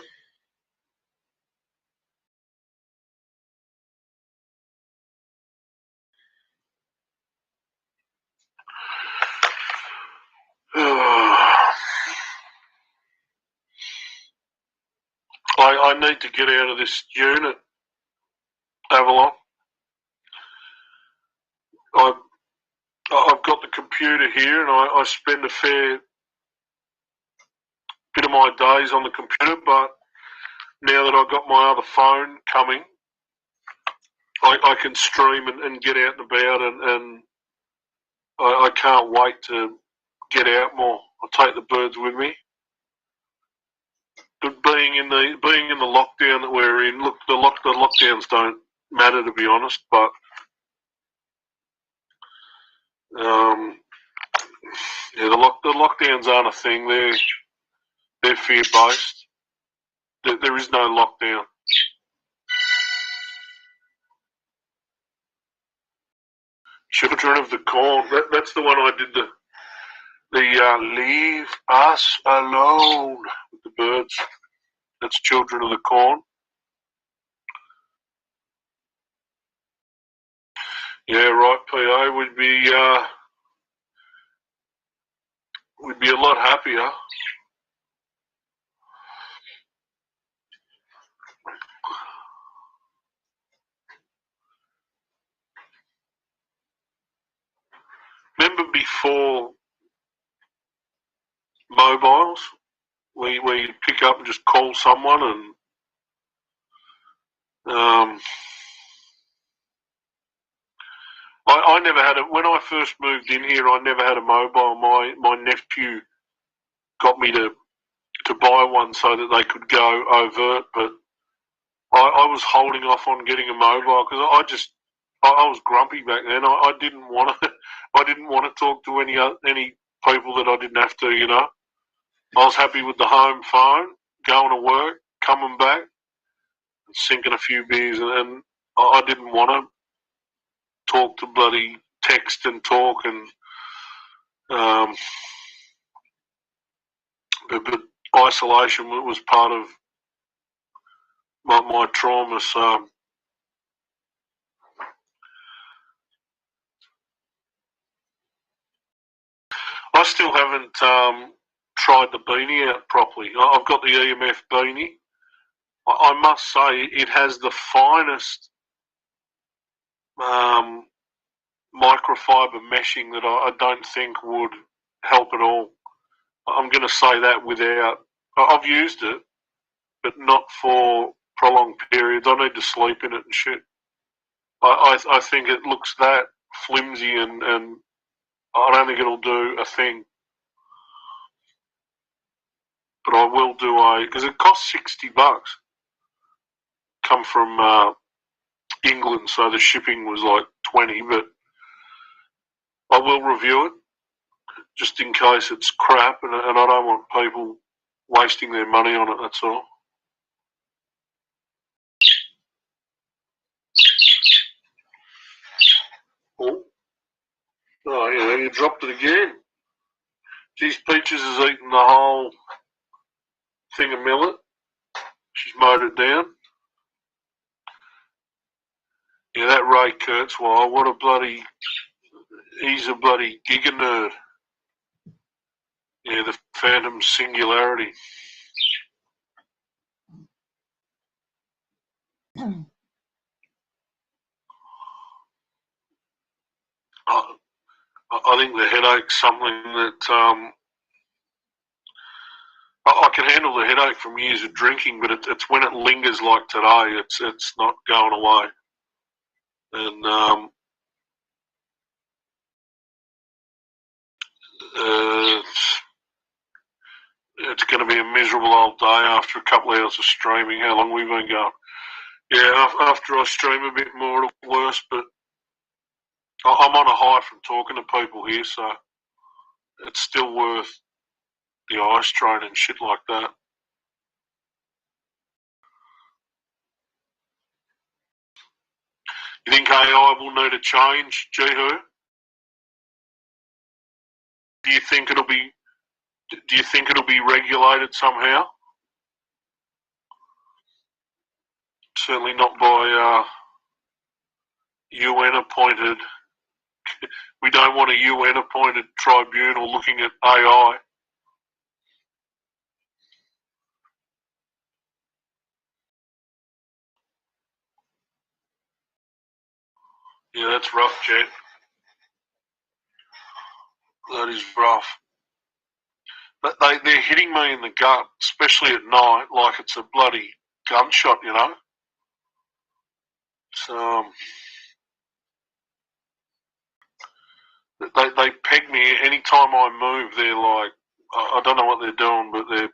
I need to get out of this unit, Avalon. I've got the computer here, and I spend a fair bit of my days on the computer, but now that I've got my other phone coming, I can stream and get out and about, and I can't wait to get out more. I'll take the birds with me. But being in the lockdown that we're in, look, the lockdowns don't matter, to be honest, but yeah, the lockdowns aren't a thing. They're fear based. There is no lockdown. Children of the Corn. That's the one I did the leave us alone with the birds. That's Children of the Corn. Yeah, right. PA would be a lot happier. Remember before mobiles, where you pick up and just call someone, and I never had it. When I first moved in here, I never had a mobile. My nephew got me to buy one so that they could go overt, but I was holding off on getting a mobile because I was grumpy back then. I didn't want to. I didn't want to talk to any people that I didn't have to. You know, I was happy with the home phone, going to work, coming back, and sinking a few beers, and I didn't want to talk to bloody text and talk, and but isolation was part of my trauma. So I still haven't tried the beanie out properly. I've got the EMF beanie. I must say it has the finest microfiber meshing that I don't think would help at all. I'm going to say that without... I've used it, but not for prolonged periods. I need to sleep in it and shit. I think it looks that flimsy, and I don't think it'll do a thing. but I will do because it costs $60. Come from England, so the shipping was like 20, but I will review it just in case it's crap, and I don't want people wasting their money on it, that's all. Oh, yeah, you dropped it again. Geez, Peaches has eaten the whole thing of millet. She's mowed it down. Yeah, that Ray Kurzweil, what a bloody... He's a bloody giga nerd. Yeah, the Phantom Singularity. I think the headache's something that I can handle the headache from years of drinking, but it's when it lingers like today, it's not going away. And it's going to be a miserable old day after a couple of hours of streaming. How long we've been going? Yeah, after I stream a bit more, it'll be worse, but I'm on a high from talking to people here, so it's still worth the ice train and shit like that. You think AI will need a change, Jihu? Do you think it'll be regulated somehow? Certainly not by UN appointed. We don't want a UN appointed tribunal looking at AI. Yeah, that's rough, Jet. That is rough. But they're hitting me in the gut, especially at night, like it's a bloody gunshot, you know. So they peg me any time I move. They're like, I don't know what they're doing, but they're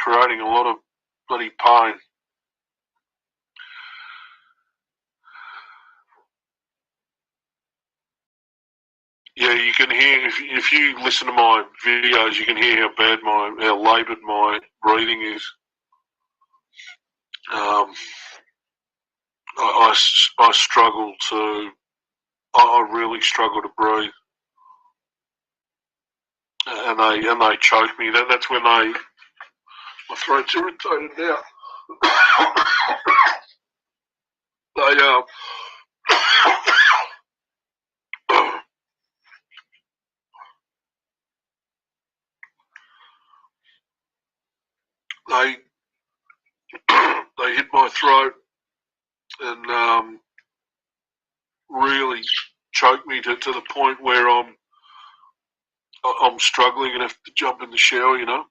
creating a lot of bloody pain. Yeah, you can hear, if you listen to my videos, you can hear how bad how laboured my breathing is. I struggle to, I really struggle to breathe. And they choke me. That's when my throat's irritated now. They hit my throat and really choke me to the point where I'm struggling and have to jump in the shower, you know.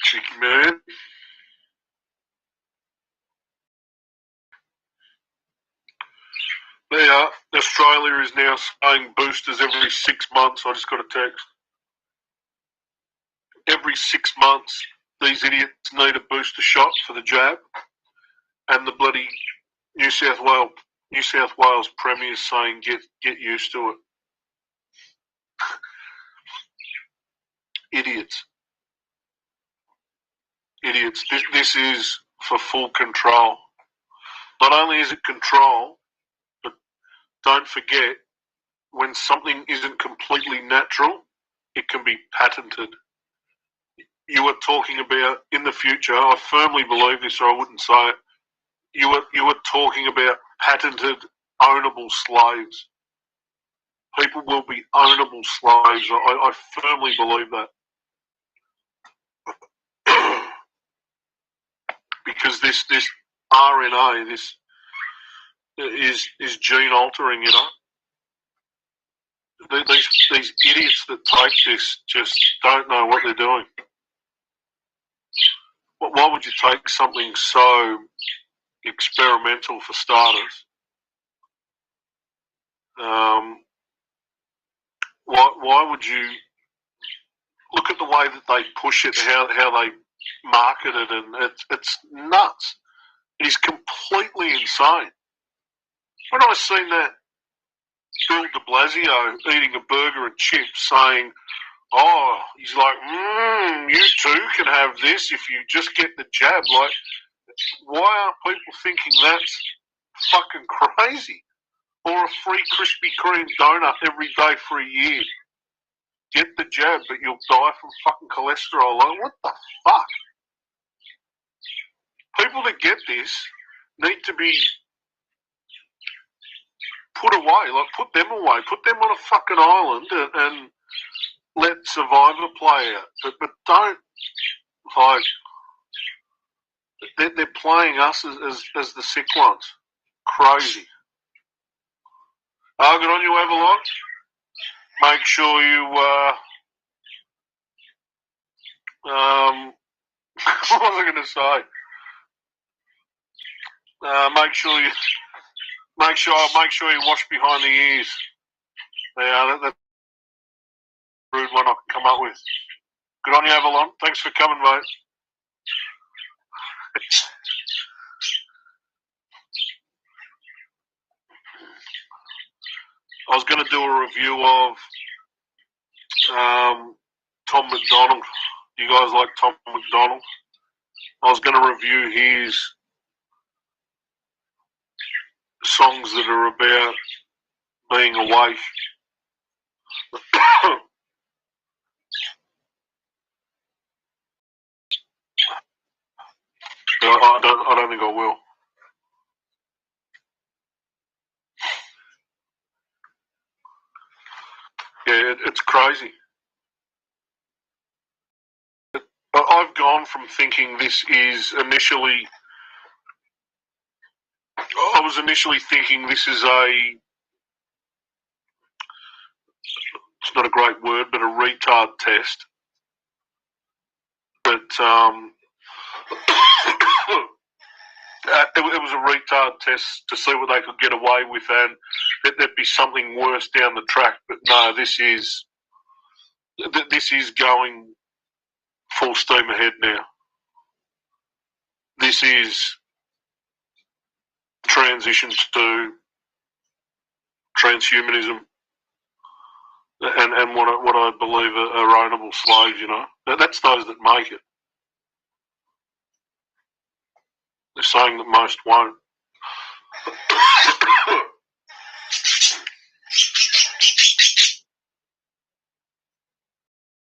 Cheeky man. There, Australia is now saying boosters every 6 months. I just got a text. Every 6 months, these idiots need a booster shot for the jab, and the bloody New South Wales Premier's saying get used to it. Idiots. This is for full control. Not only is it control, but don't forget, when something isn't completely natural, it can be patented. You are talking about, in the future, I firmly believe this or I wouldn't say it, you are talking about patented, ownable slaves. People will be ownable slaves. I firmly believe that. Because this RNA, this is gene altering, you know. These idiots that take this just don't know what they're doing. why would you take something so experimental for starters? Why would you look at the way that they push it, how they market it, and it's nuts. It is completely insane. When I seen that Bill de Blasio eating a burger and chips saying, oh, he's like, you too can have this if you just get the jab. Like, why aren't people thinking that's fucking crazy? Or a free Krispy Kreme donut every day for a year. Get the jab, but you'll die from fucking cholesterol. Like, what the fuck? People that get this need to be put away. Like, put them away. Put them on a fucking island and let Survivor play out. But don't, like, they're playing us as the sick ones. Crazy. Good on you, Avalon. Make sure you, what was I going to say? Make sure you wash behind the ears. Yeah, that's a rude one I can come up with. Good on you, Avalon. Thanks for coming, mate. I was going to do a review of Tom McDonald. You guys like Tom McDonald? I was going to review his songs that are about being awake. I don't think I will. Yeah, it's crazy. I've gone from thinking this is initially... I was initially thinking this is it's not a great word, but a retard test. But it was a retard test to see what they could get away with, and that there'd be something worse down the track. But no, this is going full steam ahead now. This is transition to transhumanism and what I believe are ownable slaves. You know, that's those that make it. They're saying that most won't.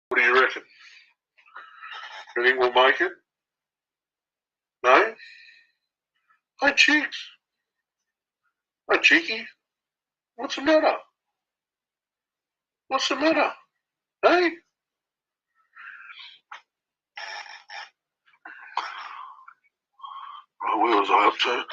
What do you reckon? Do you think we'll make it? No? Hey, chicks. Hey, cheeky. What's the matter? What's the matter? Hey? Oh, where was I up to?